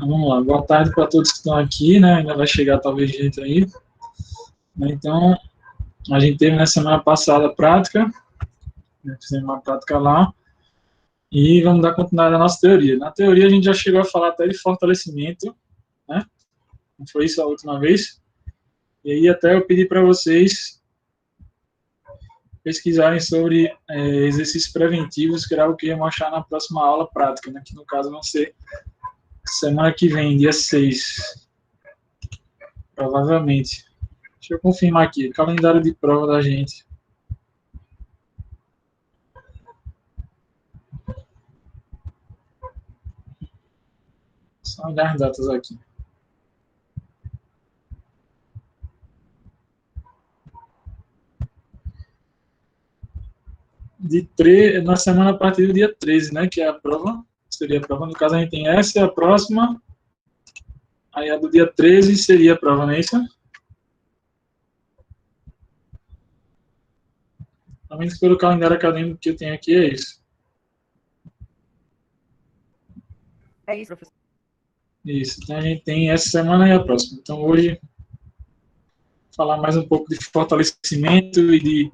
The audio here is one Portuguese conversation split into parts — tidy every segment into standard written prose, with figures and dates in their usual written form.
Vamos lá, boa tarde para todos que estão aqui, né? Ainda vai chegar talvez gente aí. Então, a gente teve na semana passada a prática, né? Fizemos uma prática lá, e vamos dar continuidade à nossa teoria. Na teoria, a gente já chegou a falar até de fortalecimento, né? Não foi isso a última vez? E aí, até eu pedi para vocês pesquisarem sobre exercícios preventivos, que era o que eu ia mostrar na próxima aula prática, né? Que no caso vão ser semana que vem, dia 6, provavelmente. Deixa eu confirmar aqui, calendário de prova da gente. Só olhar as datas aqui. Na semana a partir do dia 13, né, que é a prova, seria a prova. No caso, a gente tem essa e a próxima. Aí a do dia 13 seria a prova, não é isso? Pelo menos pelo calendário acadêmico que eu tenho aqui, é isso. É isso, professor. Isso, então a gente tem essa semana e a próxima. Então hoje, falar mais um pouco de fortalecimento e de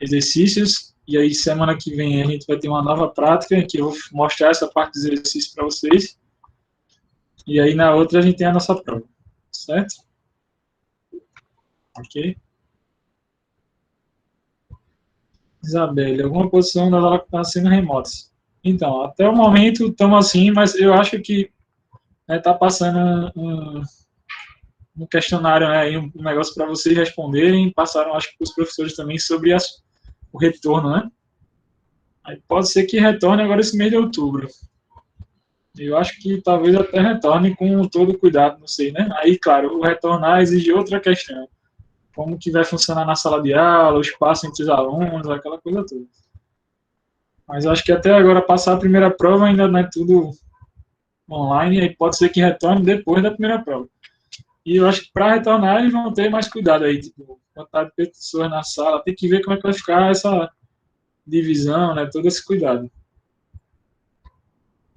exercícios. E aí semana que vem a gente vai ter uma nova prática, que eu vou mostrar essa parte dos exercícios para vocês. E aí na outra a gente tem a nossa prova, certo? Ok? Isabelle, alguma posição das aulas que estão sendo remotas? Então, até o momento estamos assim, mas eu acho que está passando um questionário, né, um negócio para vocês responderem, passaram, acho que para os professores também, sobre o retorno, né? Aí pode ser que retorne agora esse mês de outubro. Eu acho que talvez até retorne com todo cuidado, não sei, né? Aí, claro, o retornar exige outra questão. Como que vai funcionar na sala de aula, o espaço entre os alunos, aquela coisa toda. Mas acho que até agora passar a primeira prova ainda não é tudo online, aí pode ser que retorne depois da primeira prova. E eu acho que para retornar eles vão ter mais cuidado aí, tipo, quantidade de pessoas na sala, tem que ver como é que vai ficar essa divisão, né, todo esse cuidado.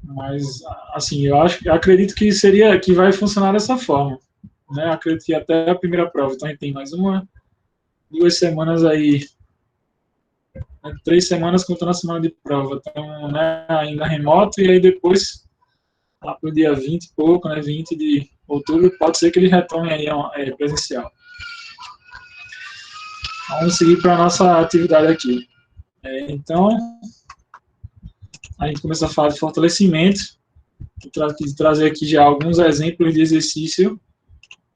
Mas, assim, acredito que vai funcionar dessa forma, né, acredito que até a primeira prova, então a gente tem mais 2 semanas aí, né, 3 semanas contando a semana de prova, então, né, ainda remoto, e aí depois lá para o dia 20 e pouco, né, 20 de outubro, pode ser que ele retorne aí presencial. Vamos seguir para a nossa atividade aqui. Então, a gente começa a falar de fortalecimento, trazer aqui já alguns exemplos de exercício,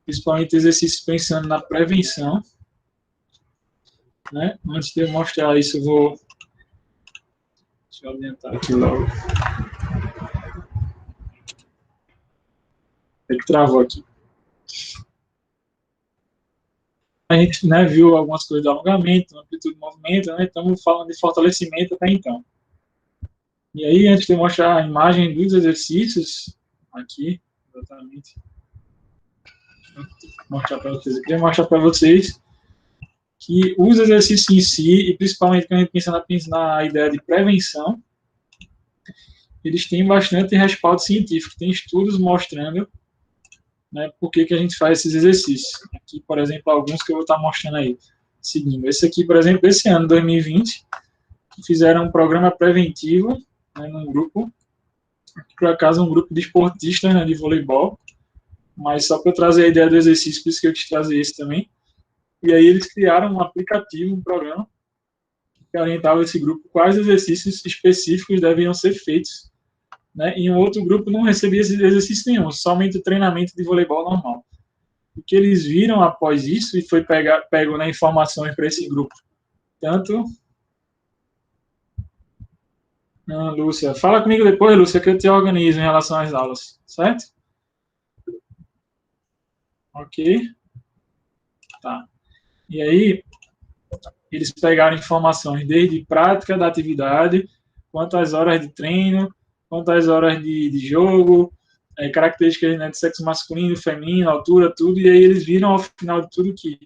principalmente exercícios pensando na prevenção. Né? Antes de eu mostrar isso, eu vou... Deixa eu adiantar aqui logo. É que travou aqui. A gente, né, viu algumas coisas de alongamento, amplitude de movimento, né? Estamos falando de fortalecimento até então. E aí, antes de eu mostrar a imagem dos exercícios, aqui, exatamente, mostrar para vocês. Eu queria mostrar para vocês que os exercícios em si, e principalmente quando a gente pensa na ideia de prevenção, eles têm bastante respaldo científico. Tem estudos mostrando, né, por que a gente faz esses exercícios. Aqui, por exemplo, alguns que eu vou estar mostrando aí, seguindo. Esse aqui, por exemplo, esse ano, 2020, fizeram um programa preventivo, né, num grupo, por acaso um grupo de esportistas, né, de voleibol, mas só para eu trazer a ideia do exercício, por isso que eu quis trazer esse também. E aí eles criaram um aplicativo, um programa, que orientava esse grupo quais exercícios específicos deveriam ser feitos, né? E um outro grupo não recebia esse exercício nenhum, somente o treinamento de voleibol normal. O que eles viram após isso, e foi pego né, informações para esse grupo, tanto... Não, Lúcia, fala comigo depois, Lúcia, que eu te organizo em relação às aulas, certo? Ok? Tá. E aí, eles pegaram informações desde prática da atividade, quanto às horas de treino, quanto às horas de jogo, características, né, de sexo masculino, feminino, altura, tudo, e aí eles viram ao final de tudo que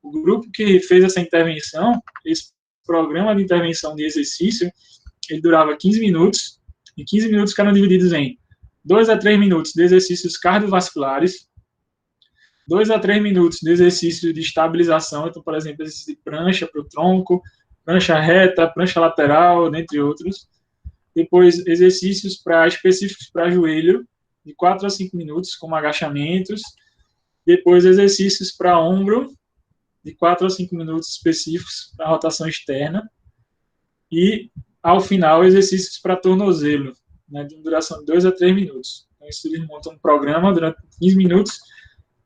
o grupo que fez essa intervenção, esse programa de intervenção de exercício, ele durava 15 minutos, e 15 minutos eram divididos em 2 a 3 minutos de exercícios cardiovasculares, 2 a 3 minutos de exercício de estabilização, então, por exemplo, exercício de prancha para o tronco, prancha reta, prancha lateral, dentre outros. Depois, exercícios específicos para joelho, de 4 a 5 minutos, como agachamentos. Depois, exercícios para ombro, de 4 a 5 minutos específicos para rotação externa. E, ao final, exercícios para tornozelo, né, de duração de 2 a 3 minutos. Então, isso eles montam um programa durante 15 minutos,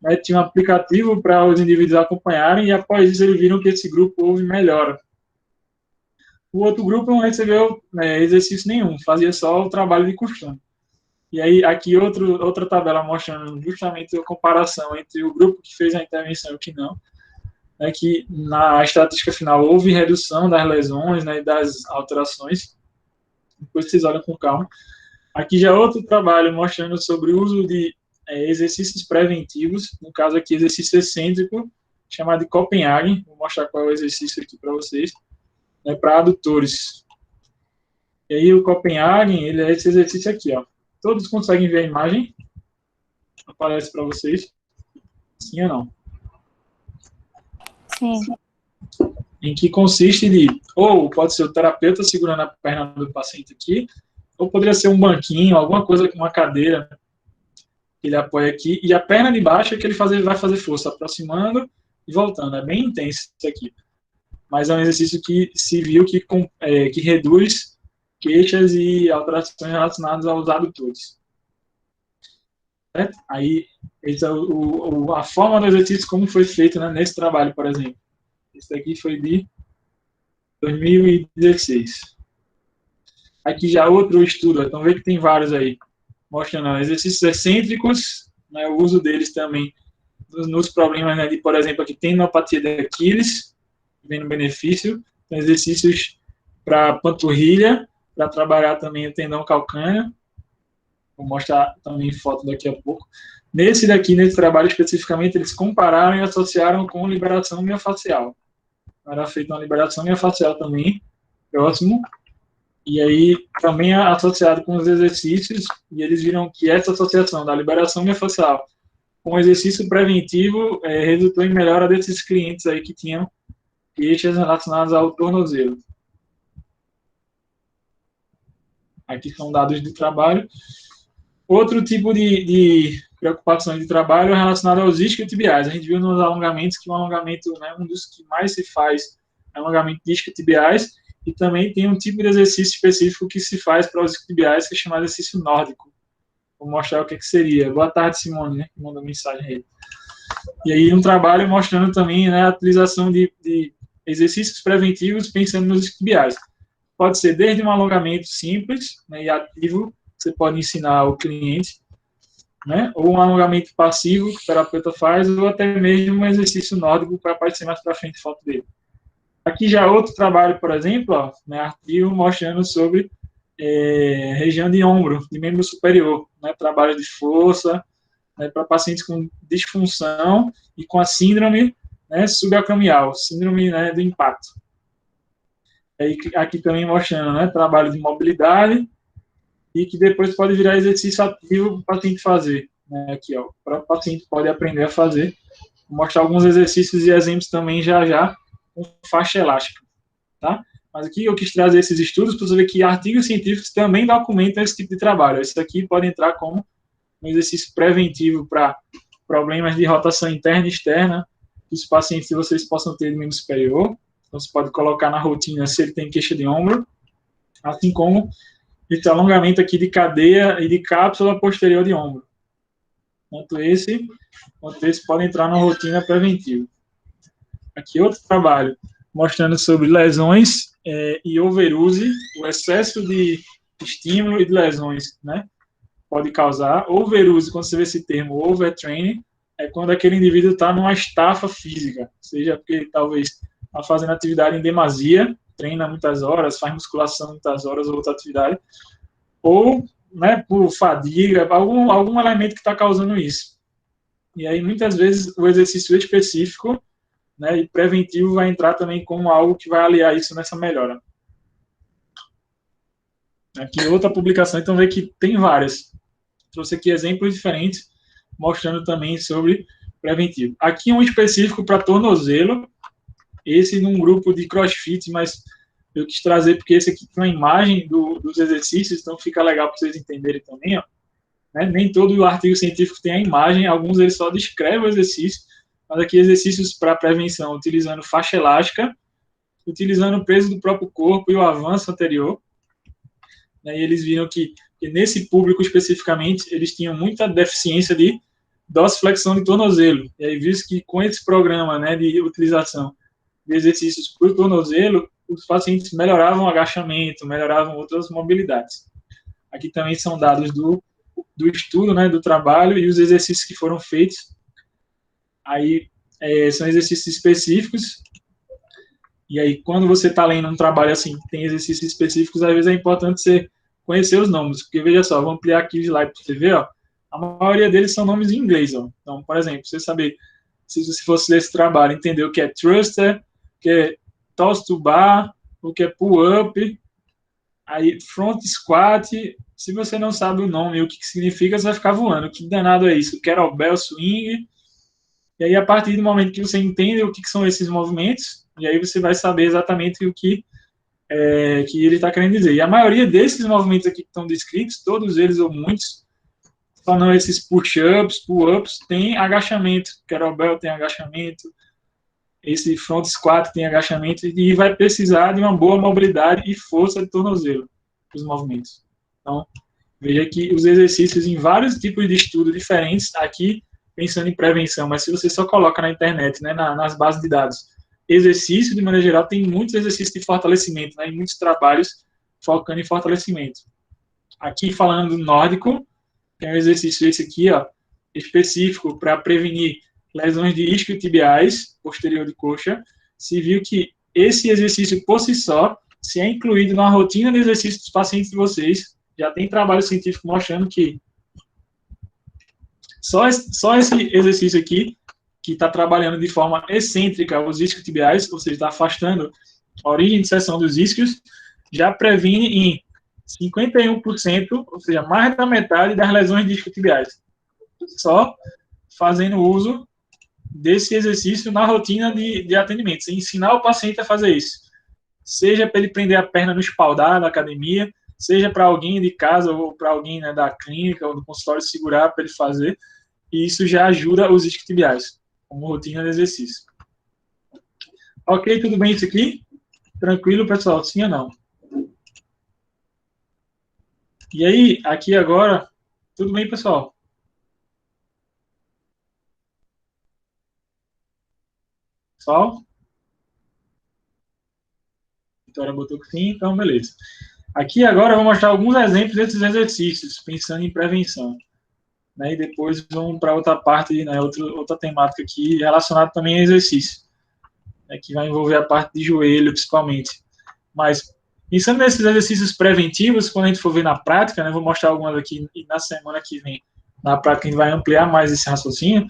né, tinha um aplicativo para os indivíduos acompanharem, e após isso eles viram que esse grupo houve melhora. O outro grupo não recebeu exercício nenhum, fazia só o trabalho de costume. E aí, aqui, outra tabela mostrando justamente a comparação entre o grupo que fez a intervenção e o que não. É que na estatística final houve redução das lesões, né, e das alterações. Depois vocês olham com calma. Aqui já outro trabalho mostrando sobre o uso de exercícios preventivos, no caso aqui exercício excêntrico, chamado de Copenhagen. Vou mostrar qual é o exercício aqui para vocês. Né, para adutores. E aí o Copenhagen, ele é esse exercício aqui, ó. Todos conseguem ver a imagem? Aparece para vocês? Sim ou não? Sim. Em que consiste de, ou pode ser o terapeuta segurando a perna do paciente aqui, ou poderia ser um banquinho, alguma coisa com uma cadeira que ele apoia aqui, e a perna de baixo é que ele vai fazer força, aproximando e voltando. É bem intenso isso aqui. Mas é um exercício que se viu que reduz queixas e alterações relacionadas aos adutores. Certo? Aí, essa é a forma do exercício, como foi feito, né, nesse trabalho, por exemplo. Esse aqui foi de 2016. Aqui já outro estudo, então vê que tem vários aí, mostrando exercícios excêntricos, né, o uso deles também nos problemas, né, de, por exemplo, aqui tendinopatia de Aquiles, vendo benefício, tem exercícios para panturrilha, para trabalhar também o tendão calcâneo, vou mostrar também foto daqui a pouco. Nesse trabalho especificamente, eles compararam e associaram com liberação miofascial. Era feita uma liberação miofascial também, próximo, e aí também é associado com os exercícios, e eles viram que essa associação da liberação miofascial com o exercício preventivo resultou em melhora desses clientes aí que tinham queixas relacionadas ao tornozelo. Aqui são dados de trabalho. Outro tipo de preocupação de trabalho é relacionado aos isquiotibiais. A gente viu nos alongamentos que o alongamento, né, um dos que mais se faz é o alongamento de isquiotibiais, e também tem um tipo de exercício específico que se faz para os isquiotibiais, que é chamado exercício nórdico. Vou mostrar o que seria. Boa tarde, Simone, né, que mandou mensagem aí. E aí um trabalho mostrando também, né, a utilização de exercícios preventivos pensando nos isquiotibiais. Pode ser desde um alongamento simples, né, e ativo, que você pode ensinar ao cliente, né, ou um alongamento passivo que o terapeuta faz, ou até mesmo um exercício nórdico para aparecer mais para frente a foto dele. Aqui já outro trabalho, por exemplo, ó, né, artigo mostrando sobre região de ombro, de membro superior, né, trabalho de força, né, para pacientes com disfunção e com a síndrome, né, subacromial, síndrome, né, do impacto. Aqui também mostrando, né, trabalho de mobilidade e que depois pode virar exercício ativo para o paciente fazer. Né, aqui, ó, para o paciente pode aprender a fazer. Vou mostrar alguns exercícios e exemplos também já com faixa elástica, tá? Mas aqui eu quis trazer esses estudos para você ver que artigos científicos também documentam esse tipo de trabalho. Esse aqui pode entrar como um exercício preventivo para problemas de rotação interna e externa que os pacientes de vocês possam ter de membro superior. Então, você pode colocar na rotina se ele tem queixa de ombro, assim como esse alongamento aqui de cadeia e de cápsula posterior de ombro. Quanto esse pode entrar na rotina preventiva. Aqui outro trabalho mostrando sobre lesões e overuse, o excesso de estímulo e de lesões, né? Pode causar. Overuse, quando você vê esse termo, overtraining, é quando aquele indivíduo está numa estafa física, seja porque ele talvez está fazendo atividade em demasia, treina muitas horas, faz musculação muitas horas ou outra atividade, ou, né, por fadiga, algum elemento que está causando isso. E aí, muitas vezes, o exercício específico, né, e preventivo vai entrar também como algo que vai aliar isso nessa melhora. Aqui outra publicação, então vê que tem várias. Trouxe aqui exemplos diferentes, mostrando também sobre preventivo. Aqui um específico para tornozelo, esse num grupo de CrossFit, mas eu quis trazer porque esse aqui tem uma imagem dos exercícios, então fica legal para vocês entenderem também, ó. Né? Nem todo o artigo científico tem a imagem, alguns eles só descrevem o exercício, mas aqui exercícios para prevenção, utilizando faixa elástica, utilizando o peso do próprio corpo e o avanço anterior. E eles viram que nesse público especificamente, eles tinham muita deficiência de dorsiflexão de tornozelo. E aí viu que com esse programa, né, de utilização de exercícios para o tornozelo, os pacientes melhoravam o agachamento, melhoravam outras mobilidades. Aqui também são dados do estudo, né, do trabalho e os exercícios que foram feitos. Aí são exercícios específicos. E aí, quando você está lendo um trabalho assim, que tem exercícios específicos, às vezes é importante você conhecer os nomes. Porque, veja só, vou ampliar aqui o slide para você ver, ó. A maioria deles são nomes em inglês, ó. Então, por exemplo, você saber, se você fosse ler esse trabalho, entender o que é thruster, o que é toss to bar, o que é pull-up, aí front squat. Se você não sabe o nome e o que significa, você vai ficar voando. Que danado é isso? Kettlebell swing. E aí, a partir do momento que você entende o que são esses movimentos, e aí você vai saber exatamente o que ele está querendo dizer. E a maioria desses movimentos aqui que estão descritos, todos eles ou muitos, só não esses push-ups, pull-ups, tem agachamento. Kettlebell tem agachamento, esse front squat tem agachamento, e vai precisar de uma boa mobilidade e força de tornozelo, os movimentos. Então, veja que os exercícios em vários tipos de estudo diferentes, aqui pensando em prevenção, mas se você só coloca na internet, né, nas bases de dados, exercício, de maneira geral, tem muitos exercícios de fortalecimento, né, e muitos trabalhos focando em fortalecimento. Aqui, falando do nórdico, tem um exercício esse aqui, ó, específico para prevenir lesões de isquiotibiais, posterior de coxa. Se viu que esse exercício, por si só, se é incluído na rotina de exercício dos pacientes de vocês, já tem trabalho científico mostrando que só esse exercício aqui, que está trabalhando de forma excêntrica os isquiotibiais, ou seja, está afastando a origem de seção dos isquios, já previne em 51%, ou seja, mais da metade das lesões de isquiotibiais. Só fazendo uso desse exercício na rotina de atendimento. Você ensinar o paciente a fazer isso. Seja para ele prender a perna no espaldar da academia, seja para alguém de casa ou para alguém, né, da clínica ou do consultório segurar para ele fazer, e isso já ajuda os isquiotibiais, como rotina de exercício. Ok, tudo bem isso aqui? Tranquilo, pessoal? Sim ou não? E aí, aqui agora, tudo bem, pessoal? Pessoal? Vitória botou que sim, então beleza. Aqui agora eu vou mostrar alguns exemplos desses exercícios, pensando em prevenção. Né, e depois vamos para outra parte, né, outra temática aqui, relacionada também a exercício, né, que vai envolver a parte de joelho, principalmente. Mas, pensando nesses exercícios preventivos, quando a gente for ver na prática, né, vou mostrar algumas aqui, e na semana que vem, na prática, a gente vai ampliar mais esse raciocínio,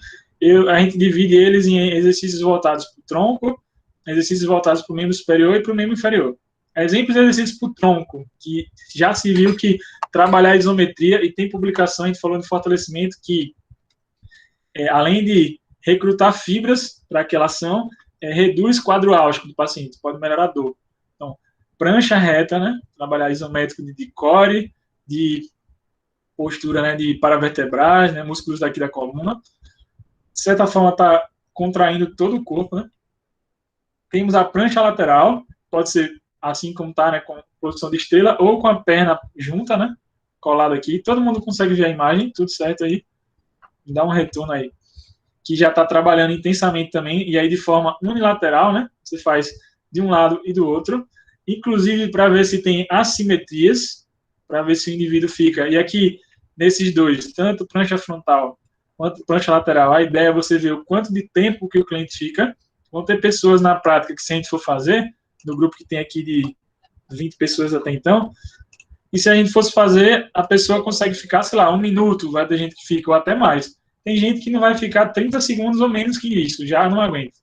a gente divide eles em exercícios voltados para o tronco, exercícios voltados para o membro superior e para o membro inferior. Exemplos de exercícios para o tronco, que já se viu que trabalhar a isometria, e tem publicação, a gente falou de fortalecimento, que além de recrutar fibras para aquela ação, reduz o quadro álgico do paciente, pode melhorar a dor. Então, prancha reta, né, trabalhar isométrico de core, de postura, né, de paravertebrais, né, músculos daqui da coluna. De certa forma, está contraindo todo o corpo, né. Temos a prancha lateral, pode ser assim como está, né, com posição de estrela, ou com a perna junta, né, colada aqui. Todo mundo consegue ver a imagem, tudo certo aí? Dá um retorno aí. Que já está trabalhando intensamente também, e aí de forma unilateral, né, você faz de um lado e do outro, inclusive para ver se tem assimetrias, para ver se o indivíduo fica. E aqui, nesses dois, tanto prancha frontal quanto prancha lateral, a ideia é você ver o quanto de tempo que o cliente fica. Vão ter pessoas na prática que, se a gente for fazer, no grupo que tem aqui de 20 pessoas até então, e se a gente fosse fazer, a pessoa consegue ficar, sei lá, 1 minuto, vai ter gente que fica, ou até mais. Tem gente que não vai ficar 30 segundos ou menos que isso, já não aguenta.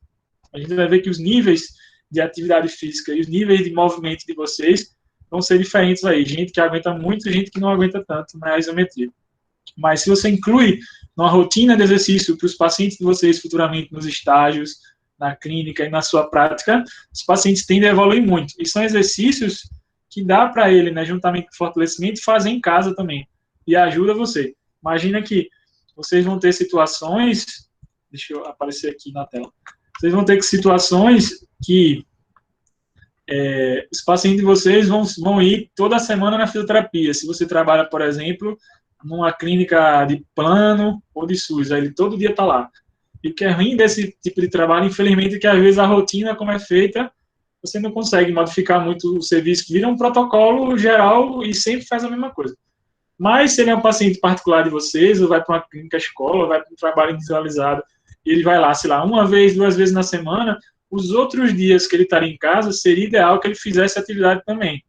A gente vai ver que os níveis de atividade física e os níveis de movimento de vocês vão ser diferentes aí. Gente que aguenta muito e gente que não aguenta tanto na isometria. Mas se você inclui uma rotina de exercício para os pacientes de vocês futuramente nos estágios, na clínica e na sua prática, os pacientes tendem a evoluir muito. E são exercícios que dá para ele, né, juntamente com o fortalecimento, fazer em casa também. E ajuda você. Imagina que vocês vão ter situações, deixa eu aparecer aqui na tela, vocês vão ter situações que os pacientes de vocês vão ir toda semana na fisioterapia. Se você trabalha, por exemplo, numa clínica de plano ou de SUS, aí ele todo dia está lá. E o que é ruim desse tipo de trabalho, infelizmente, é que às vezes a rotina, como é feita, você não consegue modificar muito o serviço, vira um protocolo geral e sempre faz a mesma coisa. Mas se ele é um paciente particular de vocês, ou vai para uma clínica escola, ou vai para um trabalho individualizado, e ele vai lá, sei lá, uma vez, 2 vezes na semana, os outros dias que ele estaria em casa, seria ideal que ele fizesse atividade também.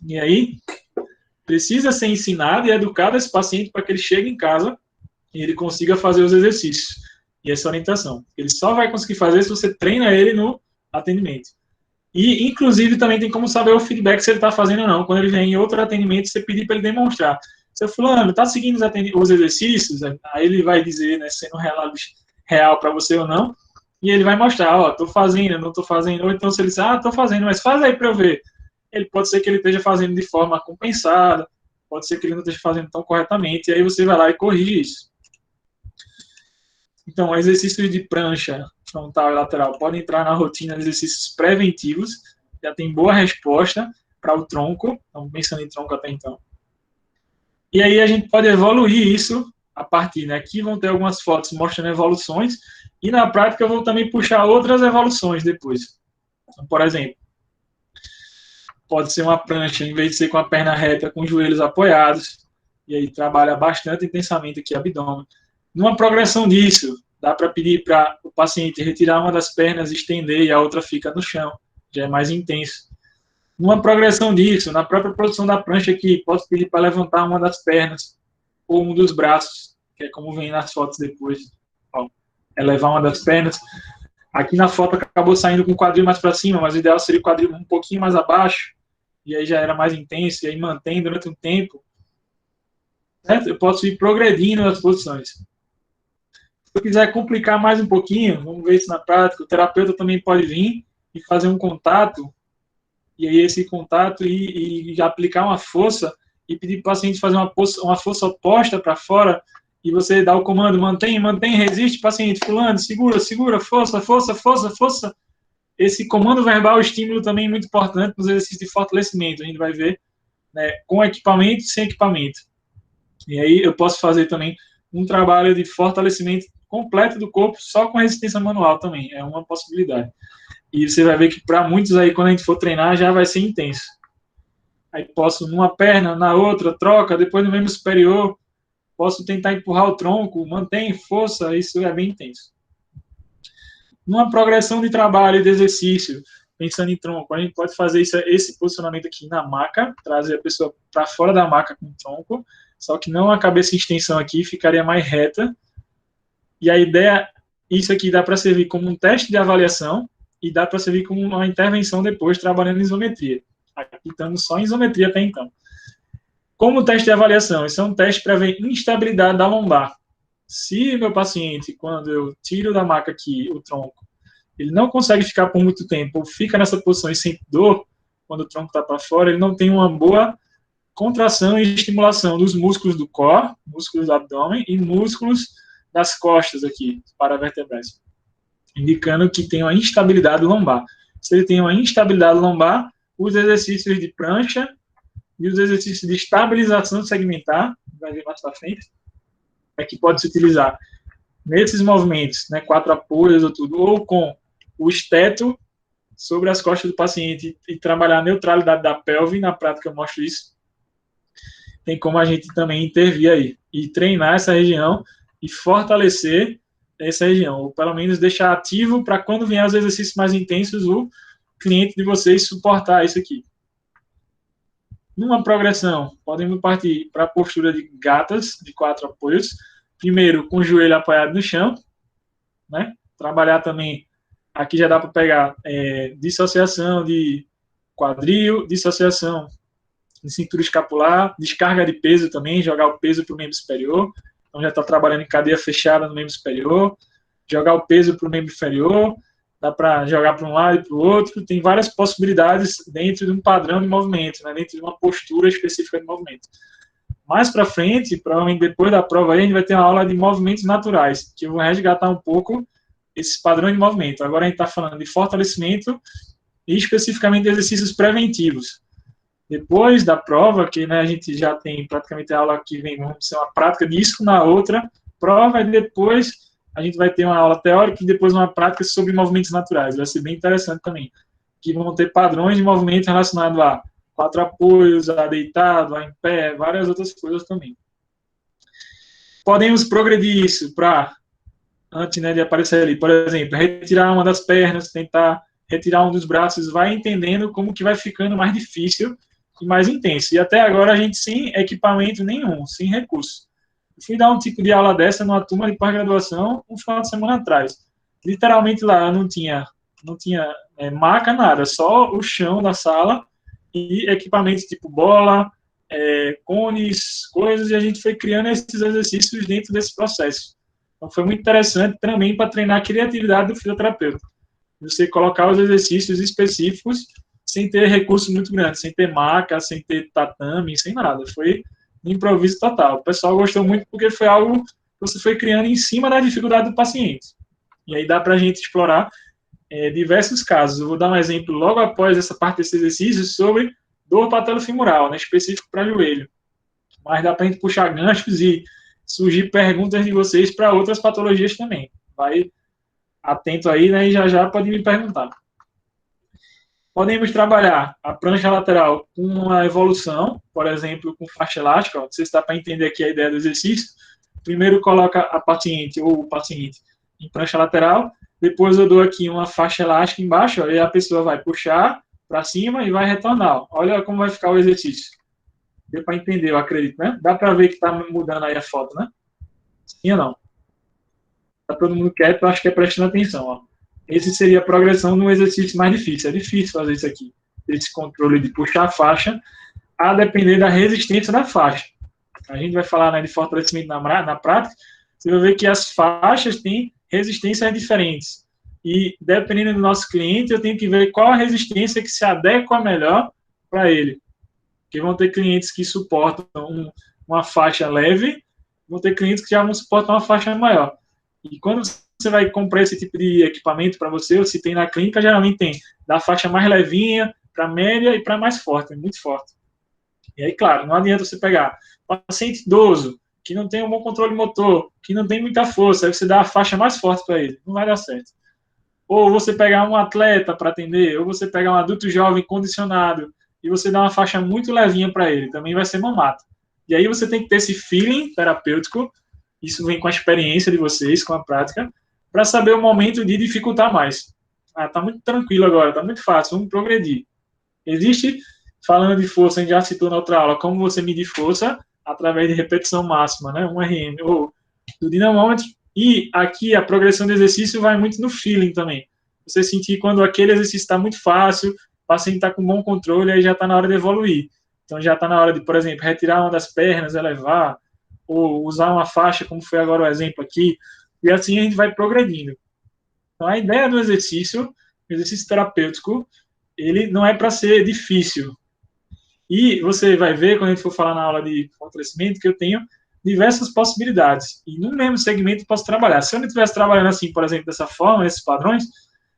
E aí, precisa ser ensinado e educado esse paciente para que ele chegue em casa e ele consiga fazer os exercícios. E essa orientação. Ele só vai conseguir fazer se você treina ele no atendimento. E, inclusive, também tem como saber o feedback se ele está fazendo ou não. Quando ele vem em outro atendimento, você pedir para ele demonstrar. Seu fulano, está seguindo os exercícios? Aí ele vai dizer, né, sendo real para você ou não. E ele vai mostrar, ó, estou fazendo, não estou fazendo. Ou então, se ele disser, estou fazendo, mas faz aí para eu ver. Ele pode ser que ele esteja fazendo de forma compensada, pode ser que ele não esteja fazendo tão corretamente, e aí você vai lá e corrige isso. Então, exercícios de prancha frontal e lateral podem entrar na rotina de exercícios preventivos, já tem boa resposta para o tronco, estamos pensando em tronco até então. E aí a gente pode evoluir isso a partir, né? Aqui vão ter algumas fotos mostrando evoluções, e na prática eu vou também puxar outras evoluções depois. Então, por exemplo, pode ser uma prancha, em vez de ser com a perna reta, com os joelhos apoiados, e aí trabalha bastante intensamente aqui o abdômen. Numa progressão disso, dá para pedir para o paciente retirar uma das pernas, estender e a outra fica no chão, já é mais intenso. Numa progressão disso, na própria produção da prancha aqui, posso pedir para levantar uma das pernas ou um dos braços, que é como vem nas fotos depois. Ó, é levar uma das pernas. Aqui na foto acabou saindo com o quadril mais para cima, mas o ideal seria o quadril um pouquinho mais abaixo, e aí já era mais intenso, e aí mantém durante um tempo. Certo? Eu posso ir progredindo nas posições. Se eu quiser complicar mais um pouquinho, vamos ver isso na prática, o terapeuta também pode vir e fazer um contato, e aí esse contato e aplicar uma força, e pedir para o paciente fazer uma força oposta para fora, e você dá o comando, mantém, resiste, paciente, fulano, segura, força. Esse comando verbal, estímulo também é muito importante nos exercícios de fortalecimento, a gente vai ver, né, com equipamento e sem equipamento. E aí eu posso fazer também um trabalho de fortalecimento completo do corpo só com resistência manual também, é uma possibilidade. E você vai ver que para muitos aí, quando a gente for treinar, já vai ser intenso. Aí posso, numa perna, na outra, troca, depois no membro superior, posso tentar empurrar o tronco, mantém força, isso é bem intenso. Numa progressão de trabalho e de exercício, pensando em tronco, a gente pode fazer esse posicionamento aqui na maca, trazer a pessoa para fora da maca com o tronco, só que não a cabeça em extensão aqui, ficaria mais reta. E a ideia, isso aqui dá para servir como um teste de avaliação e dá para servir como uma intervenção depois, trabalhando em isometria. Aqui estamos só em isometria até então. Como teste de avaliação, isso é um teste para ver instabilidade da lombar. Se meu paciente, quando eu tiro da maca aqui o tronco, ele não consegue ficar por muito tempo, ou fica nessa posição e sente dor, quando o tronco está para fora, ele não tem uma boa contração e estimulação dos músculos do core, músculos do abdômen e músculos das costas aqui, paravertebrais, indicando que tem uma instabilidade lombar. Se ele tem uma instabilidade lombar, os exercícios de prancha e os exercícios de estabilização segmentar, vai ver mais para frente, é que pode se utilizar nesses movimentos, né, 4 apoios ou tudo, ou com o esteto sobre as costas do paciente e trabalhar a neutralidade da pelve, na prática eu mostro isso. Tem como a gente também intervir aí e treinar essa região e fortalecer essa região, ou pelo menos deixar ativo para quando vier os exercícios mais intensos, o cliente de vocês suportar isso aqui. Numa progressão, podemos partir para a postura de gatas, de 4 apoios. Primeiro, com o joelho apoiado no chão, né? Trabalhar também, aqui já dá para pegar dissociação de quadril, dissociação em cintura escapular, descarga de peso também, jogar o peso para o membro superior, então já está trabalhando em cadeia fechada no membro superior, jogar o peso para o membro inferior, dá para jogar para um lado e para o outro, tem várias possibilidades dentro de um padrão de movimento, né, dentro de uma postura específica de movimento. Mais para frente, provavelmente depois da prova aí, a gente vai ter uma aula de movimentos naturais, que eu vou resgatar um pouco esses padrões de movimento. Agora a gente está falando de fortalecimento e especificamente de exercícios preventivos. Depois da prova, que né, a gente já tem praticamente a aula que vem, vamos ser uma prática disso na outra prova, e depois a gente vai ter uma aula teórica e depois uma prática sobre movimentos naturais. Vai ser bem interessante também, que vão ter padrões de movimento relacionados a 4 apoios, a deitado, a em pé, várias outras coisas também. Podemos progredir isso para, antes né, de aparecer ali, por exemplo, retirar uma das pernas, tentar retirar um dos braços, vai entendendo como que vai ficando mais difícil e mais intenso. E até agora a gente sem equipamento nenhum, sem recurso. Eu fui dar um tipo de aula dessa numa turma de pós-graduação um final de semana atrás. Literalmente lá não tinha maca, nada, só o chão da sala e equipamentos tipo bola, cones, coisas, e a gente foi criando esses exercícios dentro desse processo. Então foi muito interessante também para treinar a criatividade do fisioterapeuta. Você colocar os exercícios específicos sem ter recurso muito grande, sem ter maca, sem ter tatame, sem nada. Foi um improviso total. O pessoal gostou muito porque foi algo que você foi criando em cima da dificuldade do paciente. E aí dá para a gente explorar diversos casos. Eu vou dar um exemplo logo após essa parte desse exercício sobre dor patelofemoral, né, específico para joelho. Mas dá para a gente puxar ganchos e surgir perguntas de vocês para outras patologias também. Vai atento aí, né, e já pode me perguntar. Podemos trabalhar a prancha lateral com uma evolução, por exemplo, com faixa elástica. Não sei se dá para entender aqui a ideia do exercício. Primeiro coloca a paciente ou o paciente em prancha lateral, depois eu dou aqui uma faixa elástica embaixo, ó, e a pessoa vai puxar para cima e vai retornar. Olha como vai ficar o exercício. Deu para entender, eu acredito, né? Dá para ver que está mudando aí a foto, né? Sim ou não? Está todo mundo quieto, eu acho que é prestando atenção, ó. Esse seria a progressão no exercício mais difícil. É difícil fazer isso aqui. Esse controle de puxar a faixa, a depender da resistência da faixa. A gente vai falar né, de fortalecimento na prática, você vai ver que as faixas têm resistências diferentes. E, dependendo do nosso cliente, eu tenho que ver qual a resistência que se adequa melhor para ele. Porque vão ter clientes que suportam uma faixa leve, vão ter clientes que já não suportam uma faixa maior. E quando você vai comprar esse tipo de equipamento para você, ou se tem na clínica, geralmente tem da faixa mais levinha para média e para mais forte, muito forte. E aí, claro, não adianta você pegar paciente idoso, que não tem um bom controle motor, que não tem muita força, aí você dá a faixa mais forte para ele, não vai dar certo. Ou você pegar um atleta para atender, ou você pegar um adulto jovem condicionado, e você dá uma faixa muito levinha para ele, também vai ser mamata. E aí você tem que ter esse feeling terapêutico, isso vem com a experiência de vocês, com a prática, para saber o momento de dificultar mais. Ah, tá muito tranquilo agora, tá muito fácil, vamos progredir. Existe, falando de força, a gente já citou na outra aula, como você medir força através de repetição máxima, né, 1 RM, ou do dinamômetro, e aqui a progressão do exercício vai muito no feeling também. Você sentir quando aquele exercício está muito fácil, o paciente está com bom controle, aí já está na hora de evoluir. Então já está na hora de, por exemplo, retirar uma das pernas, elevar, ou usar uma faixa, como foi agora o exemplo aqui, e assim a gente vai progredindo. Então a ideia do exercício terapêutico, ele não é para ser difícil. E você vai ver, quando a gente for falar na aula de fortalecimento, que eu tenho diversas possibilidades. E no mesmo segmento eu posso trabalhar. Se eu não estivesse trabalhando assim, por exemplo, dessa forma, esses padrões,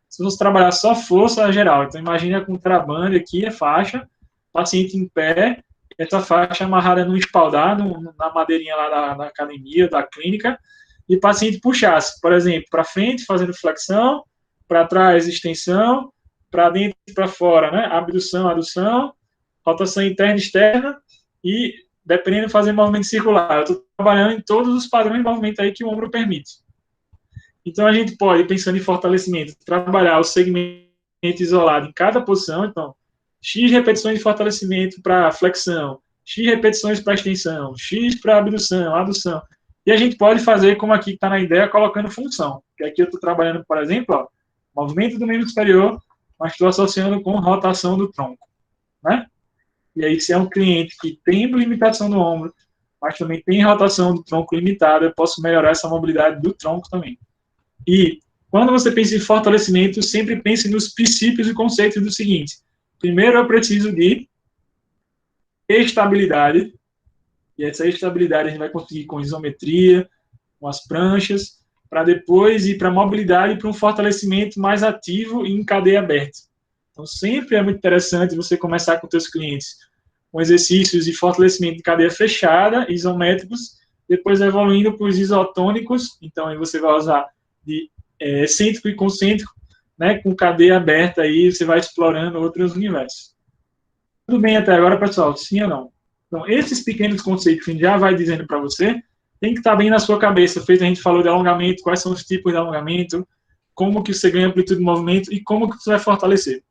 se eu fosse trabalhar só força geral, então imagina com trabando aqui, a faixa, paciente em pé, essa faixa amarrada no espaldar, na madeirinha lá da academia, da clínica, e o paciente puxasse, por exemplo, para frente, fazendo flexão, para trás, extensão, para dentro e para fora, né? Abdução, adução, rotação interna e externa, e dependendo fazer movimento circular. Eu estou trabalhando em todos os padrões de movimento aí que o ombro permite. Então, a gente pode, pensando em fortalecimento, trabalhar o segmento isolado em cada posição. Então, X repetições de fortalecimento para flexão, X repetições para extensão, X para abdução, adução. E a gente pode fazer, como aqui está na ideia, colocando função. Que aqui eu estou trabalhando, por exemplo, ó, movimento do membro superior, mas estou associando com rotação do tronco. Né? E aí, se é um cliente que tem limitação no ombro, mas também tem rotação do tronco limitada, eu posso melhorar essa mobilidade do tronco também. E quando você pensa em fortalecimento, sempre pense nos princípios e conceitos do seguinte. Primeiro, eu preciso de estabilidade, e essa estabilidade a gente vai conseguir com isometria, com as pranchas, para depois ir para a mobilidade e para um fortalecimento mais ativo e em cadeia aberta. Então, sempre é muito interessante você começar com seus clientes com exercícios de fortalecimento de cadeia fechada, isométricos, depois evoluindo para os isotônicos, então aí você vai usar de excêntrico e concêntrico, né, com cadeia aberta, aí você vai explorando outros universos. Tudo bem até agora, pessoal? Sim ou não? Então, esses pequenos conceitos que a gente já vai dizendo para você, tem que estar bem na sua cabeça. Feito, a gente falou de alongamento, quais são os tipos de alongamento, como que você ganha amplitude de movimento e como que você vai fortalecer.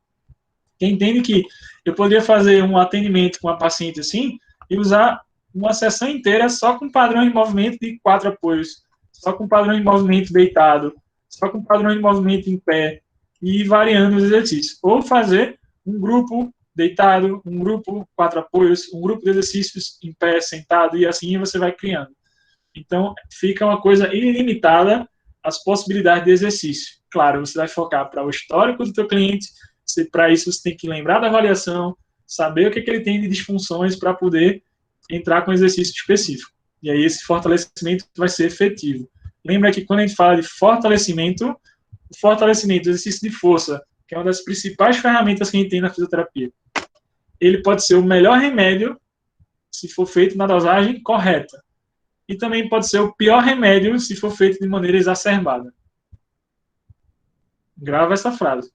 Quem entende que eu poderia fazer um atendimento com a paciente assim e usar uma sessão inteira só com padrão de movimento de 4 apoios, só com padrão de movimento deitado, só com padrão de movimento em pé e variando os exercícios. Ou fazer um grupo deitado, um grupo 4 apoios, um grupo de exercícios em pé, sentado, e assim você vai criando. Então, fica uma coisa ilimitada as possibilidades de exercício. Claro, você vai focar para o histórico do teu cliente, para isso você tem que lembrar da avaliação, saber o que ele tem de disfunções para poder entrar com exercício específico. E aí esse fortalecimento vai ser efetivo. Lembra que quando a gente fala de fortalecimento, o fortalecimento do exercício de força, que é uma das principais ferramentas que a gente tem na fisioterapia, ele pode ser o melhor remédio se for feito na dosagem correta. E também pode ser o pior remédio se for feito de maneira exacerbada. Grava essa frase.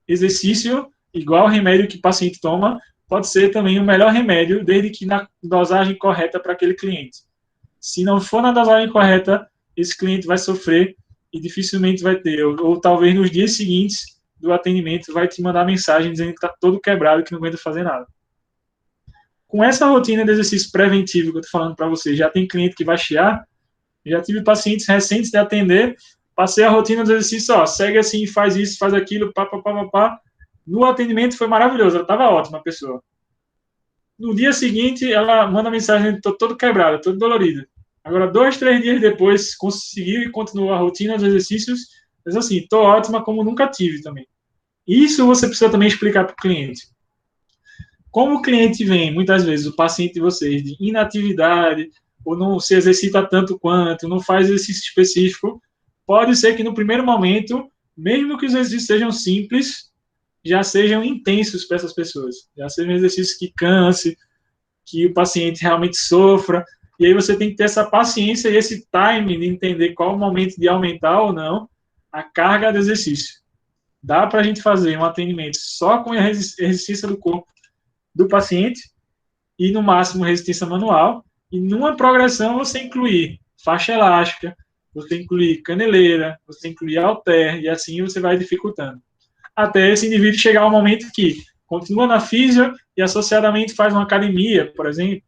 Exercício igual remédio que o paciente toma, pode ser também o melhor remédio, desde que na dosagem correta para aquele cliente. Se não for na dosagem correta, esse cliente vai sofrer e dificilmente vai ter, ou talvez nos dias seguintes do atendimento vai te mandar mensagem dizendo que está todo quebrado, que não aguenta fazer nada. Com essa rotina de exercício preventivo que eu estou falando para vocês, já tem cliente que vai chiar, já tive pacientes recentes de atender, passei a rotina do exercício, ó, segue assim, faz isso, faz aquilo, pá. No atendimento foi maravilhoso, ela estava ótima a pessoa. No dia seguinte, ela manda mensagem, estou todo quebrado, todo dolorido. Agora, 2, 3 dias depois, conseguiu e continuou a rotina dos exercícios, mas assim, estou ótima como nunca tive também. Isso você precisa também explicar para o cliente. Como o cliente vem, muitas vezes, o paciente de vocês, de inatividade, ou não se exercita tanto quanto, não faz exercício específico, pode ser que no primeiro momento, mesmo que os exercícios sejam simples, já sejam intensos para essas pessoas, já sejam exercícios que canse, que o paciente realmente sofra, e aí você tem que ter essa paciência e esse time de entender qual o momento de aumentar ou não a carga do exercício. Dá para a gente fazer um atendimento só com a resistência do corpo do paciente e, no máximo, resistência manual, e numa progressão você incluir faixa elástica, você incluir caneleira, você incluir halter, e assim você vai dificultando. Até esse indivíduo chegar ao momento que continua na físio e associadamente faz uma academia, por exemplo,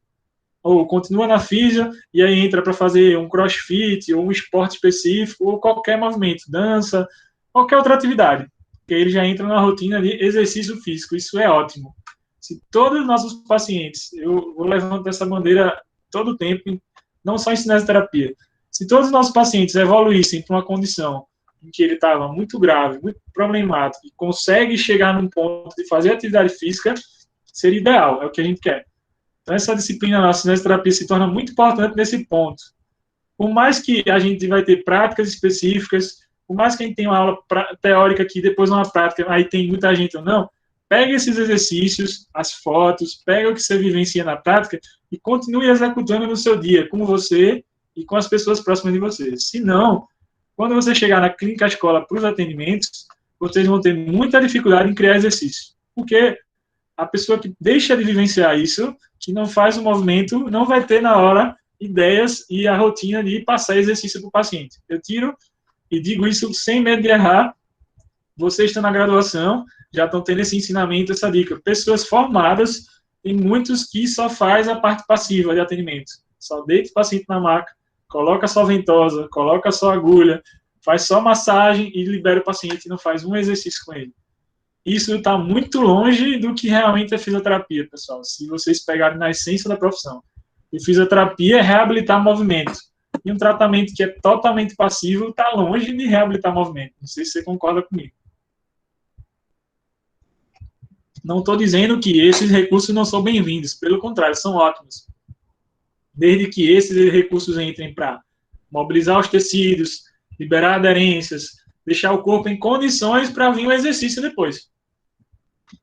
ou continua na físio e aí entra para fazer um crossfit ou um esporte específico ou qualquer movimento, dança, qualquer outra atividade, porque ele já entra na rotina de exercício físico, isso é ótimo. Se todos os nossos pacientes, eu vou levantando essa bandeira todo o tempo, não só em cinesioterapia, se todos os nossos pacientes evoluíssem para uma condição em que ele estava muito grave, muito problemático, e consegue chegar num ponto de fazer atividade física, seria ideal, é o que a gente quer. Então, essa disciplina na cinesioterapia se torna muito importante nesse ponto. Por mais que a gente vai ter práticas específicas, por mais que a gente tenha uma aula teórica aqui, depois uma prática, aí tem muita gente ou não, pega esses exercícios, as fotos, pega o que você vivencia na prática e continue executando no seu dia, com você e com as pessoas próximas de você. Se não, quando você chegar na clínica escola para os atendimentos, vocês vão ter muita dificuldade em criar exercício. Porque a pessoa que deixa de vivenciar isso, que não faz o movimento, não vai ter na hora ideias e a rotina de passar exercício para o paciente. Eu tiro e digo isso sem medo de errar. Vocês estão na graduação, já estão tendo esse ensinamento, essa dica. Pessoas formadas, tem muitos que só faz a parte passiva de atendimento. Só deita o paciente na maca, coloca só ventosa, coloca só agulha, faz só massagem e libera o paciente e não faz um exercício com ele. isso está muito longe do que realmente é fisioterapia, pessoal, se vocês pegarem na essência da profissão. E fisioterapia é reabilitar movimento. E um tratamento que é totalmente passivo está longe de reabilitar movimento. Não sei se você concorda comigo. Não estou dizendo que esses recursos não são bem-vindos, pelo contrário, são ótimos. Desde que esses recursos entrem para mobilizar os tecidos, liberar aderências, deixar o corpo em condições para vir o exercício depois.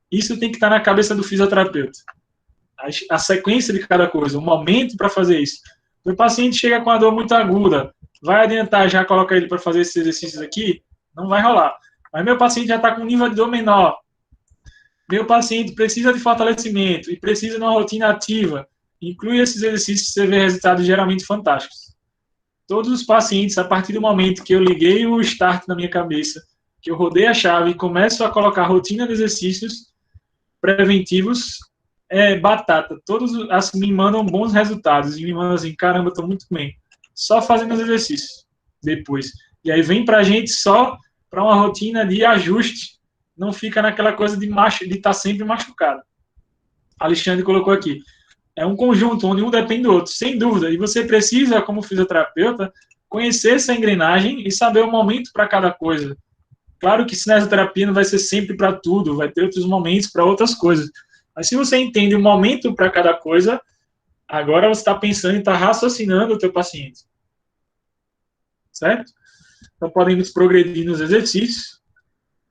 Isso tem que estar na cabeça do fisioterapeuta. A sequência de cada coisa, o momento para fazer isso. O paciente chega com a dor muito aguda, vai adiantar já colocar ele para fazer esses exercícios aqui? Não vai rolar. Mas meu paciente já está com um nível de dor menor. Meu paciente precisa de fortalecimento e precisa de uma rotina ativa. Inclui esses exercícios e você vê resultados geralmente fantásticos. Todos os pacientes, a partir do momento que eu liguei o start na minha cabeça, que eu rodei a chave e começo a colocar rotina de exercícios preventivos, batata. Todos assim, me mandam bons resultados e me mandam assim, caramba, estou muito bem. Só fazendo os exercícios depois. E aí vem para a gente só para uma rotina de ajuste. Não fica naquela coisa de estar sempre machucado. Alexandre colocou aqui. É um conjunto onde um depende do outro, sem dúvida. E você precisa, como fisioterapeuta, conhecer essa engrenagem e saber o momento para cada coisa. Claro que cinesioterapia não vai ser sempre para tudo, vai ter outros momentos para outras coisas. Mas se você entende o momento para cada coisa, agora você está pensando e está raciocinando o teu paciente. Certo? Então podemos progredir nos exercícios,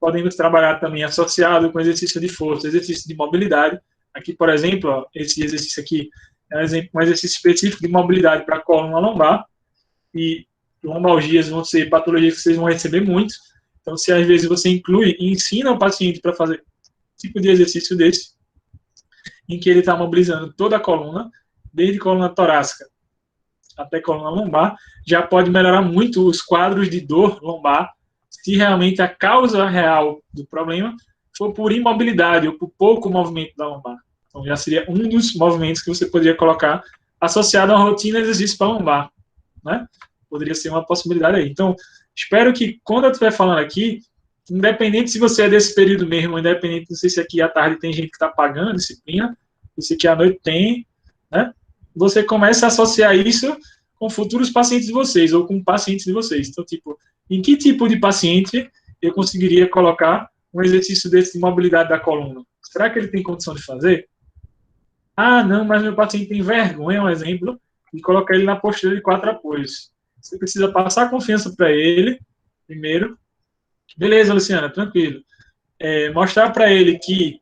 podemos trabalhar também associado com exercício de força, exercício de mobilidade. Aqui, por exemplo, ó, esse exercício aqui é um exercício específico de mobilidade para a coluna lombar. E lombalgias vão ser patologias que vocês vão receber muito. Então, se às vezes você inclui e ensina o paciente para fazer tipo de exercício desse, em que ele está mobilizando toda a coluna, desde coluna torácica até coluna lombar, já pode melhorar muito os quadros de dor lombar, se realmente a causa real do problema for por imobilidade ou por pouco movimento da lombar. Então, já seria um dos movimentos que você poderia colocar associado a uma rotina de exercício para lombar, né? Poderia ser uma possibilidade aí. Então, espero que quando eu estiver falando aqui, independente se você é desse período mesmo, independente, não sei se aqui à tarde tem gente que está pagando a disciplina, se aqui à noite tem, né? Você começa a associar isso com futuros pacientes de vocês ou com pacientes de vocês. Então, tipo, em que tipo de paciente eu conseguiria colocar um exercício desse de mobilidade da coluna? Será que ele tem condição de fazer? Ah, não, mas meu paciente tem vergonha, um exemplo, de colocar ele na postura de 4 apoios. Você precisa passar confiança para ele, primeiro. Beleza, Luciana, tranquilo. Mostrar para ele que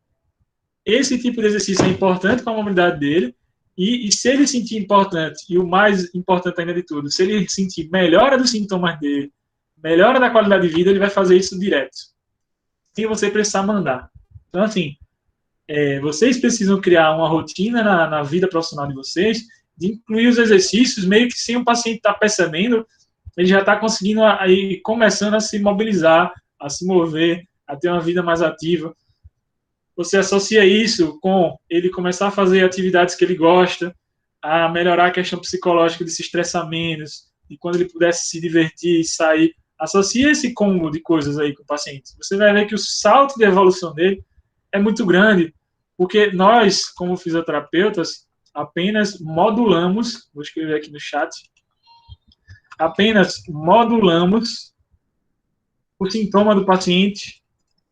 esse tipo de exercício é importante para a mobilidade dele, e se ele sentir importante, e o mais importante ainda de tudo, se ele sentir melhora dos sintomas dele, melhora da qualidade de vida, ele vai fazer isso direto, sem você precisar mandar. Então, assim, vocês precisam criar uma rotina na vida profissional de vocês, de incluir os exercícios, meio que sem o paciente estar percebendo, ele já está conseguindo aí começando a se mobilizar, a se mover, a ter uma vida mais ativa. Você associa isso com ele começar a fazer atividades que ele gosta, a melhorar a questão psicológica de se estressar menos, e quando ele pudesse se divertir, sair. Associa esse combo de coisas aí com o paciente. Você vai ver que o salto de evolução dele é muito grande, porque nós, como fisioterapeutas, apenas modulamos, vou escrever aqui no chat, apenas modulamos o sintoma do paciente,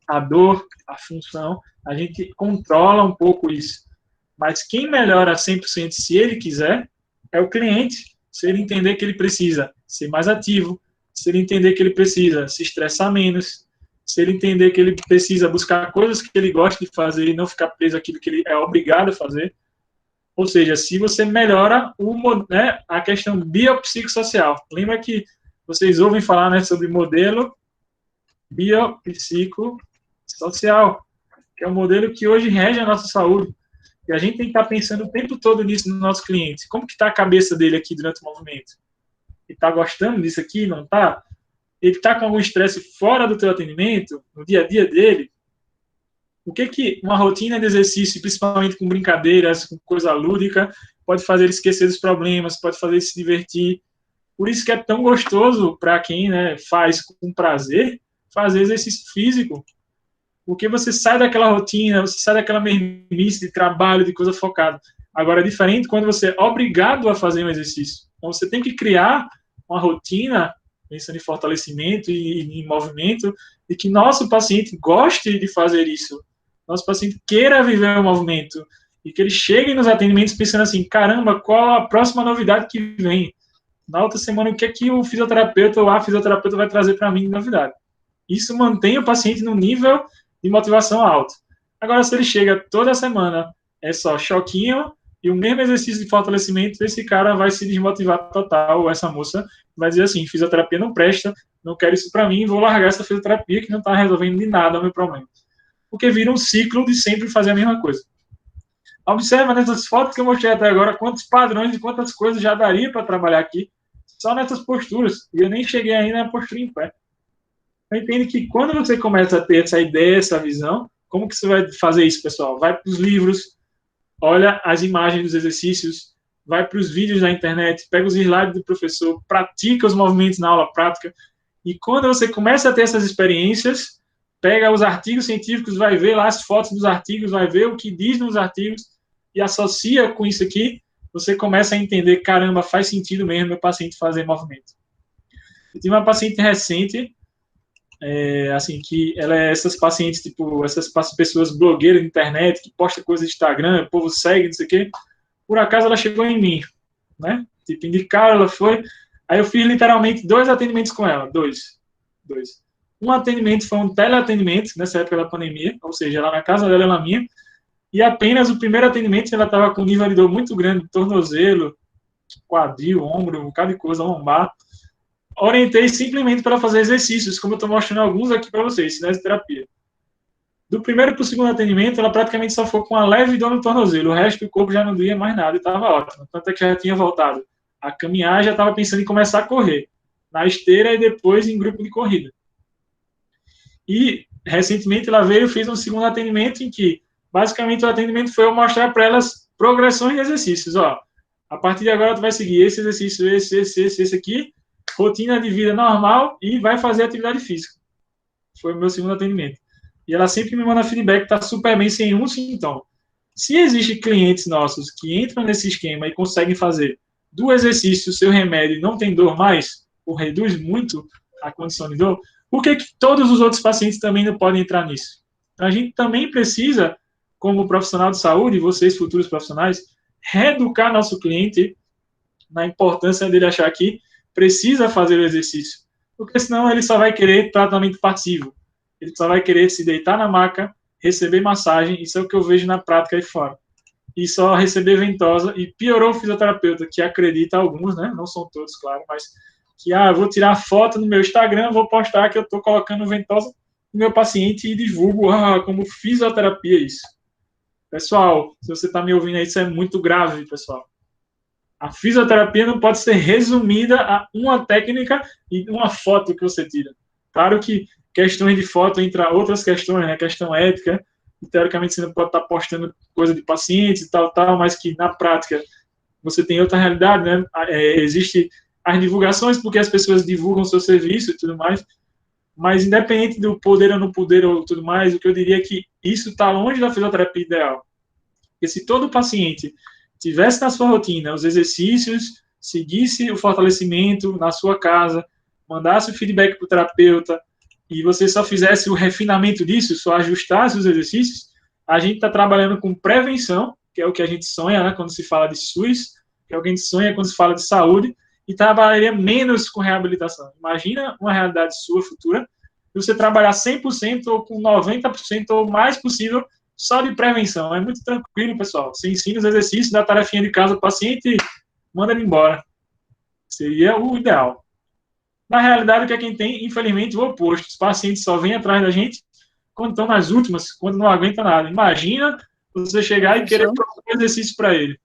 a dor, a função, a gente controla um pouco isso. Mas quem melhora 100% se ele quiser é o cliente, se ele entender que ele precisa ser mais ativo, se ele entender que ele precisa se estressar menos, se ele entender que ele precisa buscar coisas que ele gosta de fazer e não ficar preso àquilo que ele é obrigado a fazer. Ou seja, se você melhora a questão biopsicossocial. Lembra que vocês ouvem falar, né, sobre modelo biopsicossocial, que é o modelo que hoje rege a nossa saúde. E a gente tem que estar pensando o tempo todo nisso no nosso cliente. Como que está a cabeça dele aqui durante o movimento? Ele está gostando disso aqui? Não está? Ele está com algum estresse fora do teu atendimento, no dia a dia dele? O que uma rotina de exercício, principalmente com brincadeiras, com coisa lúdica, pode fazer ele esquecer dos problemas, pode fazer ele se divertir? Por isso que é tão gostoso para quem, né, faz com prazer, fazer exercício físico. Porque você sai daquela rotina, você sai daquela mesmice de trabalho, de coisa focada. Agora, é diferente quando você é obrigado a fazer um exercício. Então, você tem que criar uma rotina, pensando em fortalecimento e em movimento, e que nosso paciente goste de fazer isso. Nosso paciente queira viver o movimento. E que ele chegue nos atendimentos pensando assim, caramba, qual a próxima novidade que vem? Na outra semana, o que é que o fisioterapeuta ou a fisioterapeuta vai trazer para mim de novidade? Isso mantém o paciente no nível de motivação alto. Agora, se ele chega toda semana, é só choquinho e o mesmo exercício de fortalecimento, esse cara vai se desmotivar total, ou essa moça vai dizer assim, fisioterapia não presta, não quero isso para mim, vou largar essa fisioterapia que não está resolvendo de nada o meu problema. Porque vira um ciclo de sempre fazer a mesma coisa. Observa nessas fotos que eu mostrei até agora quantos padrões e quantas coisas já daria para trabalhar aqui só nessas posturas. E eu nem cheguei ainda na postura em pé. Então, entende que quando você começa a ter essa ideia, essa visão, como que você vai fazer isso, pessoal? Vai para os livros, olha as imagens dos exercícios, vai para os vídeos da internet, pega os slides do professor, pratica os movimentos na aula prática. E quando você começa a ter essas experiências, pega os artigos científicos, vai ver lá as fotos dos artigos, vai ver o que diz nos artigos e associa com isso aqui, você começa a entender, caramba, faz sentido mesmo meu paciente fazer movimento. Eu tive uma paciente recente, assim, que ela é essas pacientes, tipo, essas pessoas blogueiras de internet, que postam coisas no Instagram, o povo segue, não sei o quê. Por acaso ela chegou em mim, né? Tipo, indicaram, ela foi. Aí eu fiz literalmente 2 atendimentos com ela, dois. Um atendimento foi um teleatendimento, nessa época da pandemia, ou seja, ela na casa dela, ela minha, e apenas o primeiro atendimento ela estava com um nível de dor muito grande, tornozelo, quadril, ombro, um bocado de coisa, lombar. Orientei simplesmente para fazer exercícios, como eu estou mostrando alguns aqui para vocês, cinesioterapia. Do primeiro para o segundo atendimento, ela praticamente só foi com uma leve dor no tornozelo, o resto do corpo já não doía mais nada e estava ótimo. Tanto é que já tinha voltado a caminhar, já estava pensando em começar a correr, na esteira e depois em grupo de corrida. E, recentemente, ela veio e fez um segundo atendimento em que, basicamente, o atendimento foi eu mostrar para elas progressões de exercícios. Ó, a partir de agora, tu vai seguir esse exercício, esse aqui, rotina de vida normal e vai fazer atividade física. Foi o meu segundo atendimento. E ela sempre me manda feedback que está super bem sem um sintoma. Se existem clientes nossos que entram nesse esquema e conseguem fazer do exercício o seu remédio e não tem dor mais, ou reduz muito a condição de dor, por que todos os outros pacientes também não podem entrar nisso? A gente também precisa, como profissional de saúde, vocês futuros profissionais, reeducar nosso cliente na importância dele achar que precisa fazer o exercício. Porque senão ele só vai querer tratamento passivo. Ele só vai querer se deitar na maca, receber massagem, isso é o que eu vejo na prática aí fora. E só receber ventosa, e piorou o fisioterapeuta, que acredita alguns, né? Não são todos, claro, mas que, eu vou tirar foto no meu Instagram, vou postar que eu estou colocando ventosa no meu paciente e divulgo, como fisioterapia isso. Pessoal, se você está me ouvindo aí, isso é muito grave, pessoal. A fisioterapia não pode ser resumida a uma técnica e uma foto que você tira. Claro que questões de foto, entre outras questões, né? Questão ética, e, teoricamente você não pode estar postando coisa de pacientes e tal, mas que na prática você tem outra realidade, né? Existe as divulgações, porque as pessoas divulgam o seu serviço e tudo mais, mas independente do poder ou não poder ou tudo mais, o que eu diria é que isso está longe da fisioterapia ideal. Porque se todo paciente tivesse na sua rotina os exercícios, seguisse o fortalecimento na sua casa, mandasse o feedback para o terapeuta e você só fizesse o refinamento disso, só ajustasse os exercícios, a gente está trabalhando com prevenção, que é o que a gente sonha, né, quando se fala de SUS, que é o que a gente sonha quando se fala de saúde, e trabalharia menos com reabilitação. Imagina uma realidade sua futura, você trabalhar 100% ou com 90% ou mais possível só de prevenção. É muito tranquilo, pessoal. Você ensina os exercícios, dá a tarefinha de casa do paciente e manda ele embora. Seria o ideal. Na realidade, o que é quem tem, infelizmente, o oposto. Os pacientes só vêm atrás da gente quando estão nas últimas, quando não aguenta nada. Imagina você chegar e querer propor um exercício para ele.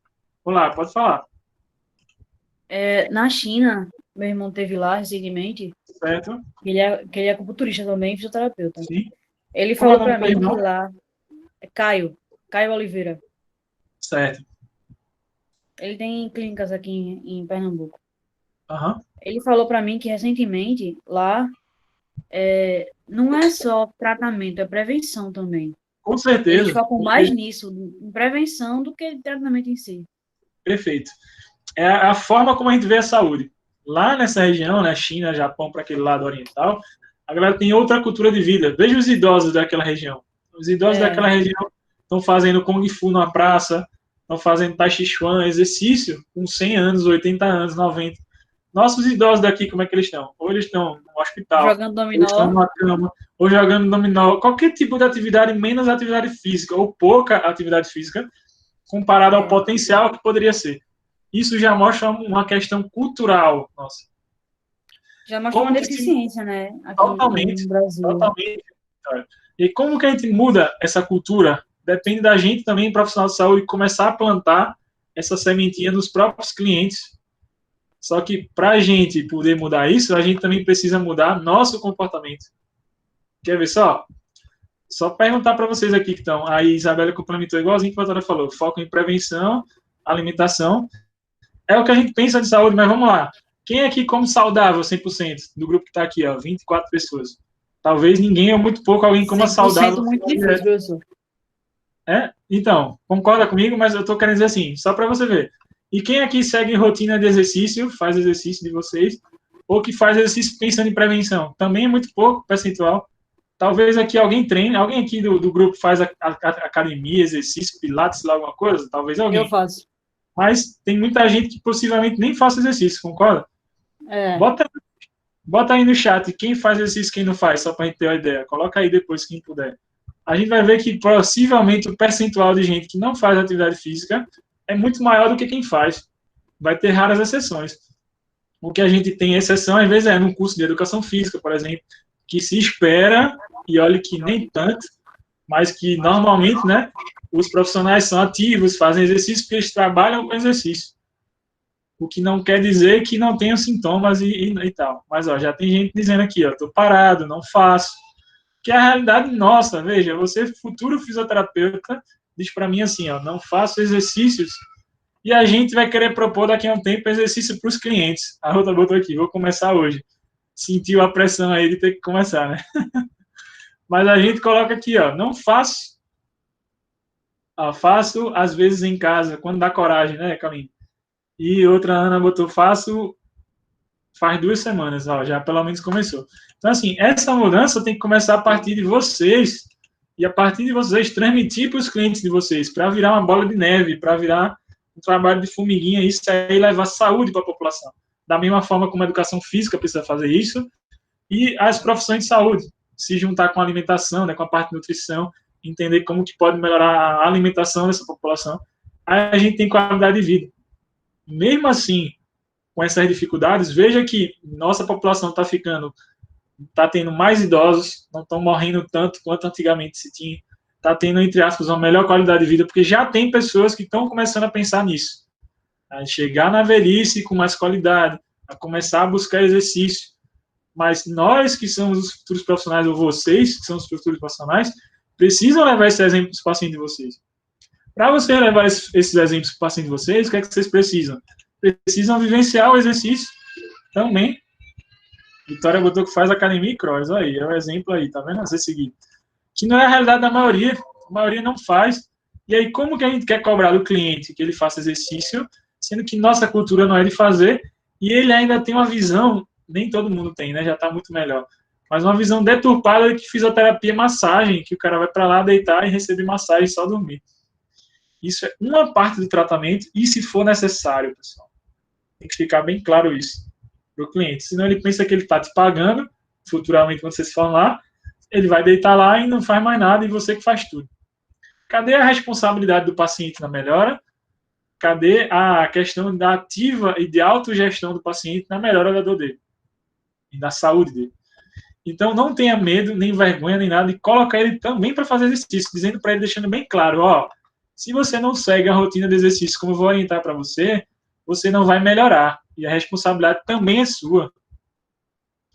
Vamos lá, pode falar. Na China, meu irmão teve lá recentemente, Certo. ele é acupunturista também, fisioterapeuta. Sim. Ele Como é o falou nome para do mim que irmão? lá é Caio Oliveira. Certo. Ele tem clínicas aqui em Pernambuco. Aham. Ele falou para mim que recentemente lá não é só tratamento, é prevenção também. Com Eles certeza. focam mais nisso, em prevenção, do que em tratamento em si. Perfeito. É a forma como a gente vê a saúde. Lá nessa região, né, China, Japão, para aquele lado oriental, a galera tem outra cultura de vida. Veja os idosos daquela região. Os idosos daquela região estão fazendo Kung Fu na praça, estão fazendo Tai Chi Chuan, exercício com 100 anos, 80 anos, 90. Nossos idosos daqui, como é que eles estão? Ou eles estão no hospital, Jogando ou eles estão dominó. numa cama, ou jogando dominó. Qualquer tipo de atividade, menos atividade física, ou pouca atividade física, comparado ao potencial que poderia ser. Isso já mostra uma questão cultural, nossa. Já mostra uma Como que se... deficiência, né? Aqui Totalmente, no Brasil. totalmente. E como que a gente muda essa cultura? Depende da gente também, profissional de saúde, começar a plantar essa sementinha nos próprios clientes. Só que para a gente poder mudar isso, a gente também precisa mudar nosso comportamento. Quer ver só? Só perguntar para vocês aqui que estão. A Isabela complementou igualzinho que a doutora falou. Foco em prevenção, alimentação. É o que a gente pensa de saúde, mas vamos lá. Quem aqui come saudável 100% do grupo que está aqui, ó, 24 pessoas? Talvez ninguém ou muito pouco alguém coma 100% saudável. muito difícil, professor. Então, concorda comigo, mas eu estou querendo dizer assim, só para você ver. E quem aqui segue rotina de exercício, faz exercício de vocês, ou que faz exercício pensando em prevenção? Também é muito pouco percentual. Talvez aqui alguém treine, alguém aqui do grupo faz academia, exercício, pilates, lá alguma coisa? Talvez alguém. Eu faço. Mas tem muita gente que possivelmente nem faça exercício, concorda? Bota aí no chat quem faz exercício e quem não faz, só para a gente ter uma ideia. Coloca aí depois, quem puder. A gente vai ver que possivelmente o percentual de gente que não faz atividade física é muito maior do que quem faz. Vai ter raras exceções. O que a gente tem exceção, às vezes, é num curso de educação física, por exemplo, que se espera, e olha que nem tanto, mas que normalmente, né, os profissionais são ativos, fazem exercício porque eles trabalham com exercício. O que não quer dizer que não tenham sintomas e tal. Mas, ó, já tem gente dizendo aqui, ó, tô parado, não faço. Que é a realidade nossa, veja, você, futuro fisioterapeuta, diz para mim assim, ó, não faço exercícios e a gente vai querer propor daqui a um tempo exercício para os clientes. A outra botou aqui, vou começar hoje. Sentiu a pressão aí de ter que começar, né? Mas a gente coloca aqui, ó, não faço, ó, faço às vezes em casa, quando dá coragem, né, Caminho? E outra Ana botou, faço faz 2 semanas, ó, já pelo menos começou. Então, assim, essa mudança tem que começar a partir de vocês e a partir de vocês transmitir para os clientes de vocês, para virar uma bola de neve, para virar um trabalho de formiguinha, isso aí levar saúde para a população. Da mesma forma como a educação física precisa fazer isso, e as profissões de saúde, se juntar com a alimentação, né, com a parte de nutrição, entender como que pode melhorar a alimentação dessa população, aí a gente tem qualidade de vida. Mesmo assim, com essas dificuldades, veja que nossa população está tendo mais idosos, não estão morrendo tanto quanto antigamente se tinha, está tendo, entre aspas, uma melhor qualidade de vida, porque já tem pessoas que estão começando a pensar nisso, a chegar na velhice com mais qualidade, a começar a buscar exercício. Mas nós que somos os futuros profissionais, ou vocês que são os futuros profissionais, precisam levar esse exemplo para os pacientes de vocês. Para você levar esses exemplos para os pacientes de vocês, o que é que vocês precisam? Precisam vivenciar o exercício também. Vitória botou que faz academia e cross. Aí, é o exemplo aí, tá vendo? A ser seguido. Que não é a realidade da maioria. A maioria não faz. E aí, como que a gente quer cobrar do cliente que ele faça exercício, sendo que nossa cultura não é de fazer, e ele ainda tem uma visão, nem todo mundo tem, né? Já tá muito melhor. Mas uma visão deturpada de que fisioterapia é massagem, que o cara vai para lá deitar e receber massagem e só dormir. Isso é uma parte do tratamento, e se for necessário, pessoal. Tem que ficar bem claro isso para o cliente. Senão ele pensa que ele está te pagando, futuramente, quando vocês falam lá, ele vai deitar lá e não faz mais nada, e você que faz tudo. Cadê a responsabilidade do paciente na melhora? Cadê a questão da ativa e de autogestão do paciente na melhora da dor dele? E da saúde dele? Então, não tenha medo, nem vergonha, nem nada, e colocar ele também para fazer exercício, dizendo para ele, deixando bem claro, ó, se você não segue a rotina de exercício como eu vou orientar para você, você não vai melhorar. E a responsabilidade também é sua.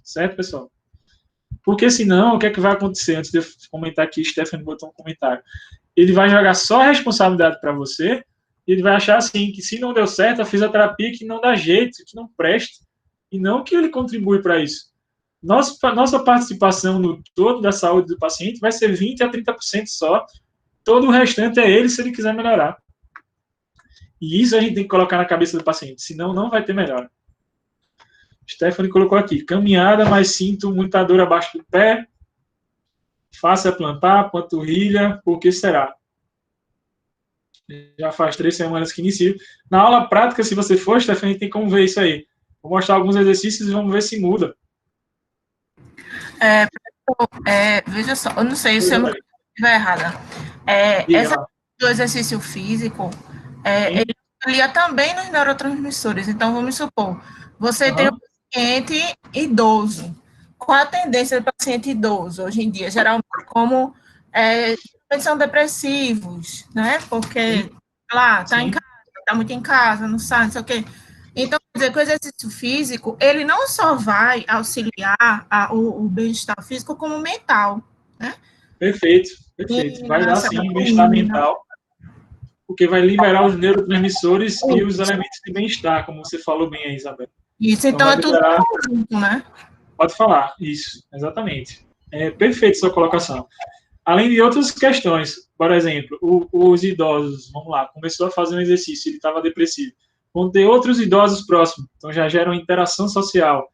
Certo, pessoal? Porque senão, o que é que vai acontecer? Antes de eu comentar aqui, Stephanie botou um comentário. Ele vai jogar só a responsabilidade para você, e ele vai achar assim, que se não deu certo, a fisioterapia que não dá jeito, que não presta, e não que ele contribui para isso. Nossa participação no todo da saúde do paciente vai ser 20% a 30% só. Todo o restante é ele, se ele quiser melhorar. E isso a gente tem que colocar na cabeça do paciente, senão não vai ter melhora. Stephanie colocou aqui, caminhada, mas sinto muita dor abaixo do pé, fácil plantar, panturrilha, por que será? Já faz 3 semanas que inicio. Na aula prática, se você for, Stephanie, tem como ver isso aí. Vou mostrar alguns exercícios e vamos ver se muda. Veja só, eu não sei se eu estiver errada. Do exercício físico, ele auxilia também nos neurotransmissores. Então, vamos supor, você tem um paciente idoso. Qual a tendência do paciente idoso hoje em dia? Geralmente, como são depressivos, né? Porque, lá, está em casa, está muito em casa, não sai, não sei o quê. Então, quer dizer, que o exercício físico, ele não só vai auxiliar o bem-estar físico, como mental, né? Perfeito. Vai dar, sim, bem-estar mental, porque vai liberar os neurotransmissores e os elementos de bem-estar, como você falou bem aí, Isabel. Isso, então é tudo junto, né? Pode falar, isso, exatamente. É perfeito sua colocação. Além de outras questões, por exemplo, os idosos, vamos lá, começou a fazer um exercício, ele estava depressivo. Vão ter outros idosos próximos, então já gera uma interação social.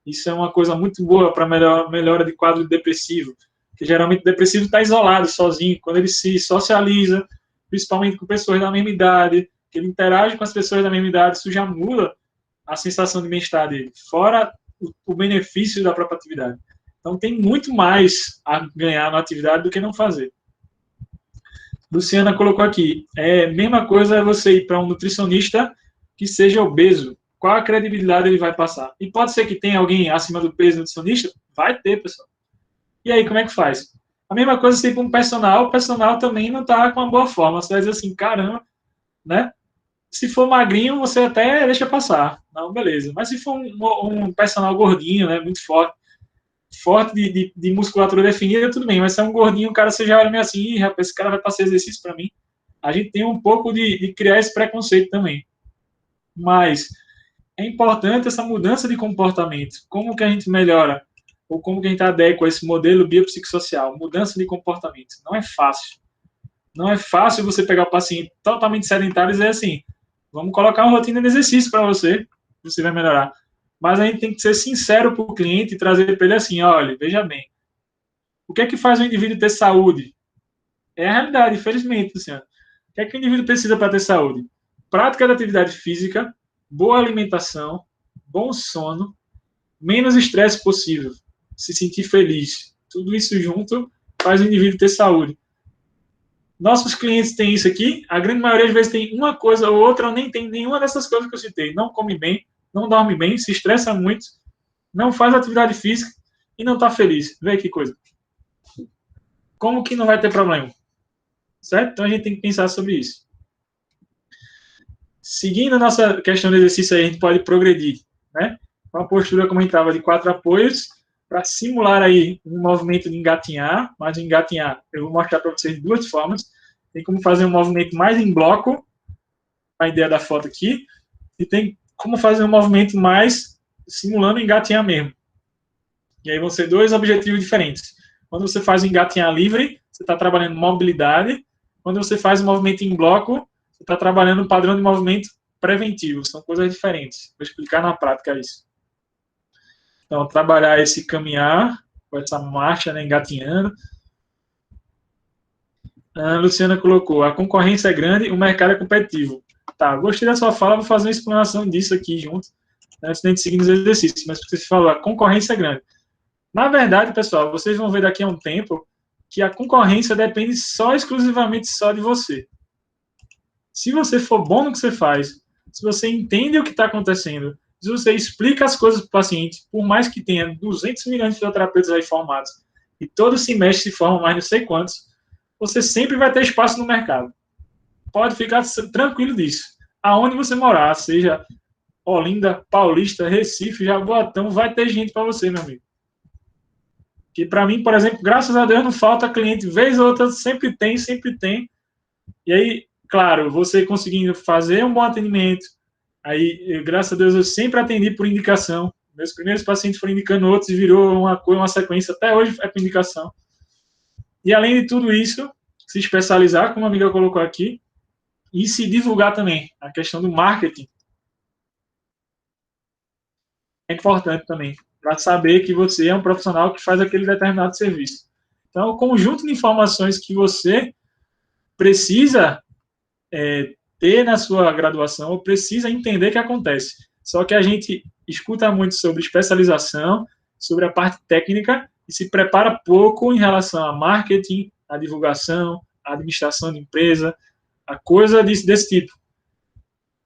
Isso é uma coisa muito boa para melhora de quadro depressivo, que geralmente o depressivo está isolado, sozinho. Quando ele se socializa, principalmente com pessoas da mesma idade, que ele interage com as pessoas da mesma idade, isso já muda a sensação de bem-estar dele, fora o benefício da própria atividade. Então, tem muito mais a ganhar na atividade do que não fazer. Luciana colocou aqui, mesma coisa é você ir para um nutricionista que seja obeso. Qual a credibilidade ele vai passar? E pode ser que tenha alguém acima do peso nutricionista? Vai ter, pessoal. E aí, como é que faz? A mesma coisa se para um personal, o personal também não está com uma boa forma. Você vai dizer assim, caramba, né? Se for magrinho, você até deixa passar. Não, beleza. Mas se for um personal gordinho, né, muito forte de musculatura definida, tudo bem. Mas se é um gordinho, o cara, você já olha meio assim, rapaz, esse cara vai passar exercício para mim. A gente tem um pouco de criar esse preconceito também. Mas é importante essa mudança de comportamento. Como que a gente melhora? Ou como que a gente adequa esse modelo biopsicossocial? Mudança de comportamento. Não é fácil. Não é fácil você pegar o paciente totalmente sedentário e dizer assim, vamos colocar uma rotina de exercício para você vai melhorar. Mas a gente tem que ser sincero para o cliente e trazer para ele assim, olha, veja bem, o que é que faz o indivíduo ter saúde? É a realidade, infelizmente, Luciano. O que é que o indivíduo precisa para ter saúde? Prática de atividade física, boa alimentação, bom sono, menos estresse possível, se sentir feliz. Tudo isso junto faz o indivíduo ter saúde. Nossos clientes têm isso aqui, a grande maioria das vezes tem uma coisa ou outra, ou nem tem nenhuma dessas coisas que eu citei. Não come bem, não dorme bem, se estressa muito, não faz atividade física e não está feliz. Vê que coisa. Como que não vai ter problema? Certo? Então a gente tem que pensar sobre isso. Seguindo a nossa questão de exercício, aí, a gente pode progredir, né? Com a postura, como a gente estava, de 4 apoios, para simular aí um movimento de engatinhar, mas engatinhar, eu vou mostrar para vocês de 2 formas. Tem como fazer um movimento mais em bloco, a ideia da foto aqui, e tem como fazer um movimento mais simulando engatinhar mesmo. E aí vão ser 2 objetivos diferentes. Quando você faz o engatinhar livre, você está trabalhando mobilidade. Quando você faz o movimento em bloco, você está trabalhando um padrão de movimento preventivo. São coisas diferentes. Vou explicar na prática isso. Então, trabalhar esse caminhar, com essa marcha, né, engatinhando. A Luciana colocou, a concorrência é grande, o mercado é competitivo. Tá, gostei da sua fala, vou fazer uma explanação disso aqui junto, antes de a gente seguir nos exercícios, mas você falou, a concorrência é grande. Na verdade, pessoal, vocês vão ver daqui a um tempo que a concorrência depende exclusivamente só de você. Se você for bom no que você faz, se você entende o que está acontecendo, se você explica as coisas para o paciente, por mais que tenha 200 milhões de fisioterapeutas aí formados, e todo semestre se formam mais não sei quantos, você sempre vai ter espaço no mercado. Pode ficar tranquilo disso. Aonde você morar, seja Olinda, Paulista, Recife, Jaboatão, vai ter gente para você, meu amigo. Que para mim, por exemplo, graças a Deus não falta cliente, vez ou outra, sempre tem. E aí, claro, você conseguindo fazer um bom atendimento, aí, graças a Deus, eu sempre atendi por indicação. Meus primeiros pacientes foram indicando outros e virou uma sequência, até hoje é por indicação. E além de tudo isso, se especializar, como a amiga colocou aqui, e se divulgar também. A questão do marketing é importante também, para saber que você é um profissional que faz aquele determinado serviço. Então, o conjunto de informações que você precisa ter na sua graduação, ou precisa entender que acontece. Só que a gente escuta muito sobre especialização, sobre a parte técnica, e se prepara pouco em relação a marketing, a divulgação, a administração de empresa, a coisa desse tipo.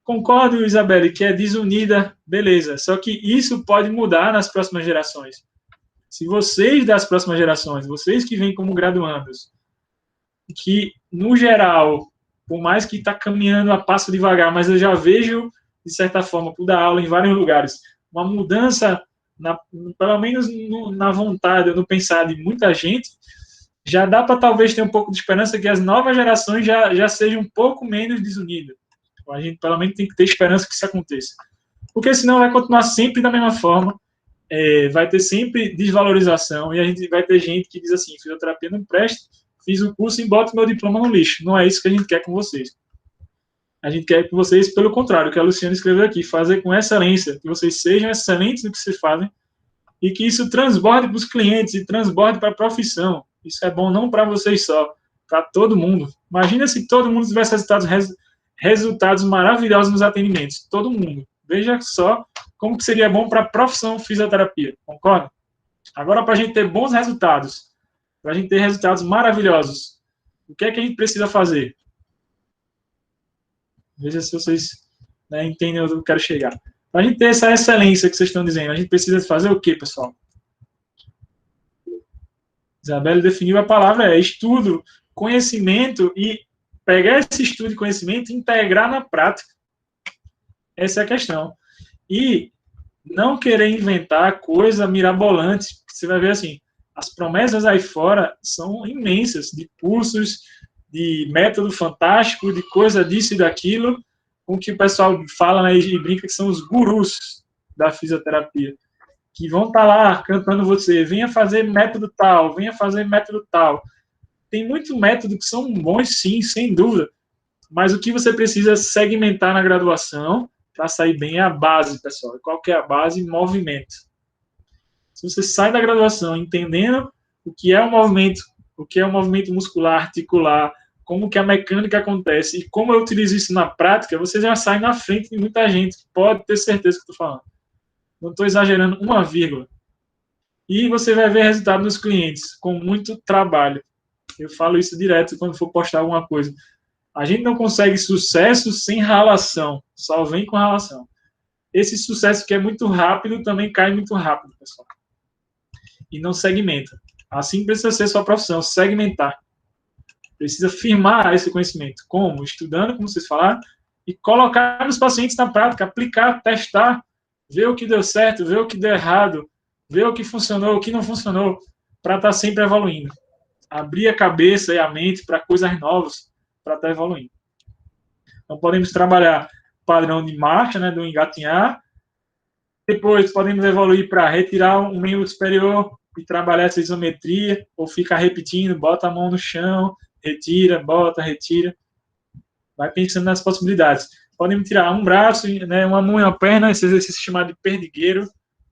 Concordo, Isabelle, que é desunida, beleza. Só que isso pode mudar nas próximas gerações. Se vocês das próximas gerações, vocês que vêm como graduandos, que, no geral, por mais que está caminhando a passo devagar, mas eu já vejo, de certa forma, por dar aula em vários lugares, uma mudança, pelo menos na vontade, no pensar de muita gente, já dá para talvez ter um pouco de esperança que as novas gerações já sejam um pouco menos desunidas. A gente, pelo menos, tem que ter esperança que isso aconteça. Porque senão vai continuar sempre da mesma forma, vai ter sempre desvalorização, e a gente vai ter gente que diz assim, fisioterapia não presta, fiz o curso e boto meu diploma no lixo. Não é isso que a gente quer com vocês. A gente quer com vocês, pelo contrário, o que a Luciana escreveu aqui, fazer com excelência, que vocês sejam excelentes no que vocês fazem, e que isso transborde para os clientes e transborde para a profissão. Isso é bom não para vocês só, para todo mundo. Imagina se todo mundo tivesse resultados maravilhosos nos atendimentos. Todo mundo. Veja só como que seria bom para a profissão fisioterapia. Concorda? Agora, para a gente ter bons resultados, para a gente ter resultados maravilhosos, o que é que a gente precisa fazer? Veja se vocês entendem onde eu quero chegar. Para a gente ter essa excelência que vocês estão dizendo, a gente precisa fazer o quê, pessoal? Isabelle definiu a palavra, estudo, conhecimento, e pegar esse estudo e conhecimento e integrar na prática. Essa é a questão. E não querer inventar coisa mirabolante. Você vai ver assim, as promessas aí fora são imensas, de cursos, de método fantástico, de coisa disso e daquilo, com que o pessoal fala e brinca que são os gurus da fisioterapia, que vão estar lá cantando você, venha fazer método tal, venha fazer método tal. Tem muito método que são bons, sim, sem dúvida, mas o que você precisa segmentar na graduação para sair bem é a base, pessoal. Qual que é a base? Movimento. Se você sai da graduação entendendo o que é o movimento muscular, articular, como que a mecânica acontece e como eu utilizo isso na prática, você já sai na frente de muita gente, pode ter certeza que eu estou falando. Não estou exagerando uma vírgula. E você vai ver resultado nos clientes, com muito trabalho. Eu falo isso direto quando for postar alguma coisa. A gente não consegue sucesso sem ralação, só vem com ralação. Esse sucesso que é muito rápido também cai muito rápido, pessoal. E não segmenta. Assim precisa ser sua profissão, segmentar. Precisa firmar esse conhecimento. Como? Estudando, como vocês falaram, e colocar nos pacientes na prática, aplicar, testar, ver o que deu certo, ver o que deu errado, ver o que funcionou, o que não funcionou, para estar sempre evoluindo. Abrir a cabeça e a mente para coisas novas, para estar evoluindo. Então, podemos trabalhar padrão de marcha, do engatinhar. Depois, podemos evoluir para retirar um membro superior e trabalhar essa isometria, ou ficar repetindo, bota a mão no chão, retira, bota, retira. Vai pensando nas possibilidades. Podemos tirar um braço, uma mão e uma perna, esse exercício chamado de perdigueiro,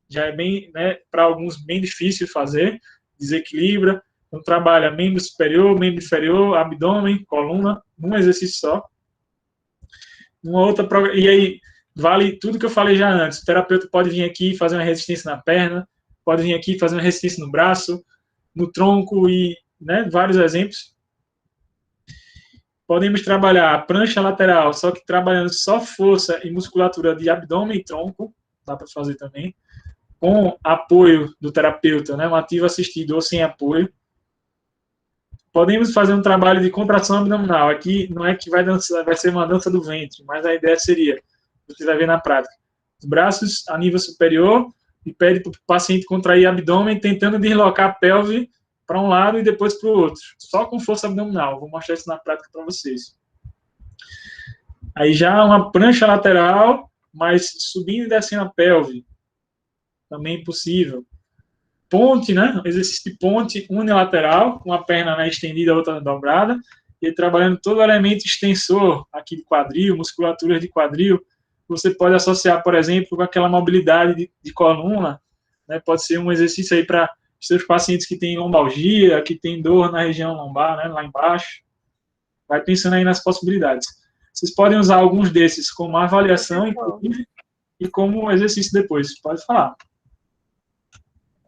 já é bem, para alguns, bem difícil de fazer, desequilibra. Então, trabalha membro superior, membro inferior, abdômen, coluna, num exercício só. E aí, vale tudo que eu falei já antes. O terapeuta pode vir aqui fazer uma resistência na perna, pode vir aqui fazer uma resistência no braço, no tronco e, vários exemplos. Podemos trabalhar a prancha lateral, só que trabalhando só força e musculatura de abdômen e tronco, dá para fazer também, com apoio do terapeuta, um ativo assistido ou sem apoio. Podemos fazer um trabalho de contração abdominal. Aqui não é que vai ser uma dança do ventre, mas a ideia seria, você vai ver na prática, os braços a nível superior e pede para o paciente contrair abdômen, tentando deslocar a pelve para um lado e depois para o outro, só com força abdominal. Vou mostrar isso na prática para vocês. Aí já uma prancha lateral, mas subindo e descendo a pelve. também possível. Ponte, né? Exercício de ponte unilateral, com a perna, né, estendida, a outra dobrada, e trabalhando todo o elemento extensor aqui de quadril, musculaturas de quadril. Você pode associar, por exemplo, com aquela mobilidade de coluna, né? Pode ser um exercício aí para seus pacientes que têm lombalgia, que têm dor na região lombar, né, lá embaixo. Vai pensando aí nas possibilidades. Vocês podem usar alguns desses como avaliação, inclusive, e como exercício depois. Pode falar.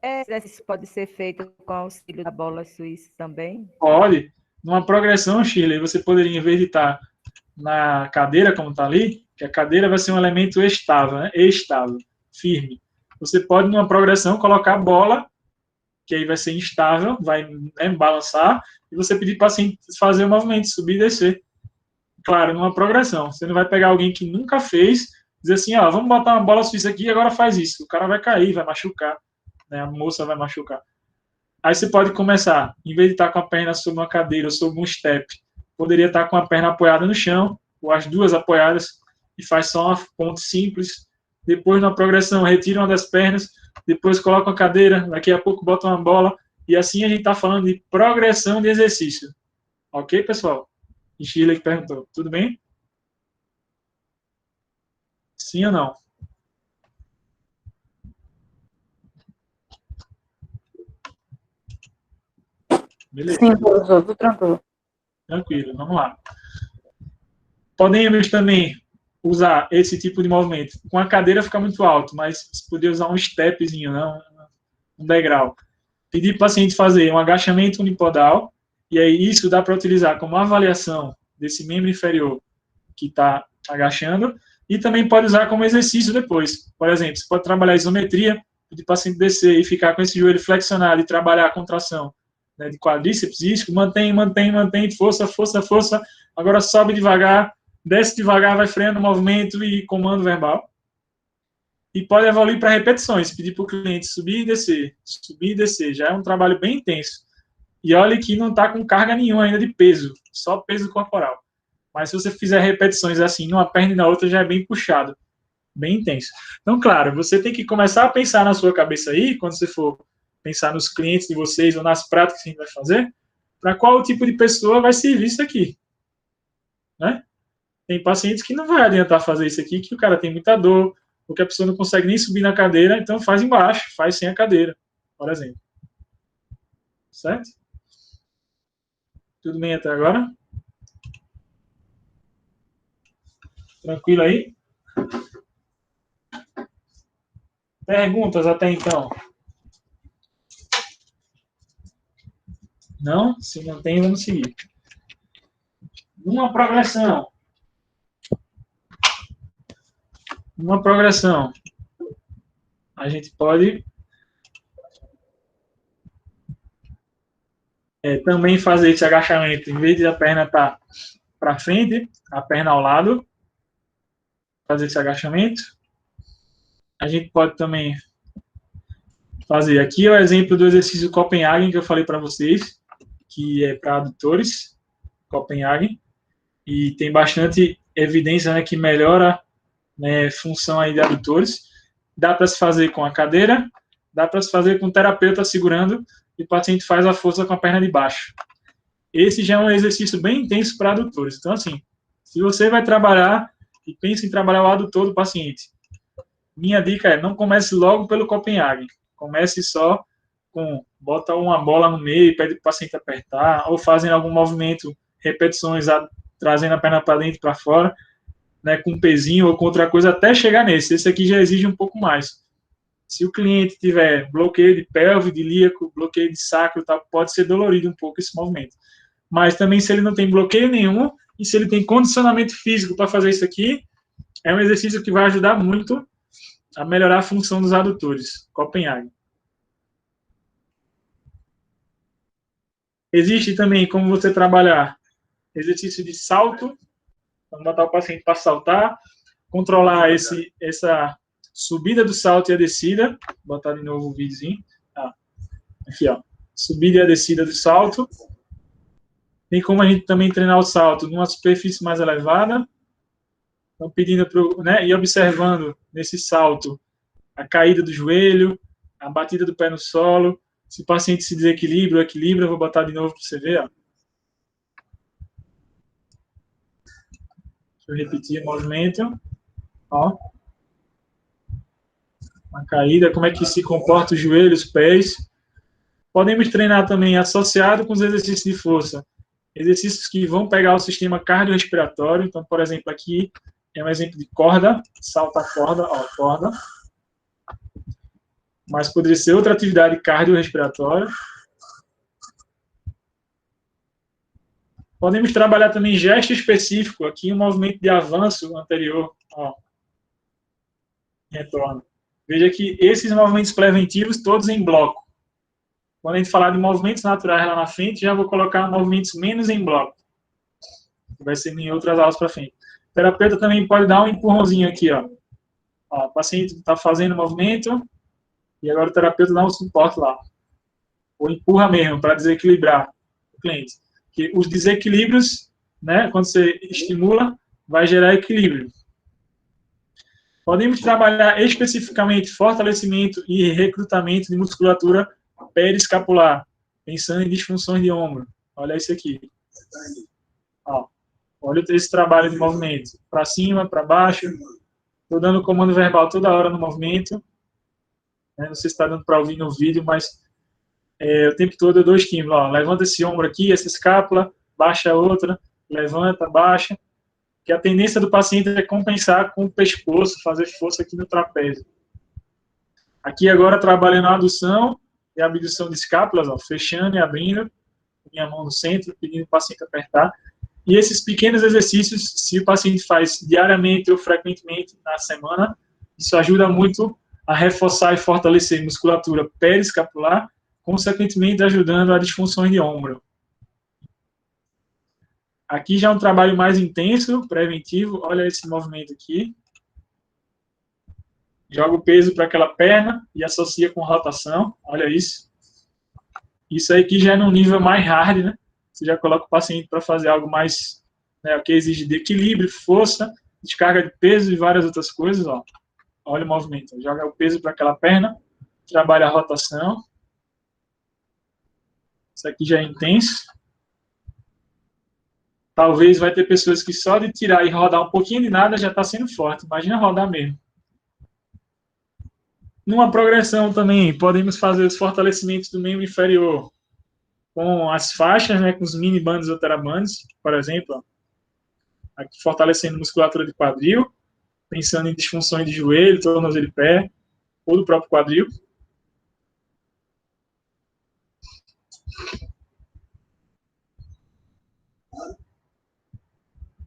Esse exercício pode ser feito com auxílio da bola suíça também? Pode. Numa progressão, Shirley, você poderia, em vez de estar na cadeira, como está ali, que a cadeira vai ser um elemento estável, né? Estável, firme. Você pode, numa progressão, colocar a bola, que aí vai ser instável, vai, né, balançar, e você pedir para o paciente fazer o movimento, subir e descer. Claro, numa progressão. Você não vai pegar alguém que nunca fez, dizer assim, ó, vamos botar uma bola suíça aqui e agora faz isso. O cara vai cair, vai machucar, né? A moça vai machucar. Aí você pode começar, em vez de estar com a perna sobre uma cadeira ou sobre um step, poderia estar com a perna apoiada no chão, ou as duas apoiadas, e faz só uma ponte simples. Depois, na progressão, retira uma das pernas, depois coloca a cadeira, daqui a pouco bota uma bola, e assim a gente está falando de progressão de exercício. Ok, pessoal? E Shirley que perguntou, tudo bem? Sim ou não? Beleza. Sim, professor, tudo tranquilo. Tranquilo, vamos lá. Podemos também usar esse tipo de movimento. Com a cadeira fica muito alto, mas você poderia usar um stepzinho, né? Um degrau. Pedir para o paciente fazer um agachamento unipodal, e aí isso dá para utilizar como avaliação desse membro inferior que está agachando, e também pode usar como exercício depois. Por exemplo, você pode trabalhar a isometria, pedir para o paciente descer e ficar com esse joelho flexionado e trabalhar a contração, né, de quadríceps, isco, mantém, força, força, força, agora sobe devagar, desce devagar, vai freando o movimento e comando verbal. E pode evoluir para repetições, pedir para o cliente subir e descer, já é um trabalho bem intenso. E olha que não está com carga nenhuma ainda de peso, só peso corporal. Mas se você fizer repetições assim, numa perna e na outra, já é bem puxado, bem intenso. Então, claro, você tem que começar a pensar na sua cabeça aí, quando você for pensar nos clientes de vocês ou nas práticas que a gente vai fazer, para qual tipo de pessoa vai servir isso aqui, né? Tem pacientes que não vai adiantar fazer isso aqui, que o cara tem muita dor, ou que a pessoa não consegue nem subir na cadeira, então faz embaixo, faz sem a cadeira, por exemplo. Certo? Tudo bem até agora? Tranquilo aí? Perguntas até então? Não? Se não tem, vamos seguir. Uma progressão, a gente pode também fazer esse agachamento, em vez de a perna estar para frente, a perna ao lado, fazer esse agachamento. A gente pode também fazer, aqui é o exemplo do exercício Copenhagen que eu falei para vocês, que é para adutores, Copenhagen, e tem bastante evidência, né, que melhora, né, função aí de adutores. Dá para se fazer com a cadeira, dá para se fazer com o terapeuta segurando, e o paciente faz a força com a perna de baixo. Esse já é um exercício bem intenso para adutores. Então, assim, se você vai trabalhar e pensa em trabalhar o adutor do paciente, minha dica é, não comece logo pelo Copenhagen. Comece só com, bota uma bola no meio, pede para o paciente apertar, ou fazem algum movimento, repetições, trazendo a perna para dentro e para fora, né, com um pezinho ou com outra coisa, até chegar nesse. Esse aqui já exige um pouco mais. Se o cliente tiver bloqueio de pelve, de ilíaco, bloqueio de sacro, tá, pode ser dolorido um pouco esse movimento. Mas também, se ele não tem bloqueio nenhum, e se ele tem condicionamento físico para fazer isso aqui, é um exercício que vai ajudar muito a melhorar a função dos adutores. Copenhagen. Existe também como você trabalhar exercício de salto. Vamos botar o paciente para saltar, controlar essa subida do salto e a descida. Vou botar de novo o videozinho. Aqui, ó. Subida e a descida do salto. Tem como a gente também treinar o salto numa superfície mais elevada. Então, pedindo para, né, e observando nesse salto a caída do joelho, a batida do pé no solo. Se o paciente se desequilibra ou equilibra, eu vou botar de novo para você ver. Ó. Deixa eu repetir o movimento. Ó. A caída, como é que se comporta os joelhos, os pés. Podemos treinar também associado com os exercícios de força. Exercícios que vão pegar o sistema cardiorrespiratório. Então, por exemplo, aqui é um exemplo de corda, salta a corda, ó, corda. Mas poderia ser outra atividade cardiorrespiratória. Podemos trabalhar também gesto específico, aqui um movimento de avanço anterior, ó. Retorno. Veja que esses movimentos preventivos, todos em bloco. Quando a gente falar de movimentos naturais lá na frente, já vou colocar movimentos menos em bloco. Vai ser em outras aulas para frente. O terapeuta também pode dar um empurrãozinho aqui, ó. Ó, o paciente está fazendo o movimento e agora o terapeuta dá um suporte lá. Ou empurra mesmo, para desequilibrar o cliente. Porque os desequilíbrios, né, quando você estimula, vai gerar equilíbrio. Podemos trabalhar especificamente fortalecimento e recrutamento de musculatura periescapular, pensando em disfunções de ombro. Olha isso aqui. Ó, olha esse trabalho de movimento. Para cima, para baixo. Estou dando comando verbal toda hora no movimento. Não sei se está dando para ouvir no vídeo, mas o tempo todo eu dou estímulo. Ó, levanta esse ombro aqui, essa escápula, baixa a outra, levanta, baixa. Que a tendência do paciente é compensar com o pescoço, fazer força aqui no trapézio. Aqui agora trabalhando a adução e a abdução de escápulas, ó, fechando e abrindo, minha mão no centro, pedindo o paciente apertar. E esses pequenos exercícios, se o paciente faz diariamente ou frequentemente na semana, isso ajuda muito a reforçar e fortalecer a musculatura periescapular, consequentemente ajudando a disfunções de ombro. Aqui já é um trabalho mais intenso, preventivo. Olha esse movimento aqui. Joga o peso para aquela perna e associa com rotação. Olha isso. Isso aí que já é num nível mais hard, né? Você já coloca o paciente para fazer algo mais, né, que exige de equilíbrio, força, descarga de peso e várias outras coisas, ó. Olha o movimento. Joga o peso para aquela perna, trabalha a rotação. Isso aqui já é intenso. Talvez vai ter pessoas que só de tirar e rodar um pouquinho de nada já está sendo forte. Imagina rodar mesmo. Numa progressão também, podemos fazer os fortalecimentos do membro inferior com as faixas, né, com os mini bands ou terabands, por exemplo. Ó. Aqui fortalecendo musculatura de quadril, pensando em disfunções de joelho, tornozelo e pé, ou do próprio quadril.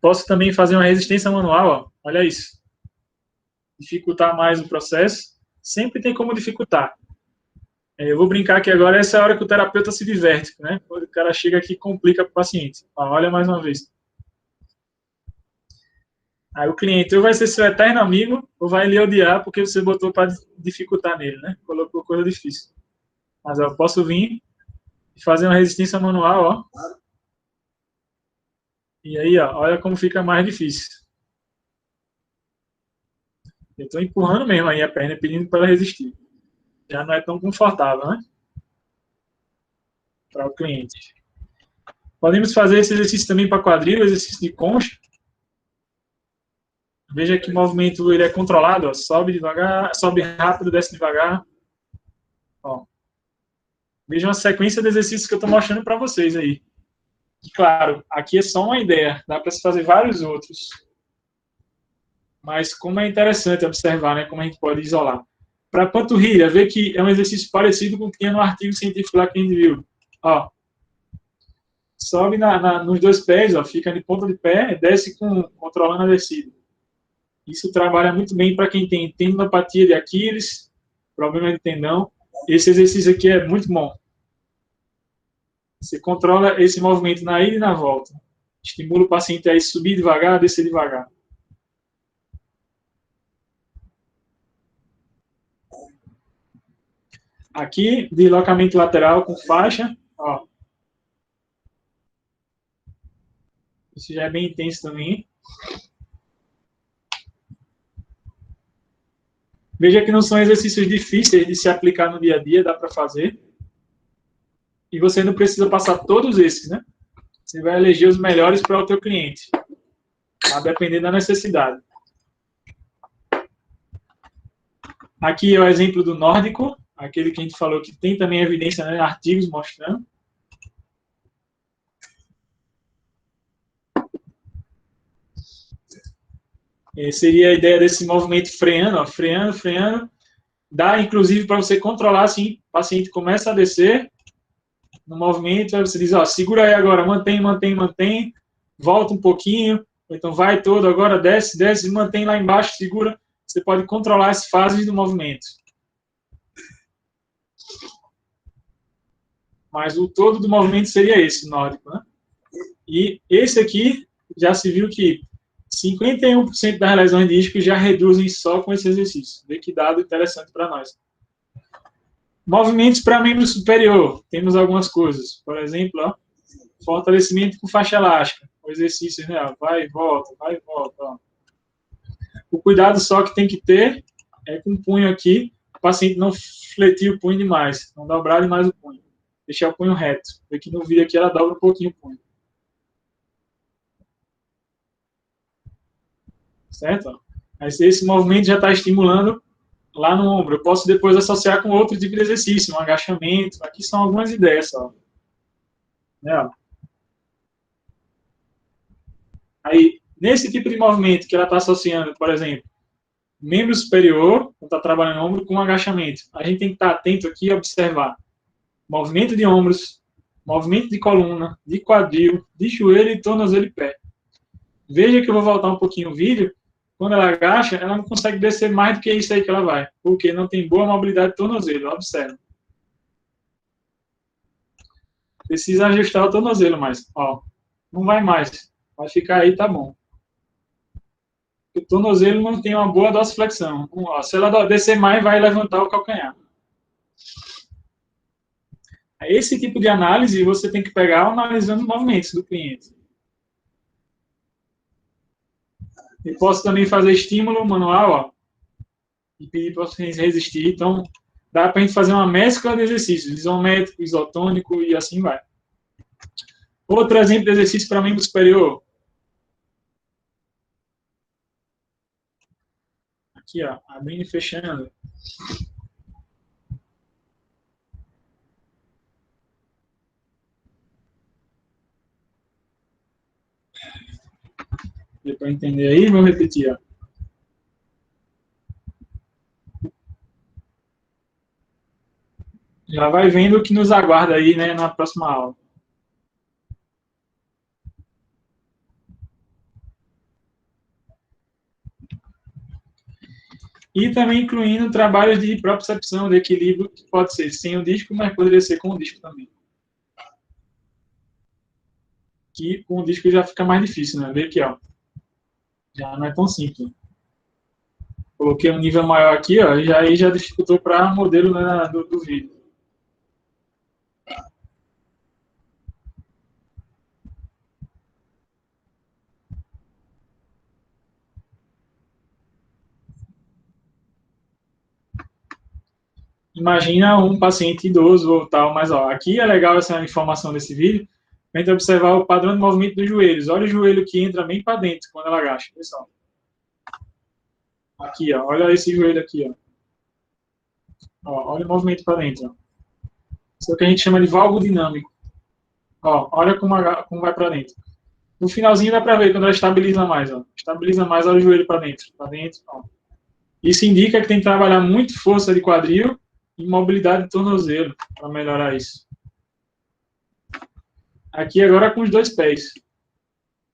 Posso também fazer uma resistência manual, ó. Olha isso. Dificultar mais o processo. Sempre tem como dificultar. Eu vou brincar aqui agora, essa é a hora que o terapeuta se diverte, né? Quando o cara chega aqui e complica para o paciente. Ó, olha mais uma vez. Aí o cliente ou vai ser seu eterno amigo, ou vai lhe odiar porque você botou para dificultar nele, né? Colocou coisa difícil. Mas ó, eu posso vir e fazer uma resistência manual, ó. E aí, ó, olha como fica mais difícil. Eu estou empurrando mesmo aí a perna, pedindo para ela resistir. Já não é tão confortável, né? Para o cliente. Podemos fazer esse exercício também para quadril, exercício de concha. Veja que o movimento ele é controlado, ó. Sobe devagar, sobe rápido, desce devagar. Ó. Veja uma sequência de exercícios que eu estou mostrando para vocês aí. E, claro, aqui é só uma ideia, dá para se fazer vários outros. Mas como é interessante observar, né, como a gente pode isolar. Para panturrilha, vê que é um exercício parecido com o que tinha no artigo científico lá que a gente viu. Ó. Sobe nos dois pés, ó, fica de ponta de pé, desce controlando a descida. Isso trabalha muito bem para quem tem tendinopatia de Aquiles, problema de tendão. Esse exercício aqui é muito bom. Você controla esse movimento na ida e na volta. Estimula o paciente a subir devagar, descer devagar. Aqui, deslocamento lateral com faixa. Ó. Isso já é bem intenso também. Veja que não são exercícios difíceis de se aplicar no dia a dia, dá para fazer. E você não precisa passar todos esses, né? Você vai eleger os melhores para o teu cliente, a depender da necessidade. Aqui é o exemplo do nórdico, aquele que a gente falou que tem também evidência, né, artigos mostrando. Seria a ideia desse movimento freando, ó, freando, freando. Dá, inclusive, para você controlar, assim, o paciente começa a descer no movimento, aí você diz, ó, segura aí agora, mantém, mantém, mantém, volta um pouquinho, então vai todo, agora desce, desce, mantém lá embaixo, segura. Você pode controlar as fases do movimento. Mas o todo do movimento seria esse, nórdico, né? E esse aqui, já se viu que 51% das lesões de isco já reduzem só com esse exercício. Vê que dado interessante para nós. Movimentos para membro superior. Temos algumas coisas. Por exemplo, ó, fortalecimento com faixa elástica. O exercício, né? Vai e volta, vai e volta. Ó. O cuidado só que tem que ter é com o punho aqui, o paciente não fletir o punho demais, não dobrar demais o punho. Deixar o punho reto. Vê que no vídeo aqui ela dobra um pouquinho o punho. Certo? Mas esse movimento já está estimulando lá no ombro. Eu posso depois associar com outro tipo de exercício, um agachamento. Aqui são algumas ideias só. Né? Aí, nesse tipo de movimento que ela está associando, por exemplo, membro superior, quando está trabalhando ombro, com agachamento. A gente tem que estar atento aqui e observar movimento de ombros, movimento de coluna, de quadril, de joelho, e tornozelo e pé. Veja que eu vou voltar um pouquinho o vídeo. Quando ela agacha, ela não consegue descer mais do que isso aí que ela vai, porque não tem boa mobilidade de tornozelo, observa. Precisa ajustar o tornozelo mais, ó, não vai mais, vai ficar aí, tá bom. O tornozelo não tem uma boa dorsiflexão, ó, se ela descer mais, vai levantar o calcanhar. Esse tipo de análise você tem que pegar analisando os movimentos do cliente. Eu posso também fazer estímulo manual, ó, e pedir para vocês resistir. Então, dá para a gente fazer uma mescla de exercícios, isométrico, isotônico e assim vai. Outro exemplo de exercício para membro superior. Aqui, ó, abrindo e fechando. Deu para entender aí? Vou repetir, ó. Já vai vendo o que nos aguarda aí, né, na próxima aula. E também incluindo trabalhos de propriocepção, de equilíbrio, que pode ser sem o disco, mas poderia ser com o disco também. Que com o disco já fica mais difícil, né? Vê aqui, ó. Já não é tão simples. Coloquei um nível maior aqui, ó, e aí já dificultou para o modelo, né, do vídeo. Imagina um paciente idoso ou tal, mas ó, aqui é legal essa informação desse vídeo, a gente observar o padrão de movimento dos joelhos. Olha o joelho que entra bem para dentro quando ela agacha, pessoal. Aqui, ó, olha esse joelho aqui, ó. Ó, olha o movimento para dentro, ó. Isso é o que a gente chama de valgo dinâmico. Ó, olha como vai para dentro. No finalzinho dá para ver quando ela estabiliza mais, ó. Estabiliza mais, olha o joelho para dentro, ó. Isso indica que tem que trabalhar muito força de quadril e mobilidade de tornozelo para melhorar isso. Aqui agora com os dois pés.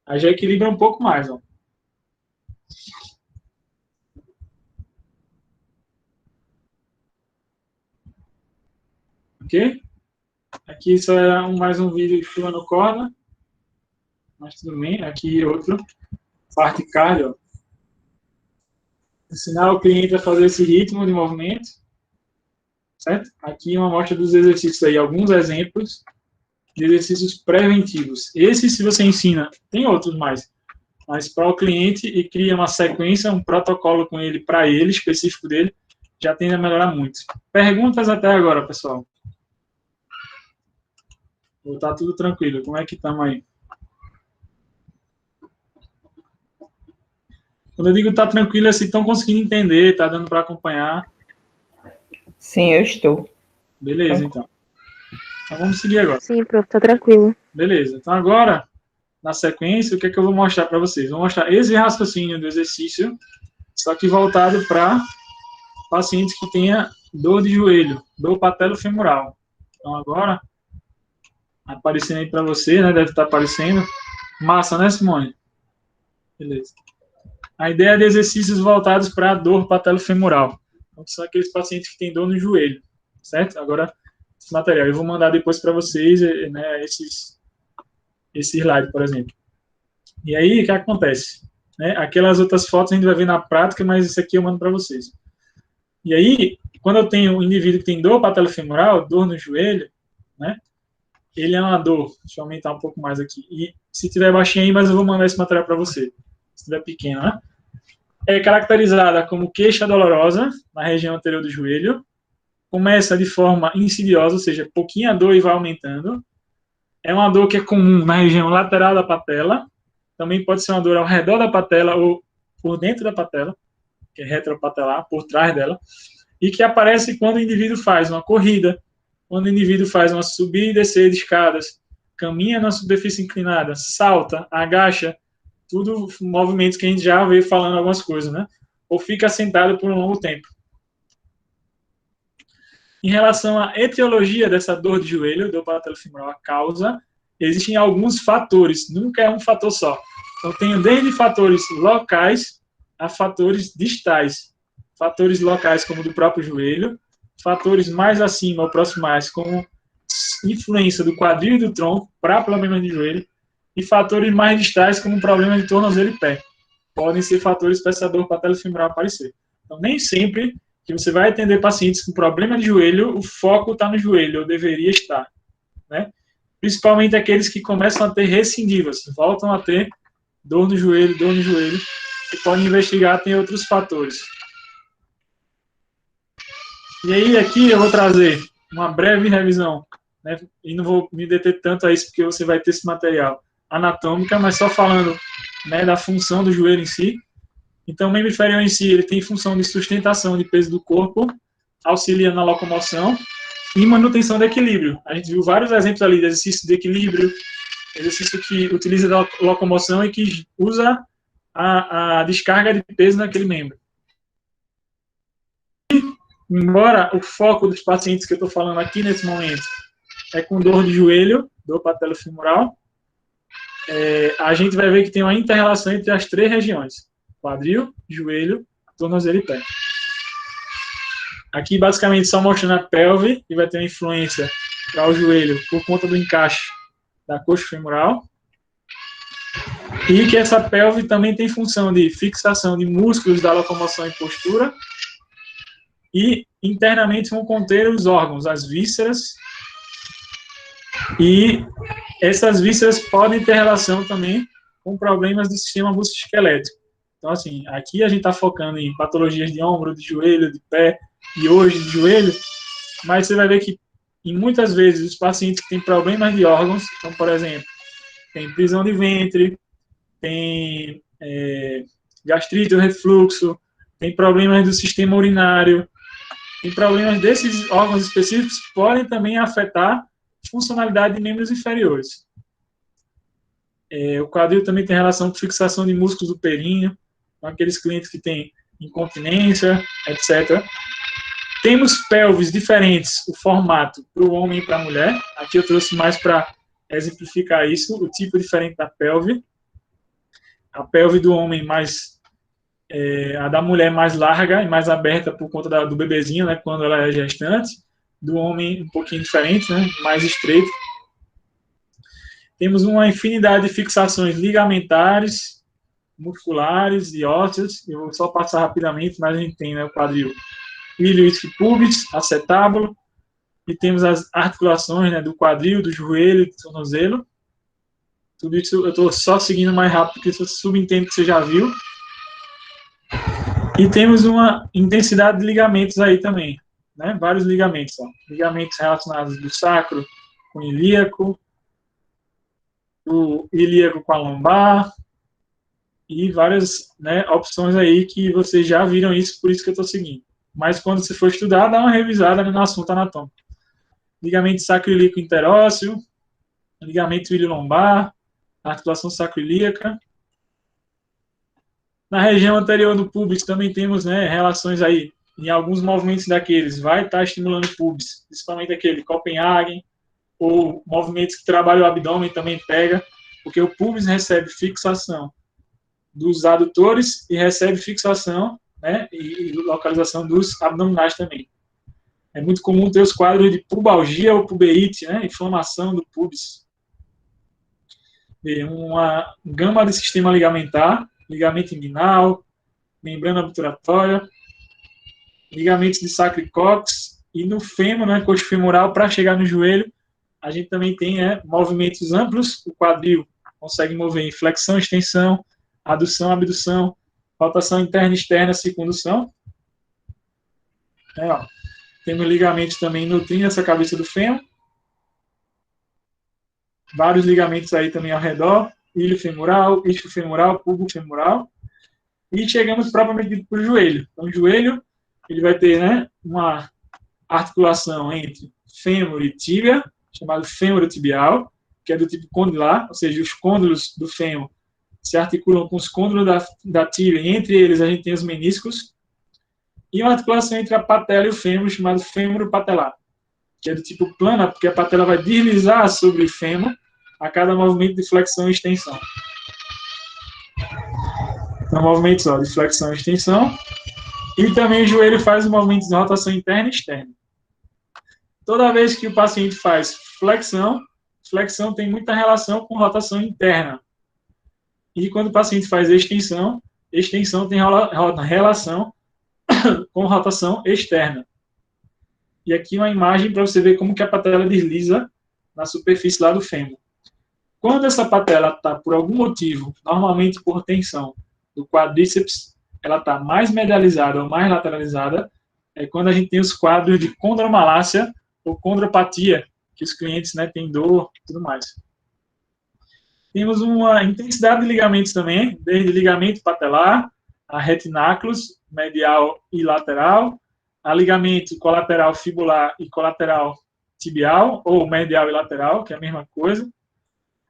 Aí já equilibra um pouco mais, ó. Ok? Aqui só é mais um vídeo de plano corda. Mas tudo bem. Aqui outro. Parte cardio. Ensinar o cliente a fazer esse ritmo de movimento. Certo? Aqui uma amostra dos exercícios aí. Alguns exemplos de exercícios preventivos. Esse, se você ensina, tem outros mais. Mas para o cliente e cria uma sequência, um protocolo com ele, para ele, específico dele, já tende a melhorar muito. Perguntas até agora, pessoal? Ou tá tudo tranquilo? Como é que estamos aí? Quando eu digo tá tranquilo, é se estão conseguindo entender, tá dando para acompanhar. Sim, eu estou. Beleza, então. Então vamos seguir agora. Sim, prof, tá tranquilo. Beleza. Então agora, na sequência, o que é que eu vou mostrar para vocês? Vou mostrar esse raciocínio do exercício, só que voltado para pacientes que tenham dor de joelho, dor patelofemoral. Então agora, aparecendo aí para você, né? Deve estar aparecendo. Massa, né, Simone? Beleza. A ideia é de exercícios voltados para a dor patelofemoral. Então, são aqueles pacientes que têm dor no joelho, certo? Agora, esse material, eu vou mandar depois para vocês, né, esse slide, por exemplo. E aí, o que acontece? Né? Aquelas outras fotos a gente vai ver na prática, mas isso aqui eu mando para vocês. E aí, quando eu tenho um indivíduo que tem dor patelofemoral, dor no joelho, né? Ele é uma dor, deixa eu aumentar um pouco mais aqui. E se tiver baixinho aí, mas eu vou mandar esse material para você. Se tiver pequeno, né? É caracterizada como queixa dolorosa na região anterior do joelho. Começa de forma insidiosa, ou seja, pouquinha dor e vai aumentando. É uma dor que é comum na região lateral da patela. Também pode ser uma dor ao redor da patela ou por dentro da patela, que é retropatelar, por trás dela. E que aparece quando o indivíduo faz uma corrida, quando o indivíduo faz uma subir e descer de escadas, caminha na superfície inclinada, salta, agacha, tudo movimentos que a gente já veio falando algumas coisas, né? Ou fica sentado por um longo tempo. Em relação à etiologia dessa dor de joelho, dor patelofemoral, a causa, existem alguns fatores, nunca é um fator só. Então, tenho desde fatores locais a fatores distais. Fatores locais, como o do próprio joelho, fatores mais acima ou proximais, como influência do quadril e do tronco para problemas de joelho, e fatores mais distais, como problemas de tornozelo e pé. Podem ser fatores para essa dor patelofemoral aparecer. Então, nem sempre que você vai atender pacientes com problema de joelho, o foco está no joelho, ou deveria estar, né? Principalmente aqueles que começam a ter recidivas, voltam a ter dor no joelho, e podem investigar, tem outros fatores. E aí, aqui eu vou trazer uma breve revisão, né? E não vou me deter tanto a isso, porque você vai ter esse material anatômica, mas só falando, né, da função do joelho em si. Então, o membro inferior em si, ele tem função de sustentação de peso do corpo, auxilia na locomoção e manutenção do equilíbrio. A gente viu vários exemplos ali de exercício de equilíbrio, exercício que utiliza a locomoção e que usa a descarga de peso naquele membro. Embora o foco dos pacientes que eu estou falando aqui nesse momento é com dor de joelho, dor patelofemoral, a gente vai ver que tem uma inter-relação entre as três regiões: quadril, joelho, tornozelo e pé. Aqui, basicamente, só mostrando a pelve, que vai ter uma influência para o joelho por conta do encaixe da coxa femoral. E que essa pelve também tem função de fixação de músculos da locomoção e postura. E, internamente, vão conter os órgãos, as vísceras. E essas vísceras podem ter relação também com problemas do sistema musculoesquelético. Então, assim, aqui a gente está focando em patologias de ombro, de joelho, de pé e hoje de joelho, mas você vai ver que, em muitas vezes, os pacientes que têm problemas de órgãos, então, por exemplo, tem prisão de ventre, tem gastrite ou refluxo, tem problemas do sistema urinário, tem problemas desses órgãos específicos que podem também afetar a funcionalidade de membros inferiores. O quadril também tem relação com fixação de músculos do períneo, com aqueles clientes que têm incontinência, etc. Temos pelves diferentes, o formato para o homem e para a mulher. Aqui eu trouxe mais para exemplificar isso, o tipo diferente da pelve. A pelve do homem mais... a da mulher mais larga e mais aberta por conta do bebezinho, né, quando ela é gestante. Do homem um pouquinho diferente, né, mais estreito. Temos uma infinidade de fixações ligamentares, musculares e ósseas. Eu vou só passar rapidamente, mas a gente tem, né, o quadril ilho, isquio pubis, acetábulo, e temos as articulações, né, do quadril, do joelho e do tornozelo. Tudo isso eu estou só seguindo mais rápido, porque você subentende que você já viu. E temos uma intensidade de ligamentos aí também, né? Vários ligamentos, ó. Ligamentos relacionados do sacro com o ilíaco, do ilíaco com a lombar, e várias, né, opções aí que vocês já viram isso, por isso que eu estou seguindo. Mas quando você for estudar, dá uma revisada no assunto anatômico. Ligamento sacroilíaco interósseo, ligamento ilio-lombar, articulação sacroilíaca. Na região anterior do púbis também temos, né, relações aí, em alguns movimentos daqueles, vai estar estimulando o púbis, principalmente aquele Copenhagen, ou movimentos que trabalham o abdômen também pega, porque o púbis recebe fixação dos adutores e recebe fixação, né, e localização dos abdominais também. É muito comum ter os quadros de pubalgia ou pubeite, né, inflamação do púbis. E uma gama de sistema ligamentar, ligamento inguinal, membrana obturatória, ligamentos de sacro e cóccix, e no fêmur, né, coxo femoral, para chegar no joelho, a gente também tem movimentos amplos, o quadril consegue mover em flexão, extensão, adução, abdução, rotação interna e externa, circundução. Ó, temos ligamentos também nutrindo essa cabeça do fêmur. Vários ligamentos aí também ao redor, ilho femoral, isquio femoral, pulbo femoral. E chegamos propriamente para o joelho. Então, o joelho, ele vai ter, né, uma articulação entre fêmur e tíbia, chamado fêmuro-tibial, que é do tipo condilar, ou seja, os côndilos do fêmur se articulam com os côndilos da tíbia, e entre eles a gente tem os meniscos, e uma articulação entre a patela e o fêmur, chamado fêmur patelar, que é do tipo plana, porque a patela vai deslizar sobre o fêmur a cada movimento de flexão e extensão. Então, movimentos de flexão e extensão, e também o joelho faz movimentos de rotação interna e externa. Toda vez que o paciente faz flexão, flexão tem muita relação com rotação interna. E quando o paciente faz extensão, extensão tem relação com rotação externa. E aqui uma imagem para você ver como que a patela desliza na superfície lá do fêmur. Quando essa patela está, por algum motivo, normalmente por tensão do quadríceps, ela está mais medializada ou mais lateralizada, é quando a gente tem os quadros de condromalácia ou condropatia, que os clientes, né, têm dor e tudo mais. Temos uma intensidade de ligamentos também, desde ligamento patelar, a retináculos, medial e lateral, a ligamento colateral fibular e colateral tibial, ou medial e lateral, que é a mesma coisa,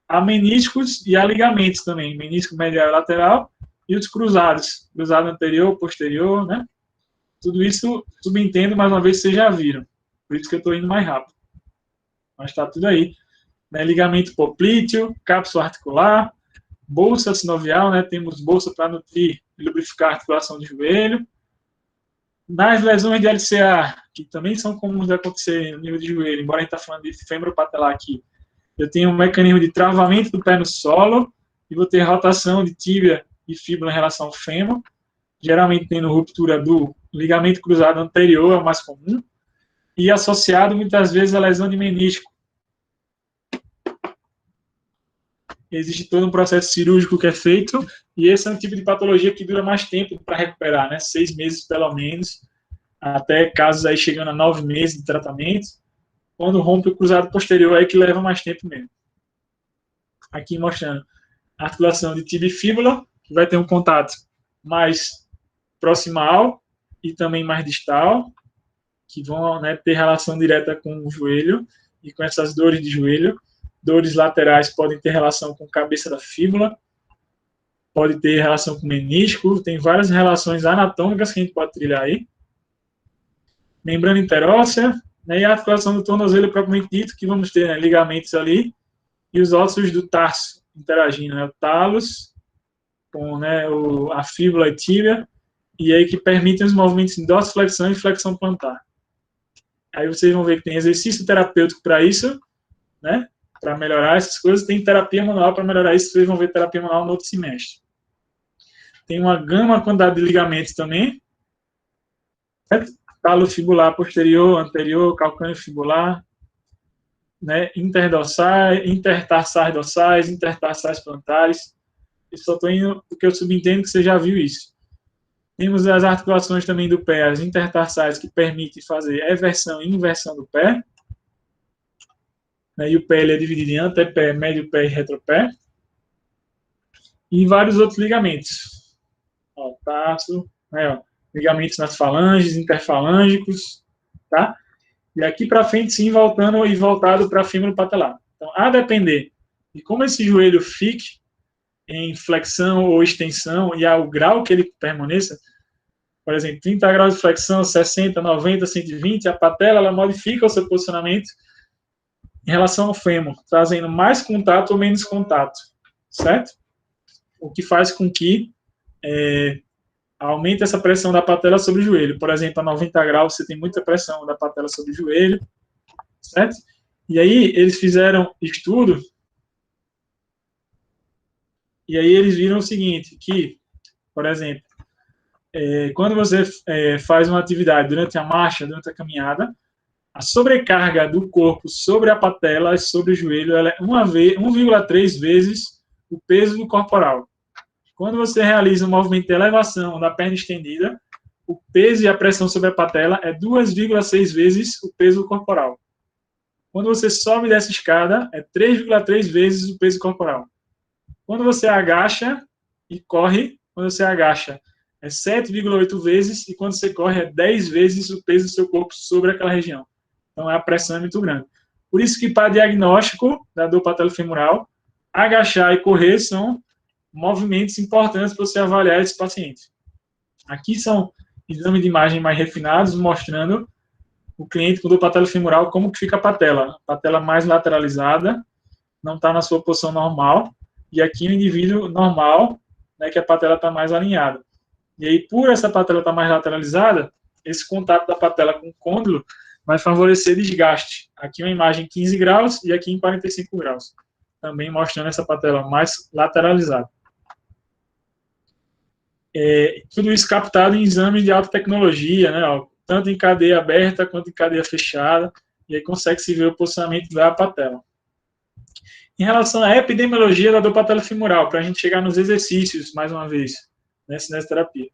a meniscos e a ligamentos também, menisco medial e lateral, e os cruzados, cruzado anterior, posterior, né? Tudo isso subentendo, mais uma vez, vocês já viram. Por isso que eu estou indo mais rápido. Mas está tudo aí. Né? Ligamento poplíteo, cápsula articular, bolsa sinovial, né? Temos bolsa para nutrir e lubrificar a articulação do joelho. Nas lesões de LCA, que também são comuns de acontecer no nível de joelho, embora a gente está falando de fêmur-patelar aqui, eu tenho um mecanismo de travamento do pé no solo e vou ter rotação de tíbia e fíbula em relação ao fêmur, geralmente tendo ruptura do ligamento cruzado anterior, é o mais comum, e associado muitas vezes à lesão de menisco. Existe todo um processo cirúrgico que é feito, e esse é um tipo de patologia que dura mais tempo para recuperar, né? 6 meses pelo menos, até casos aí chegando a 9 meses de tratamento. Quando rompe o cruzado posterior, aí que leva mais tempo mesmo. Aqui mostrando a articulação de tíbia e fíbula, que vai ter um contato mais proximal e também mais distal, que vão, né, ter relação direta com o joelho e com essas dores de joelho. Dores laterais podem ter relação com a cabeça da fíbula, pode ter relação com o menisco, tem várias relações anatômicas que a gente pode trilhar aí. Membrana interóssea, né, e a articulação do tornozelo propriamente dito, que vamos ter, né, ligamentos ali, e os ossos do tarso interagindo, né, o talos com, né, a fíbula e tíbia, e aí que permitem os movimentos de dorsiflexão e flexão plantar. Aí vocês vão ver que tem exercício terapêutico para isso, né, para melhorar essas coisas, tem terapia manual para melhorar isso, vocês vão ver terapia manual no outro semestre. Tem uma gama quantidade de ligamentos também, certo? Talo fibular posterior, anterior, calcâneo fibular, né, intertarsais dorsais, intertarsais plantares. Eu só estou indo porque eu subentendo que você já viu isso. Temos as articulações também do pé, as intertarsais, que permitem fazer eversão e inversão do pé. Né? E o pé ele é dividido em antepé, médio pé e retropé. E vários outros ligamentos. Ó, tarso, né, ó, ligamentos nas falanges, interfalângicos, tá? E aqui para frente, sim, voltando e voltado para fêmur patelar. Então, a depender de como esse joelho fique em flexão ou extensão e ao grau que ele permaneça, por exemplo, 30 graus de flexão, 60, 90, 120, a patela ela modifica o seu posicionamento em relação ao fêmur, trazendo mais contato ou menos contato, certo? O que faz com que aumente essa pressão da patela sobre o joelho. Por exemplo, a 90 graus você tem muita pressão da patela sobre o joelho, certo? E aí eles fizeram estudo, e aí eles viram o seguinte, que, por exemplo, quando você faz uma atividade durante a marcha, durante a caminhada, a sobrecarga do corpo sobre a patela e sobre o joelho ela é 1,3 vezes o peso do corporal. Quando você realiza um movimento de elevação da perna estendida, o peso e a pressão sobre a patela é 2,6 vezes o peso corporal. Quando você sobe dessa escada, é 3,3 vezes o peso corporal. Quando você agacha e corre, quando você agacha, é 7,8 vezes, e quando você corre, é 10 vezes o peso do seu corpo sobre aquela região. Então, a pressão é muito grande. Por isso que, para diagnóstico da dor patelofemoral, agachar e correr são movimentos importantes para você avaliar esse paciente. Aqui são exames de imagem mais refinados, mostrando o cliente com dor patelofemoral como que fica a patela mais lateralizada, não está na sua posição normal, e aqui o indivíduo normal, né, que a patela está mais alinhada. E aí, por essa patela estar mais lateralizada, esse contato da patela com o côndilo vai favorecer desgaste. Aqui uma imagem em 15 graus e aqui em 45 graus. Também mostrando essa patela mais lateralizada. Tudo isso captado em exames de alta tecnologia, né, ó, tanto em cadeia aberta quanto em cadeia fechada, e aí consegue se ver o posicionamento da patela. Em relação à epidemiologia da dor patelofemoral, para a gente chegar nos exercícios, mais uma vez, nessa terapia.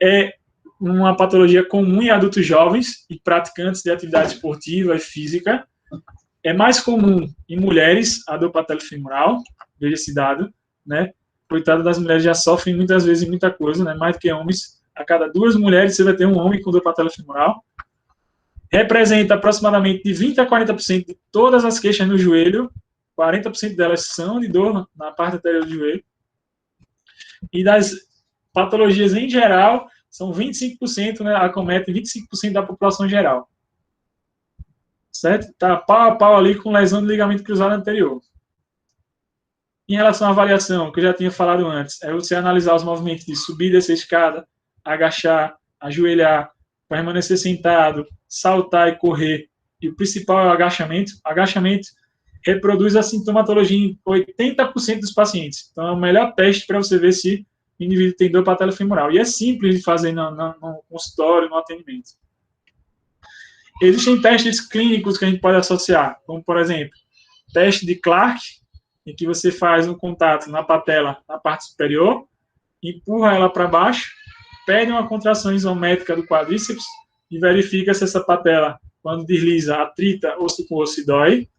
É uma patologia comum em adultos jovens e praticantes de atividade esportiva e física. É mais comum em mulheres a dor patelofemoral, veja esse dado, né? Coitado das mulheres, já sofrem muitas vezes muita coisa, né? Mais do que homens. A cada 2 mulheres você vai ter um homem com dor patelofemoral. Representa aproximadamente de 20 a 40% de todas as queixas no joelho. 40% delas são de dor na parte anterior do joelho. E das patologias em geral, são 25%, né? Acometem 25% da população geral. Certo? Está pau a pau ali com lesão do ligamento cruzado anterior. Em relação à avaliação, que eu já tinha falado antes, é você analisar os movimentos de subir dessa escada, agachar, ajoelhar, permanecer sentado, saltar e correr. E o principal é o agachamento. Agachamento reproduz a sintomatologia em 80% dos pacientes. Então, é o melhor teste para você ver se o indivíduo tem dor patelofemoral. E é simples de fazer no consultório, no atendimento. Existem testes clínicos que a gente pode associar, como, por exemplo, teste de Clark, em que você faz um contato na patela, na parte superior, empurra ela para baixo, pede uma contração isométrica do quadríceps e verifica se essa patela, quando desliza, atrita osso com osso e dói.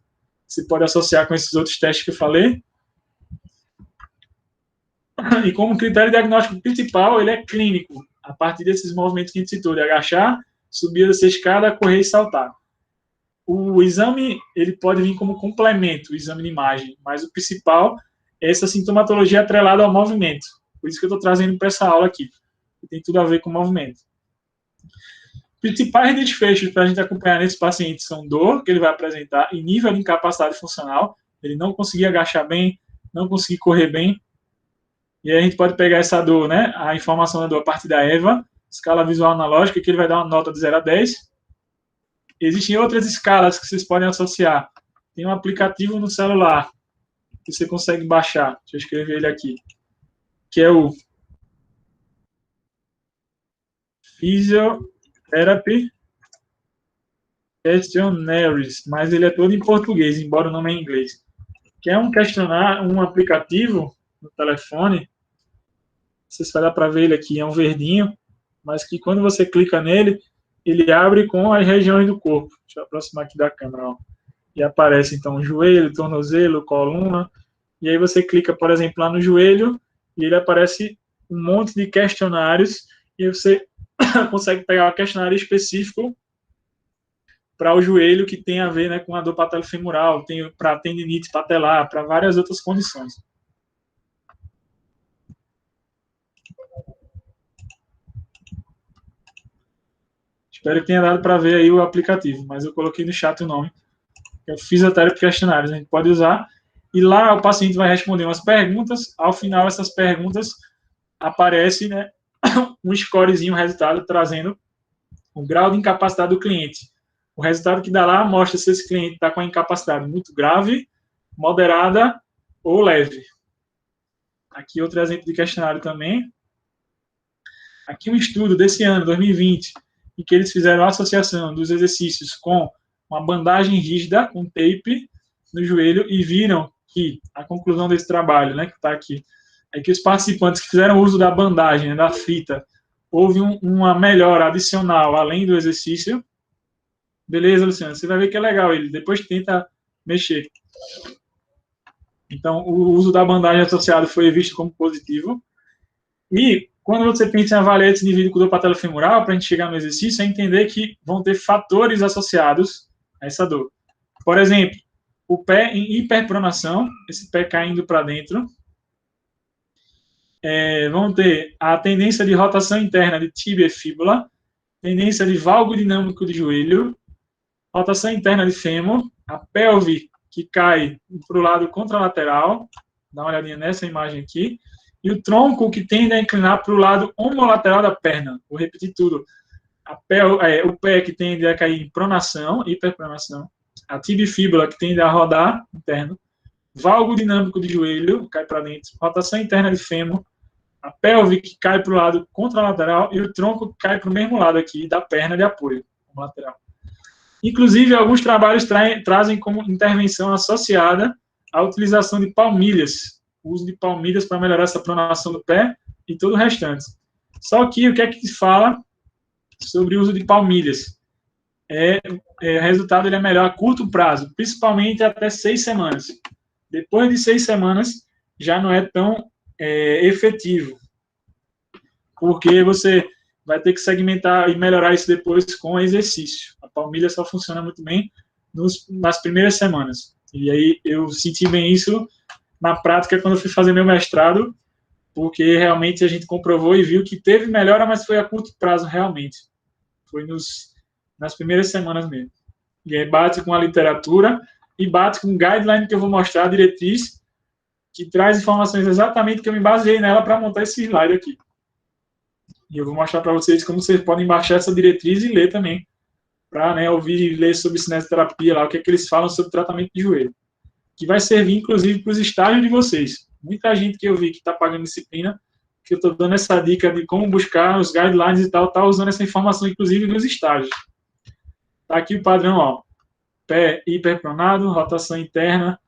Você pode associar com esses outros testes que eu falei. E como critério diagnóstico principal, ele é clínico, a partir desses movimentos que a gente citou, de agachar, subir dessa escada, correr e saltar. O exame, ele pode vir como complemento, o exame de imagem, mas o principal é essa sintomatologia atrelada ao movimento. Por isso que eu estou trazendo para essa aula aqui, que tem tudo a ver com o movimento. Principais desfechos para a gente acompanhar nesse paciente são dor, que ele vai apresentar, e nível de incapacidade funcional, ele não conseguir agachar bem, não conseguir correr bem. E aí a gente pode pegar essa dor, né, a informação da dor a partir da EVA, escala visual analógica, que ele vai dar uma nota de 0 a 10. Existem outras escalas que vocês podem associar. Tem um aplicativo no celular que você consegue baixar. Deixa eu escrever ele aqui. Que é o Physiotherapy Questionnaires, mas ele é todo em português, embora o nome é em inglês. Que é um questionário, um aplicativo no telefone Vocês vai dar para ver ele aqui, é um verdinho, mas que quando você clica nele, ele abre com as regiões do corpo. Deixa eu aproximar aqui da câmera, ó. E aparece, então, joelho, tornozelo, coluna. E aí você clica, por exemplo, lá no joelho, e ele aparece um monte de questionários, e você consegue pegar um questionário específico para o joelho, que tem a ver, né, com a dor patelofemoral, tem para tendinite patelar, para várias outras condições. Espero que tenha dado para ver aí o aplicativo, mas eu coloquei no chat o nome. É Fisioterapia Questionários, a gente pode usar. E lá o paciente vai responder umas perguntas. Ao final, essas perguntas aparece, né, um scorezinho, um resultado, trazendo o grau de incapacidade do cliente. O resultado que dá lá mostra se esse cliente está com a incapacidade muito grave, moderada ou leve. Aqui outro exemplo de questionário também. Aqui um estudo desse ano, 2020, em que eles fizeram a associação dos exercícios com uma bandagem rígida, com tape no joelho, e viram que a conclusão desse trabalho, né, que está aqui, é que os participantes que fizeram uso da bandagem, né, da fita, houve uma melhora adicional além do exercício. Beleza, Luciano? Você vai ver que é legal ele. Depois tenta mexer. Então, o uso da bandagem associado foi visto como positivo. E quando você pensa em avaliar esse indivíduo com dor patelofemoral, para a gente chegar no exercício, é entender que vão ter fatores associados a essa dor. Por exemplo, o pé em hiperpronação, esse pé caindo para dentro. Vão ter a tendência de rotação interna de tíbia e fíbula, tendência de valgo dinâmico de joelho, rotação interna de fêmur, a pelve que cai para o lado contralateral, dá uma olhadinha nessa imagem aqui, e o tronco que tende a inclinar para o lado homolateral da perna. Vou repetir tudo. O pé que tende a cair em pronação, hiperpronação, a tibia e fíbula que tende a rodar interno, valgo dinâmico de joelho, cai para dentro, rotação interna de fêmur, a pelve que cai para o lado contralateral e o tronco que cai para o mesmo lado aqui da perna de apoio lateral. Inclusive, alguns trabalhos trazem como intervenção associada a utilização de palmilhas, o uso de palmilhas para melhorar essa pronação do pé e todo o restante. Só que o que é que se fala sobre o uso de palmilhas? O resultado ele é melhor a curto prazo, principalmente até 6 semanas. Depois de 6 semanas, já não é tão efetivo, porque você vai ter que segmentar e melhorar isso depois com exercício. A palmilha só funciona muito bem nas primeiras semanas. E aí eu senti bem isso na prática quando eu fui fazer meu mestrado, porque realmente a gente comprovou e viu que teve melhora, mas foi a curto prazo realmente. Foi nas primeiras semanas mesmo. E aí bate com a literatura e bate com o guideline que eu vou mostrar, a diretriz, que traz informações exatamente que eu me baseei nela para montar esse slide aqui. E eu vou mostrar para vocês como vocês podem baixar essa diretriz e ler também, para ouvir e ler sobre cinesioterapia, lá, o que é que eles falam sobre tratamento de joelho, que vai servir, inclusive, para os estágios de vocês. Muita gente que eu vi que está pagando disciplina, que eu estou dando essa dica de como buscar os guidelines e tal, está usando essa informação, inclusive, nos estágios. Está aqui o padrão, ó, pé hiperpronado, rotação interna,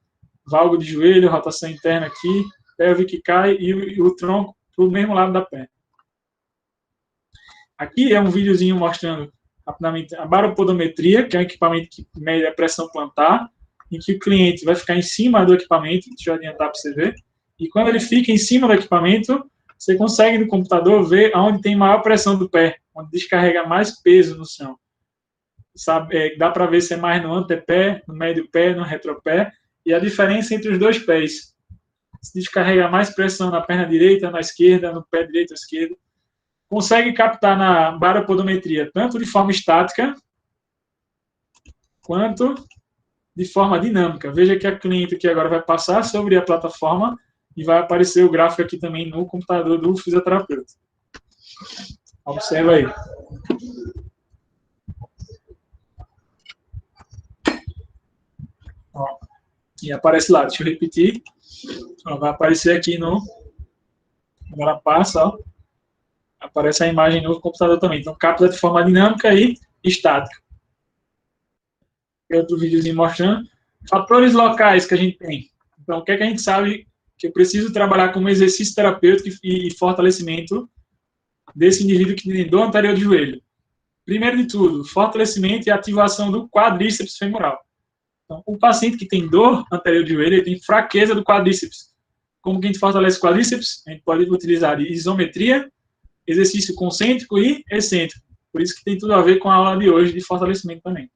valgo de joelho, rotação interna aqui, pelve que cai e o tronco para o mesmo lado da perna. Aqui é um videozinho mostrando rapidamente a baropodometria, que é um equipamento que mede a pressão plantar, em que o cliente vai ficar em cima do equipamento, deixa eu adiantar para você ver, e quando ele fica em cima do equipamento, você consegue no computador ver onde tem maior pressão do pé, onde descarrega mais peso no chão. Dá para ver se é mais no antepé, no médio pé, no retropé, e a diferença entre os dois pés. Se descarrega mais pressão na perna direita, na esquerda, no pé direito ou esquerdo. Consegue captar na baropodometria tanto de forma estática quanto de forma dinâmica. Veja que a cliente aqui agora vai passar sobre a plataforma e vai aparecer o gráfico aqui também no computador do fisioterapeuta. Observa aí. Ó, e aparece lá, deixa eu repetir. Ó, vai aparecer aqui no... Agora passa, ó. Aparece a imagem no computador também. Então, capta de forma dinâmica e estática. Outro videozinho mostrando. Fatores locais que a gente tem. Então, o que é que a gente sabe que eu preciso trabalhar como exercício terapêutico e fortalecimento desse indivíduo que tem dor anterior de joelho? Primeiro de tudo, fortalecimento e ativação do quadríceps femoral. Então, o paciente que tem dor anterior de joelho, ele tem fraqueza do quadríceps. Como que a gente fortalece o quadríceps? A gente pode utilizar isometria, exercício concêntrico e excêntrico. Por isso que tem tudo a ver com a aula de hoje de fortalecimento também.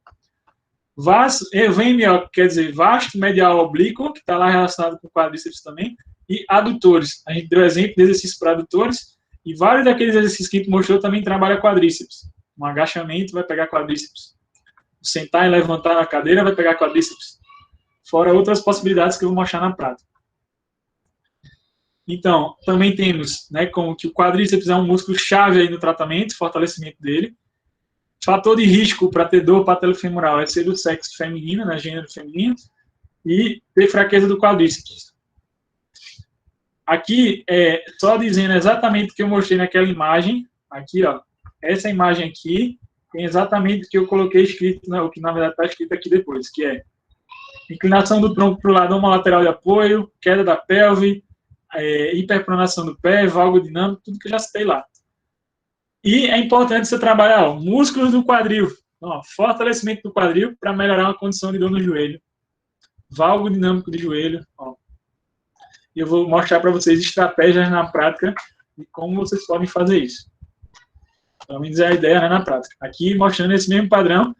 VMO, quer dizer, vasto medial oblíquo, que está lá relacionado com o quadríceps também, e adutores. A gente deu exemplo de exercícios para adutores, e vários daqueles exercícios que a gente mostrou também trabalha quadríceps. Um agachamento vai pegar quadríceps. Sentar e levantar na cadeira vai pegar quadríceps. Fora outras possibilidades que eu vou mostrar na prática. Então, também temos, né, como que o quadríceps é um músculo chave aí no tratamento, fortalecimento dele. Fator de risco para ter dor patelofemoral é ser do sexo feminino, né, gênero feminino, e ter fraqueza do quadríceps. Aqui, só dizendo exatamente o que eu mostrei naquela imagem, aqui, ó, essa imagem aqui, tem exatamente o que eu coloquei escrito, né, o que na verdade está escrito aqui depois, que é inclinação do tronco para o lado homolateral de apoio, queda da pelve, hiperpronação do pé, valgo dinâmico, tudo que eu já citei lá. E é importante você trabalhar, ó, músculos do quadril, ó, fortalecimento do quadril para melhorar uma condição de dor no joelho, valgo dinâmico de joelho, ó. E eu vou mostrar para vocês estratégias na prática de como vocês podem fazer isso. Pelo menos é a ideia, né, na prática. Aqui, mostrando esse mesmo padrão,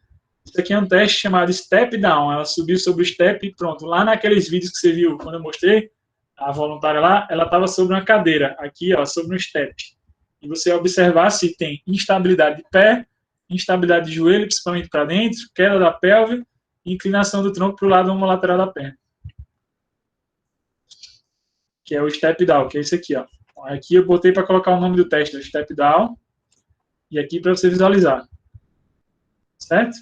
isso aqui é um teste chamado Step Down. Ela subiu sobre o step e pronto. Lá naqueles vídeos que você viu, quando eu mostrei, a voluntária lá, ela estava sobre uma cadeira. Aqui, ó, sobre um step. E você observar se tem instabilidade de pé, instabilidade de joelho, principalmente para dentro, queda da pelve, inclinação do tronco para o lado homolateral da perna. Que é o Step Down, que é esse aqui, ó. Aqui eu botei para colocar o nome do teste, o Step Down. E aqui para você visualizar. Certo?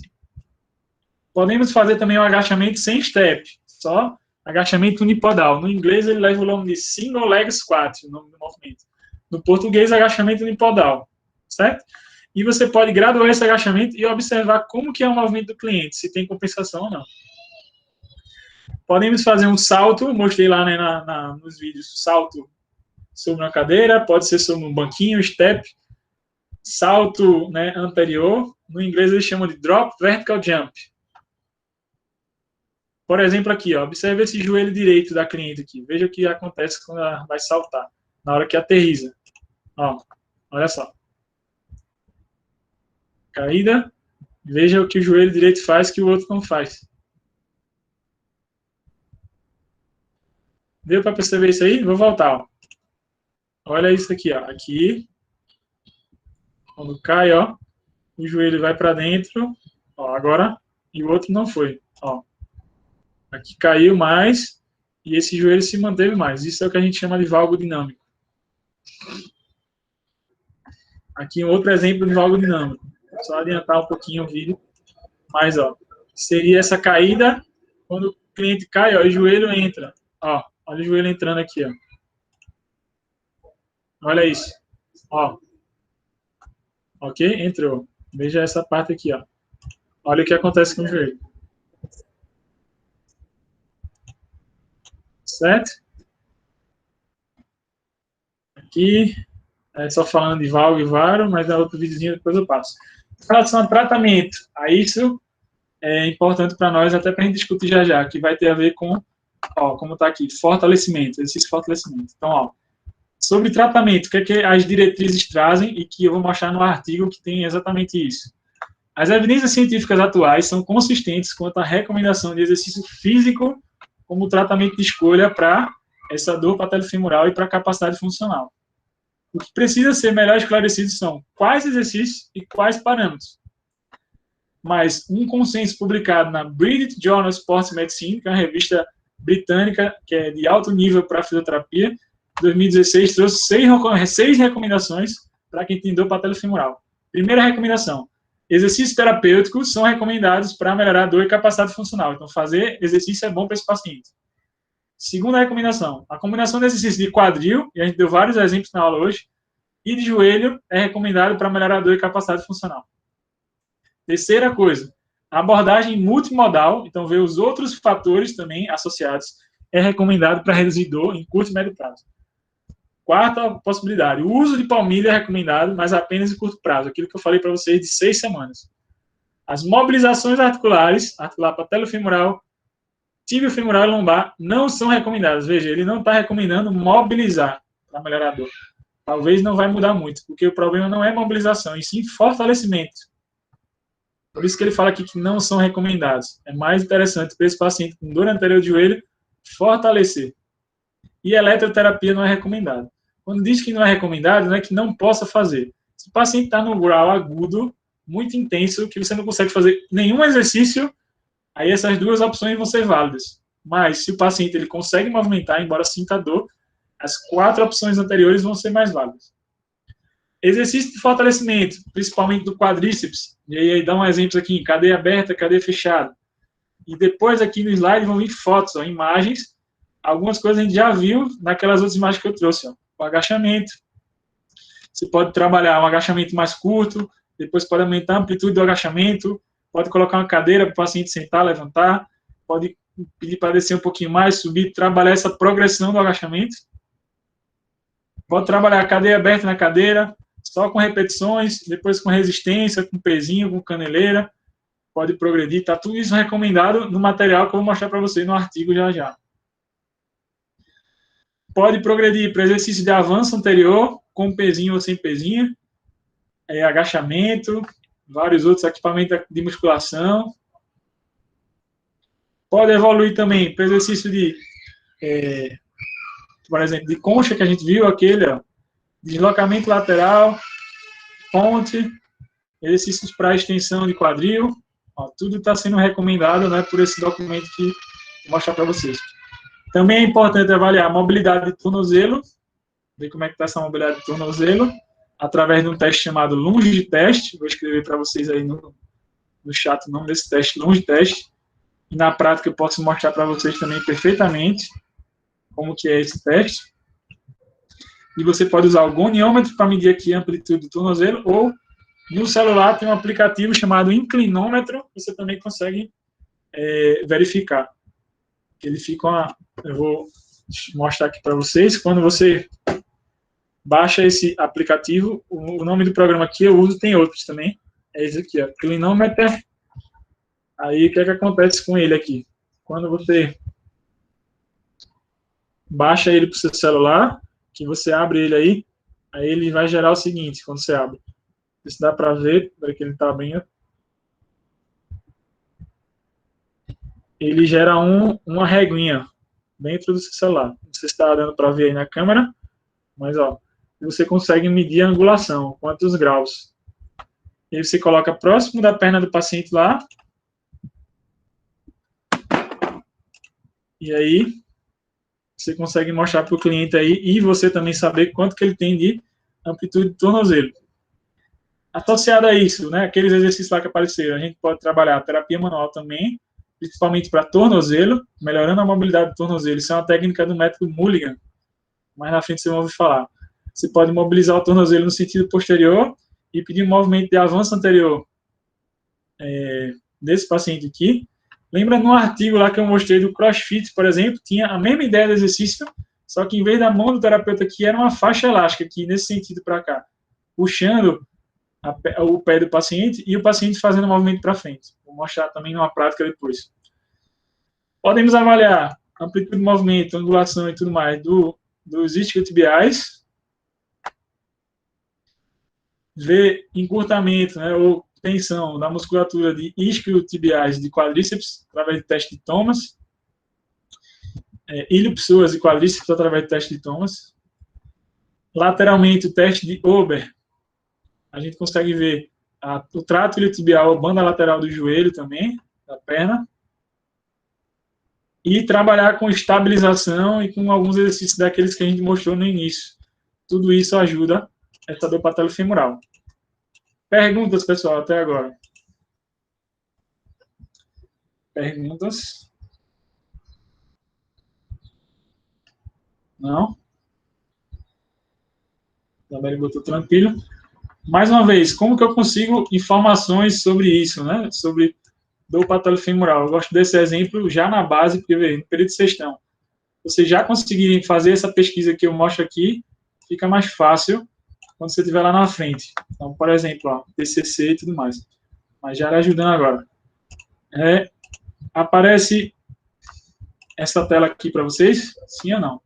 Podemos fazer também um agachamento sem step, só agachamento unipodal. No inglês ele leva o nome de Single Leg Squat, o nome do movimento. No português, agachamento unipodal. Certo? E você pode graduar esse agachamento e observar como que é o movimento do cliente, se tem compensação ou não. Podemos fazer um salto, mostrei lá, né, nos vídeos, salto sobre uma cadeira, pode ser sobre um banquinho, step, salto, né, anterior. No inglês eles chamam de drop vertical jump. Por exemplo, aqui, ó, observe esse joelho direito da cliente aqui. Veja o que acontece quando ela vai saltar, na hora que aterriza. Ó, olha só. Caída. Veja o que o joelho direito faz que o outro não faz. Deu para perceber isso aí? Vou voltar, ó. Olha isso aqui, ó. Aqui. Quando cai, ó, o joelho vai para dentro, ó, agora, e o outro não foi, ó. Aqui caiu mais, e esse joelho se manteve mais. Isso é o que a gente chama de valgo dinâmico. Aqui um outro exemplo de valgo dinâmico. Só adiantar um pouquinho o vídeo. Mas, ó, seria essa caída, quando o cliente cai, ó, o joelho entra. Ó, olha o joelho entrando aqui, ó. Olha isso. Ó. Ok? Entrou. Veja essa parte aqui, ó. Olha o que acontece com o joelho. Certo? Aqui, só falando de valgo e varo, mas é outro videozinho, depois eu passo. Em relação ao tratamento, isso é importante para nós, até para a gente discutir já já, que vai ter a ver com, ó, como está aqui, fortalecimento, exercício de fortalecimento. Então, ó, sobre tratamento, o que é que as diretrizes trazem e que eu vou mostrar no artigo que tem exatamente isso. As evidências científicas atuais são consistentes quanto à recomendação de exercício físico como tratamento de escolha para essa dor patelofemoral e para a capacidade funcional. O que precisa ser melhor esclarecido são quais exercícios e quais parâmetros. Mas um consenso publicado na British Journal of Sports Medicine, que é uma revista britânica que é de alto nível para a fisioterapia, 2016 trouxe 6 recomendações para quem tem dor patelofemoral. Primeira recomendação: exercícios terapêuticos são recomendados para melhorar a dor e capacidade funcional. Então, fazer exercício é bom para esse paciente. Segunda recomendação: a combinação de exercício de quadril, e a gente deu vários exemplos na aula hoje, e de joelho é recomendado para melhorar a dor e capacidade funcional. Terceira coisa: a abordagem multimodal, então ver os outros fatores também associados, é recomendado para reduzir dor em curto e médio prazo. Quarta possibilidade, o uso de palmilha é recomendado, mas apenas em curto prazo, aquilo que eu falei para vocês de 6 semanas. As mobilizações articulares, articular patelofemoral, tibiofemoral e lombar, não são recomendadas. Veja, ele não está recomendando mobilizar para melhorar a dor. Talvez não vai mudar muito, porque o problema não é mobilização, e sim fortalecimento. Por isso que ele fala aqui que não são recomendados. É mais interessante para esse paciente com dor anterior de joelho fortalecer. E eletroterapia não é recomendado. Quando diz que não é recomendado, não é que não possa fazer. Se o paciente está no grau agudo, muito intenso, que você não consegue fazer nenhum exercício, aí essas duas opções vão ser válidas. Mas se o paciente ele consegue movimentar, embora sinta dor, as 4 opções anteriores vão ser mais válidas. Exercício de fortalecimento, principalmente do quadríceps. E aí dá um exemplo aqui, cadeia aberta, cadeia fechada. E depois aqui no slide vão vir fotos, ó, imagens. Algumas coisas a gente já viu naquelas outras imagens que eu trouxe. Ó. O agachamento. Você pode trabalhar um agachamento mais curto, depois pode aumentar a amplitude do agachamento, pode colocar uma cadeira para o paciente sentar, levantar, pode pedir para descer um pouquinho mais, subir, trabalhar essa progressão do agachamento. Pode trabalhar a cadeia aberta na cadeira, só com repetições, depois com resistência, com pezinho, com caneleira. Pode progredir, tá tudo isso recomendado no material que eu vou mostrar para vocês no artigo já já. Pode progredir para exercício de avanço anterior, com pezinho ou sem pezinho, agachamento, vários outros equipamentos de musculação. Pode evoluir também para exercício de, por exemplo, de concha, que a gente viu, aquele, ó, deslocamento lateral, ponte, exercícios para extensão de quadril, ó, tudo está sendo recomendado, né, por esse documento que eu vou mostrar para vocês. Também é importante avaliar a mobilidade de tornozelo, ver como é que está essa mobilidade de tornozelo, através de um teste chamado Lunge Test. Vou escrever para vocês aí no chat o nome desse teste, Lunge Test. E na prática eu posso mostrar para vocês também perfeitamente como que é esse teste. E você pode usar o goniômetro para medir aqui a amplitude do tornozelo, ou no celular tem um aplicativo chamado inclinômetro, você também consegue verificar. Ele fica eu vou mostrar aqui para vocês. Quando você baixa esse aplicativo, o nome do programa aqui eu uso, tem outros também. É esse aqui, ó, Inclinômetro. Aí o que é que acontece com ele aqui? Quando você baixa ele para o seu celular, que você abre ele aí ele vai gerar o seguinte, quando você abre. Se dá para ver, para que ele está abrindo. Ele gera uma reguinha dentro do seu celular. Não sei se está dando para ver aí na câmera, mas ó, você consegue medir a angulação, quantos graus. E aí você coloca próximo da perna do paciente lá. E aí você consegue mostrar para o cliente aí e você também saber quanto que ele tem de amplitude de tornozelo. Associado a isso, né, aqueles exercícios lá que apareceram, a gente pode trabalhar a terapia manual também, principalmente para tornozelo, melhorando a mobilidade do tornozelo. Isso é uma técnica do método Mulligan. Mais na frente você vai ouvir falar. Você pode mobilizar o tornozelo no sentido posterior e pedir um movimento de avanço anterior desse paciente aqui. Lembra no artigo lá que eu mostrei do CrossFit, por exemplo, tinha a mesma ideia do exercício, só que em vez da mão do terapeuta aqui, era uma faixa elástica aqui, nesse sentido para cá, puxando o pé do paciente e o paciente fazendo o movimento para frente. Vou mostrar também numa prática depois. Podemos avaliar amplitude de movimento, angulação e tudo mais dos isquiotibiais, ver encurtamento, né, ou tensão da musculatura de isquiotibiais de quadríceps através de teste de Thomas, ilho-psoas e quadríceps através de teste de Thomas. Lateralmente, o teste de Ober, a gente consegue ver o trato iliotibial, a banda lateral do joelho também, da perna. E trabalhar com estabilização e com alguns exercícios daqueles que a gente mostrou no início. Tudo isso ajuda essa dor patelofemoral. Perguntas, pessoal, até agora? Perguntas? Não? Também botou tranquilo. Mais uma vez, como que eu consigo informações sobre isso, né? Sobre dor patelofemoral. Eu gosto desse exemplo já na base, porque, no período de sextão, vocês já conseguirem fazer essa pesquisa que eu mostro aqui, fica mais fácil quando você estiver lá na frente. Então, por exemplo, ó, TCC e tudo mais. Mas já ajudando agora. Aparece essa tela aqui para vocês? Sim ou não?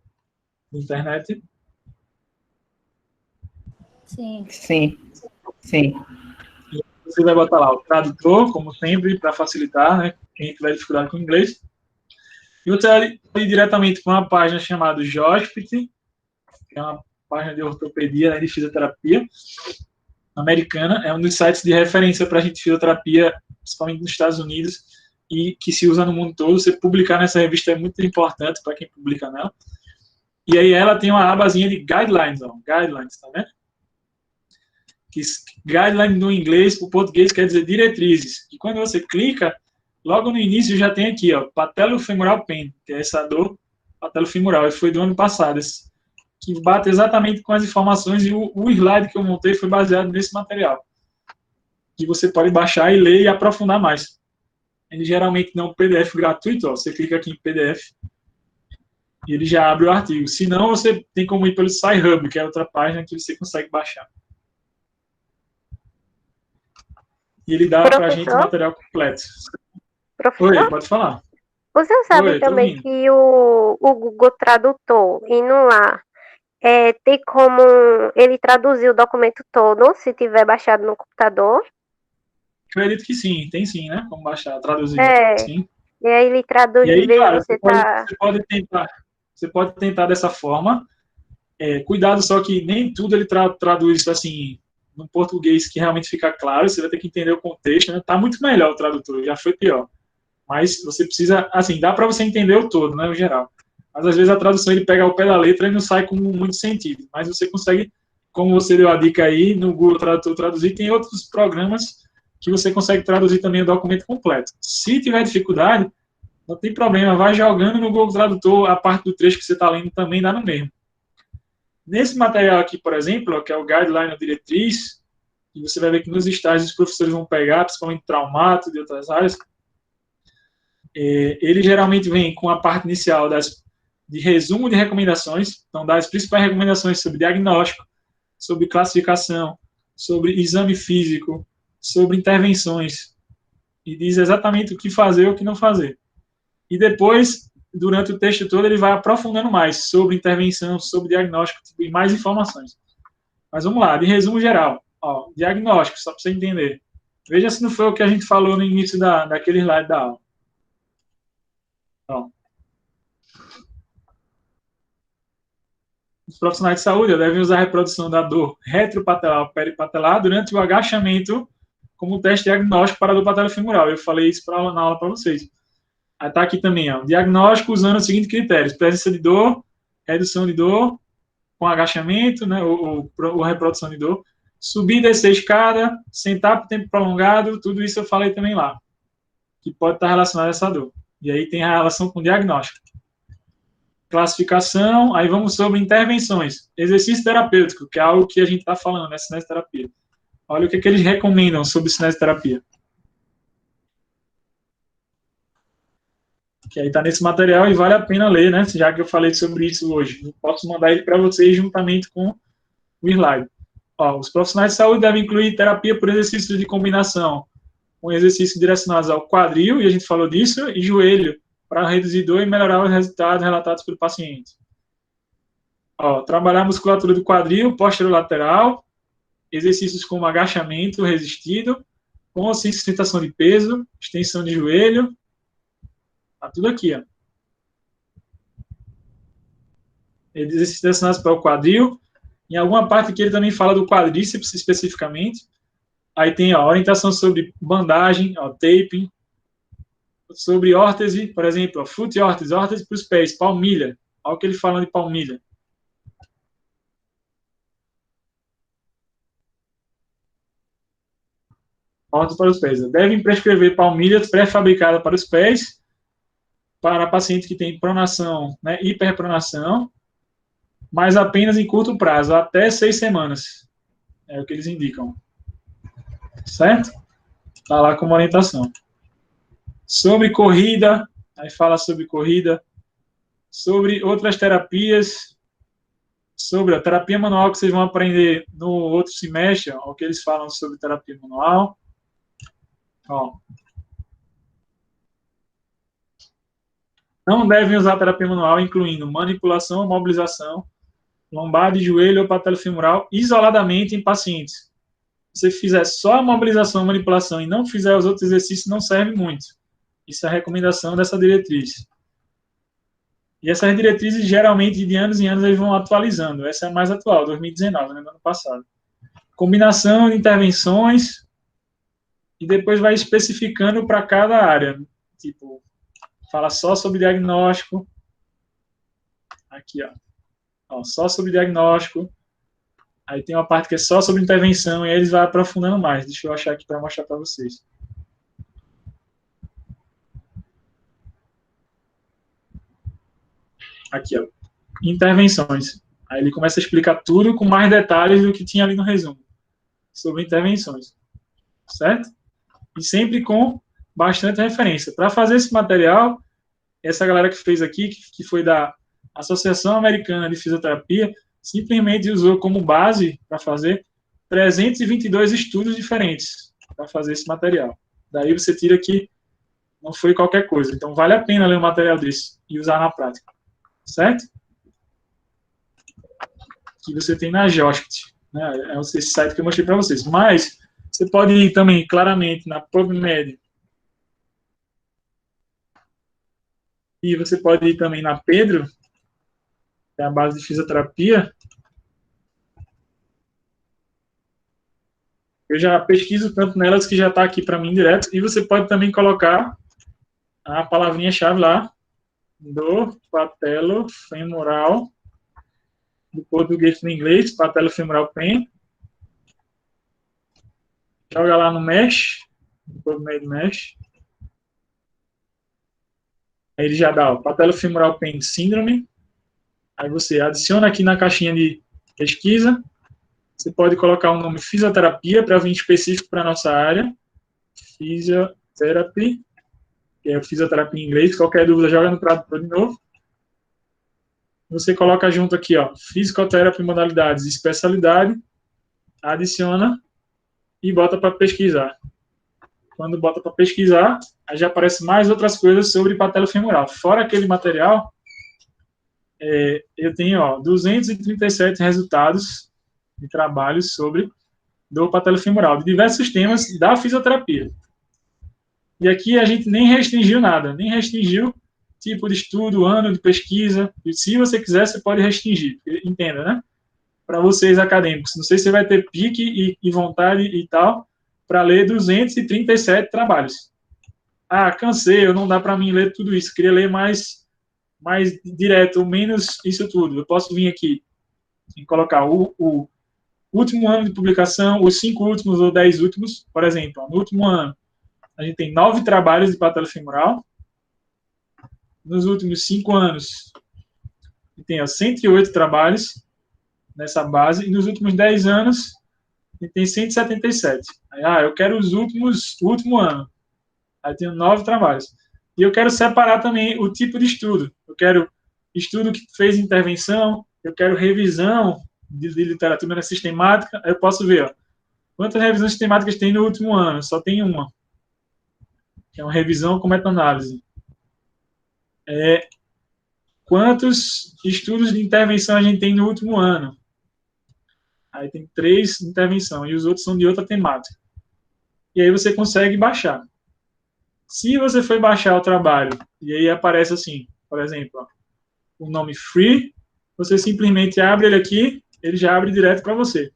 Internet? Sim. Sim. Sim. Você vai botar lá o tradutor, como sempre, para facilitar, né? Quem tiver dificuldade com inglês. E você vai ir diretamente para uma página chamada Jospit, que é uma página de ortopedia, né, de fisioterapia americana. É um dos sites de referência para a gente de fisioterapia, principalmente nos Estados Unidos, e que se usa no mundo todo. Você publicar nessa revista é muito importante para quem publica nela. E aí ela tem uma abazinha de guidelines, ó, guidelines, tá vendo? Que guideline no inglês, para o português, quer dizer diretrizes. E quando você clica, logo no início já tem aqui, ó, patellofemoral pain, que é essa dor patellofemoral. E foi do ano passado, que bate exatamente com as informações, e o slide que eu montei foi baseado nesse material, que você pode baixar e ler e aprofundar mais. Ele geralmente não é um PDF gratuito, ó, você clica aqui em PDF, e ele já abre o artigo. Se não, você tem como ir pelo SciHub, que é outra página que você consegue baixar. E ele dá para a gente o material completo. Professor? Oi, pode falar. Você sabe Oi, também que o Google Tradutor, indo lá, tem como ele traduzir o documento todo, se tiver baixado no computador? Acredito que sim, tem sim, né? Como baixar, traduzir. Sim. E aí ele traduz E aí, em vez claro, de você pode tentar dessa forma. Cuidado só que nem tudo ele traduz assim no português que realmente fica claro. Você vai ter que entender o contexto, né? Tá muito melhor o tradutor, já foi pior. Mas você precisa, assim, dá para você entender o todo, né, o geral. Mas às vezes a tradução ele pega ao pé da letra e não sai com muito sentido. Mas você consegue, como você deu a dica aí, no Google Tradutor traduzir, tem outros programas que você consegue traduzir também o documento completo. Se tiver dificuldade, não tem problema, vai jogando no Google Tradutor a parte do trecho que você está lendo também dá no mesmo. Nesse material aqui, por exemplo, que é o Guideline ou Diretriz, e você vai ver que nos estágios os professores vão pegar, principalmente traumato de outras áreas, ele geralmente vem com a parte inicial de resumo de recomendações, então das principais recomendações sobre diagnóstico, sobre classificação, sobre exame físico, sobre intervenções, e diz exatamente o que fazer e o que não fazer. E depois, durante o texto todo, ele vai aprofundando mais sobre intervenção, sobre diagnóstico e mais informações. Mas vamos lá, de resumo geral. Ó, diagnóstico, só para você entender. Veja se não foi o que a gente falou no início daquele slide da aula. Ó. Os profissionais de saúde devem usar a reprodução da dor retropatelar ou peripatelar durante o agachamento como teste diagnóstico para a dor patelofemoral. Eu falei isso na aula para vocês. Aí está aqui também, ó, diagnóstico usando os seguintes critérios: presença de dor, redução de dor, com agachamento, né, ou reprodução de dor, subir e descer escada, sentar por tempo prolongado, tudo isso eu falei também lá, que pode estar relacionado a essa dor. E aí tem a relação com o diagnóstico. Classificação, aí vamos sobre intervenções. Exercício terapêutico, que é algo que a gente está falando, né, cinesioterapia. Olha o que eles recomendam sobre cinesioterapia. Que aí está nesse material e vale a pena ler, né? Já que eu falei sobre isso hoje. Eu posso mandar ele para vocês juntamente com o slide. Ó, os profissionais de saúde devem incluir terapia por exercícios de combinação, com exercícios direcionados ao quadril, e a gente falou disso, e joelho, para reduzir dor e melhorar os resultados relatados pelo paciente. Ó, trabalhar a musculatura do quadril, posterolateral, exercícios como agachamento resistido, com ou sem sustentação de peso, extensão de joelho. Tá tudo aqui, ó. Exercícios direcionados para o quadril. Em alguma parte que ele também fala do quadríceps especificamente. Aí tem a orientação sobre bandagem, ó, taping, sobre órtese, por exemplo, ó, foot órtese, órtese para os pés, palmilha. Olha o que ele fala de palmilha. Órtese para os pés. Devem prescrever palmilhas pré-fabricadas para os pés, para pacientes que têm pronação, né, hiperpronação, mas apenas em curto prazo, até 6 semanas. É o que eles indicam. Certo? Está lá como orientação. Sobre corrida, aí fala sobre corrida, sobre outras terapias, sobre a terapia manual que vocês vão aprender no outro semestre, ó, o que eles falam sobre terapia manual. Ó. Não devem usar terapia manual, incluindo manipulação ou mobilização, lombar de joelho ou patelofemoral, isoladamente em pacientes. Se você fizer só a mobilização, manipulação e não fizer os outros exercícios, não serve muito. Isso é a recomendação dessa diretriz. E essas diretrizes, geralmente, de anos em anos, eles vão atualizando. Essa é a mais atual, 2019, né, do ano passado. Combinação de intervenções e depois vai especificando para cada área. Tipo, fala só sobre diagnóstico. Aqui, ó, só sobre diagnóstico. Aí tem uma parte que é só sobre intervenção, e aí eles vão aprofundando mais. Deixa eu achar aqui para mostrar para vocês. Aqui, ó, intervenções. Aí ele começa a explicar tudo com mais detalhes do que tinha ali no resumo, sobre intervenções. Certo? E sempre com bastante referência. Para fazer esse material, essa galera que fez aqui, que foi da Associação Americana de Fisioterapia, simplesmente usou como base para fazer 322 estudos diferentes para fazer esse material. Daí você tira que não foi qualquer coisa. Então, vale a pena ler um material desse e usar na prática. Certo? Que você tem na JOSCT, né? É esse site que eu mostrei para vocês. Mas você pode ir também, claramente, na PubMed. E você pode ir também na Pedro, que é a base de fisioterapia. Eu já pesquiso tanto nelas que já está aqui para mim direto. E você pode também colocar a palavrinha-chave lá, do patelofemoral, do português para o inglês, patelofemoral pain. Joga lá no mesh, no PubMed mesh. Aí ele já dá o patelofemoral pain síndrome. Aí você adiciona aqui na caixinha de pesquisa. Você pode colocar o nome fisioterapia para vir específico para a nossa área. Physiotherapy, que é fisioterapia em inglês. Qualquer dúvida, joga no tradutor de novo. Você coloca junto aqui, ó, Physiotherapy, modalidades e especialidade. Adiciona e bota para pesquisar. Quando bota para pesquisar, aí já aparece mais outras coisas sobre patelofemoral. Fora aquele material, eu tenho, ó, 237 resultados de trabalhos sobre dor patelofemoral, de diversos temas da fisioterapia. E aqui a gente nem restringiu nada, nem restringiu tipo de estudo, ano de pesquisa. E se você quiser, você pode restringir. Entenda, né? Para vocês acadêmicos. Não sei se você vai ter pique e vontade e tal para ler 237 trabalhos. Ah, cansei, não dá para mim ler tudo isso. Queria ler mais direto, ou menos isso tudo. Eu posso vir aqui e colocar o último ano de publicação, os 5 últimos ou 10 últimos. Por exemplo, no último ano, a gente tem 9 trabalhos de patelofemoral. Nos últimos 5 anos, a gente tem 108 trabalhos nessa base. E nos últimos 10 anos, a gente tem 177. Aí, eu quero o último ano. Aí tem 9 trabalhos. E eu quero separar também o tipo de estudo. Eu quero estudo que fez intervenção, eu quero revisão de literatura sistemática. Aí eu posso ver, ó, quantas revisões sistemáticas tem no último ano. Só tem uma. Que é uma revisão com meta-análise. Quantos estudos de intervenção a gente tem no último ano? Aí tem 3 intervenções, e os outros são de outra temática. E aí você consegue baixar. Se você for baixar o trabalho, e aí aparece assim, por exemplo, ó, o nome free, você simplesmente abre ele aqui, ele já abre direto para você.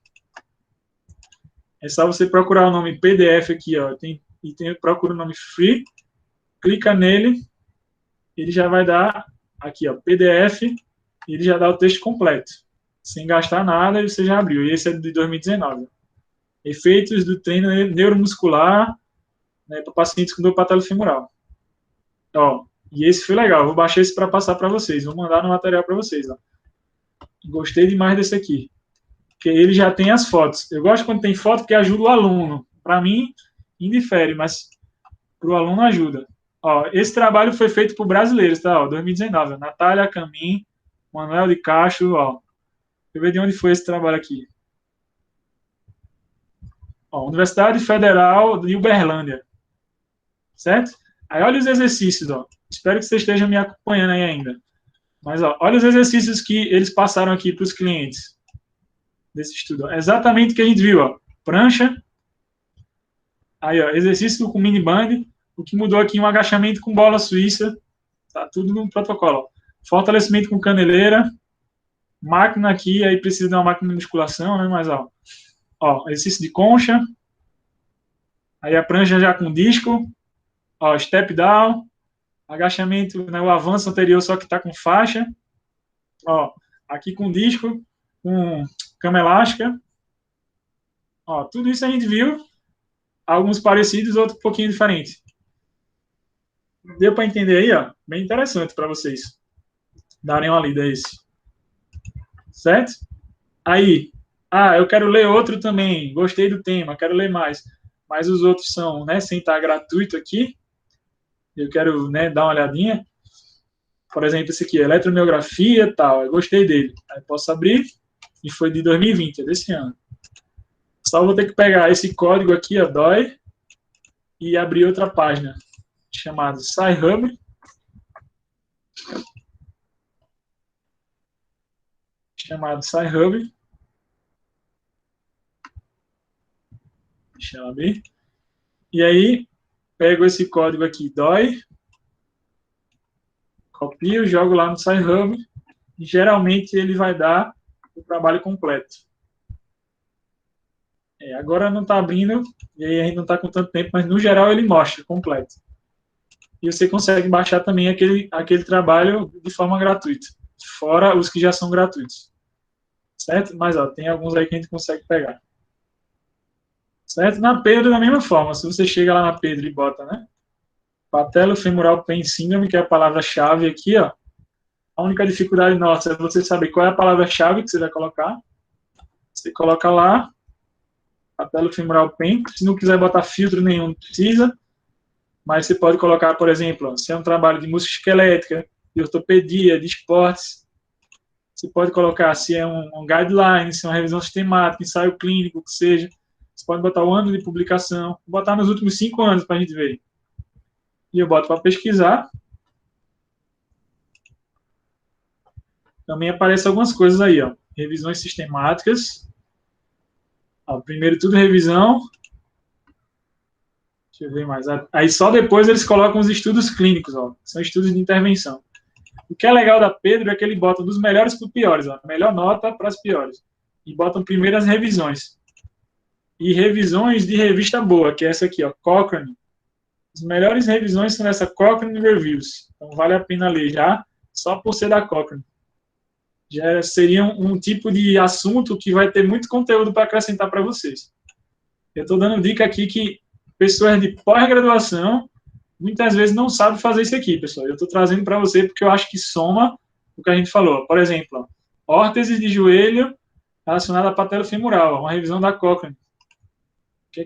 É só você procurar o nome PDF aqui, ó, procura o nome free, clica nele, ele já vai dar aqui, ó, PDF, e ele já dá o texto completo, sem gastar nada, e você já abriu. E esse é de 2019. Efeitos do treino neuromuscular, né, para pacientes com dor patelofemoral. Ó, e esse foi legal. Eu vou baixar esse para passar para vocês. Vou mandar no material para vocês. Ó. Gostei demais desse aqui. Porque ele já tem as fotos. Eu gosto quando tem foto porque ajuda o aluno. Para mim, indifere, mas para o aluno ajuda. Ó, esse trabalho foi feito por brasileiros, tá? Ó, 2019. Ó, Natália Camin, Manuel de Castro, ó. Deixa eu ver de onde foi esse trabalho aqui. Ó, Universidade Federal de Uberlândia. Certo? Aí olha os exercícios, ó. Espero que vocês estejam me acompanhando aí ainda. Mas ó, olha os exercícios que eles passaram aqui para os clientes desse estudo. Ó. Exatamente o que a gente viu, ó. Prancha. Aí, ó, exercício com mini band. O que mudou aqui, um agachamento com bola suíça. Tá tudo no protocolo. Ó. Fortalecimento com caneleira. Máquina aqui, aí precisa de uma máquina de musculação, né? Mas, ó, exercício de concha. Aí a prancha já com disco. Ó, step down. Agachamento, né, o avanço anterior, só que está com faixa. Ó, aqui com disco, com cama elástica. Ó, tudo isso a gente viu. Alguns parecidos, outros um pouquinho diferentes. Deu para entender aí, ó? Bem interessante para vocês darem uma lida a esse. Certo? Aí, eu quero ler outro também. Gostei do tema, quero ler mais. Mas os outros são, né, sem estar gratuito aqui. Eu quero, né, dar uma olhadinha. Por exemplo, esse aqui, eletromiografia e tal. Eu gostei dele. Aí posso abrir. E foi de 2020, é desse ano. Só vou ter que pegar esse código aqui, ó, DOI, e abrir outra página chamada Sci-Hub. Chamado Sci-Hub. Deixa eu abrir. E aí, pego esse código aqui, DOI, copio, jogo lá no Sci-Hub, e geralmente ele vai dar o trabalho completo. Agora não está abrindo, e aí a gente não está com tanto tempo, mas no geral ele mostra completo. E você consegue baixar também aquele trabalho de forma gratuita, fora os que já são gratuitos. Certo? Mas ó, tem alguns aí que a gente consegue pegar. Certo? Na Pedro, da mesma forma, se você chega lá na Pedro e bota, né? Patelo-femoral pain síndrome, que é a palavra-chave aqui, ó. A única dificuldade nossa é você saber qual é a palavra-chave que você vai colocar. Você coloca lá, patelo-femoral pain. Se não quiser botar filtro nenhum, não precisa. Mas você pode colocar, por exemplo, se é um trabalho de músculo esquelética, de ortopedia, de esportes. Você pode colocar se é um guideline, se é uma revisão sistemática, ensaio clínico, que seja. Você pode botar o ano de publicação. Vou botar nos últimos 5 anos para a gente ver. E eu boto para pesquisar. Também aparecem algumas coisas aí, ó. Revisões sistemáticas. Ó, primeiro tudo revisão. Deixa eu ver mais. Aí só depois eles colocam os estudos clínicos, ó. São estudos de intervenção. O que é legal da Pedro é que ele bota dos melhores para os piores, ó. Melhor nota para as piores. E botam primeiras revisões. E revisões de revista boa, que é essa aqui, ó, Cochrane. As melhores revisões são dessa Cochrane Reviews. Então vale a pena ler já, só por ser da Cochrane. Já seria um tipo de assunto que vai ter muito conteúdo para acrescentar para vocês. Eu estou dando dica aqui que pessoas de pós-graduação muitas vezes não sabem fazer isso aqui, pessoal. Eu estou trazendo para você porque eu acho que soma o que a gente falou. Por exemplo, órtese de joelho relacionada a patelofemoral, uma revisão da Cochrane.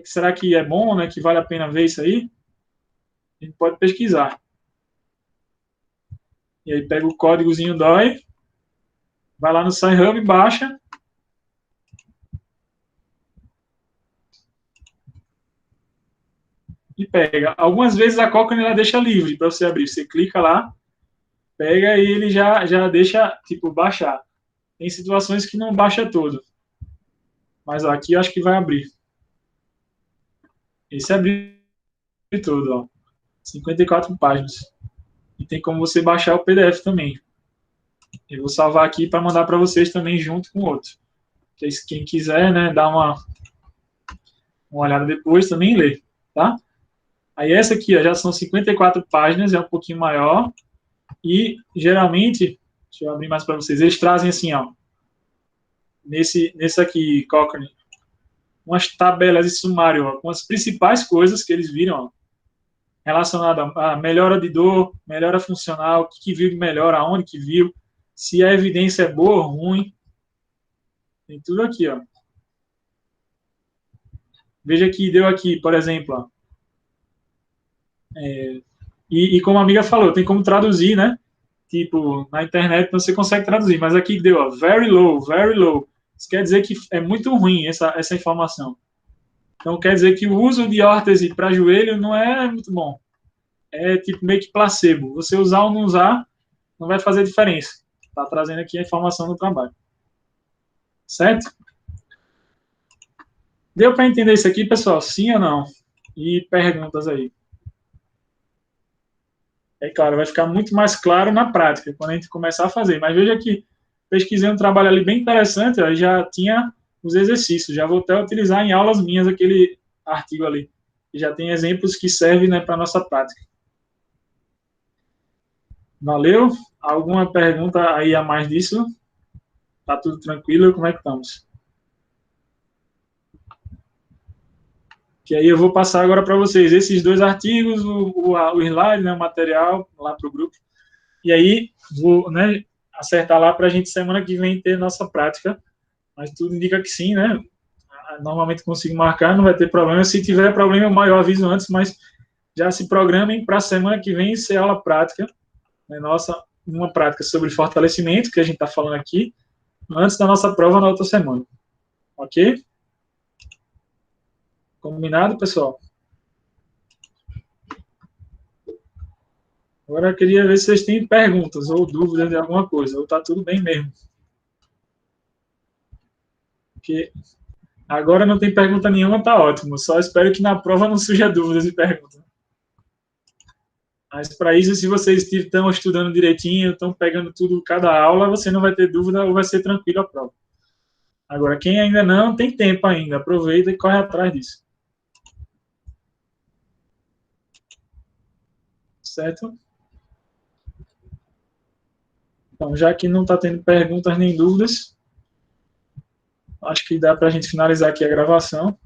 Será que é bom, né? Que vale a pena ver isso aí? A gente pode pesquisar. E aí pega o códigozinho DOI, vai lá no Sci-Hub, baixa. E pega. Algumas vezes a Cochrane ela deixa livre para você abrir. Você clica lá, pega e ele já deixa, tipo, baixar. Tem situações que não baixa todo. Mas ó, aqui eu acho que vai abrir. Esse abriu todo, ó. 54 páginas. E tem como você baixar o PDF também. Eu vou salvar aqui para mandar para vocês também junto com o outro. Quem quiser, né, dar uma olhada depois, também lê, tá? Aí essa aqui, ó, já são 54 páginas, é um pouquinho maior. E, deixa eu abrir mais para vocês, eles trazem assim, ó, nesse aqui, Cochrane, umas tabelas de sumário, ó, com as principais coisas que eles viram, ó, relacionada a melhora de dor, melhora funcional, o que viu de melhor, aonde que viu, se a evidência é boa ou ruim. Tem tudo aqui, ó. Veja que deu aqui, por exemplo, ó, E como a amiga falou, tem como traduzir, né? Tipo, na internet você consegue traduzir, mas aqui deu, ó, very low, very low. Isso quer dizer que é muito ruim essa informação. Então, quer dizer que o uso de órtese para joelho não é muito bom. É tipo meio que placebo. Você usar ou não usar, não vai fazer diferença. Está trazendo aqui a informação do trabalho. Certo? Deu para entender isso aqui, pessoal? Sim ou não? E perguntas aí. É claro, vai ficar muito mais claro na prática, quando a gente começar a fazer. Mas veja que pesquisei um trabalho ali bem interessante, ó, já tinha os exercícios. Já vou até utilizar em aulas minhas aquele artigo ali. E já tem exemplos que servem, né, para a nossa prática. Valeu? Alguma pergunta aí a mais disso? Tá tudo tranquilo? Como é que estamos? Que aí eu vou passar agora para vocês esses dois artigos, o slide, né, o material lá para o grupo. E aí vou, né, acertar lá para a gente semana que vem ter nossa prática. Mas tudo indica que sim, né? Normalmente consigo marcar, não vai ter problema. Se tiver problema, eu aviso antes, mas já se programem para a semana que vem ser aula prática, né, nossa, uma prática sobre fortalecimento, que a gente está falando aqui, antes da nossa prova na outra semana. Ok? Combinado, pessoal? Agora eu queria ver se vocês têm perguntas ou dúvidas de alguma coisa, ou está tudo bem mesmo. Porque agora não tem pergunta nenhuma, tá ótimo. Só espero que na prova não surja dúvidas e perguntas. Mas para isso, se vocês estão estudando direitinho, estão pegando tudo, cada aula, você não vai ter dúvida ou vai ser tranquilo a prova. Agora, quem ainda não, tem tempo ainda. Aproveita e corre atrás disso. Certo? Então, já que não está tendo perguntas nem dúvidas, acho que dá para a gente finalizar aqui a gravação.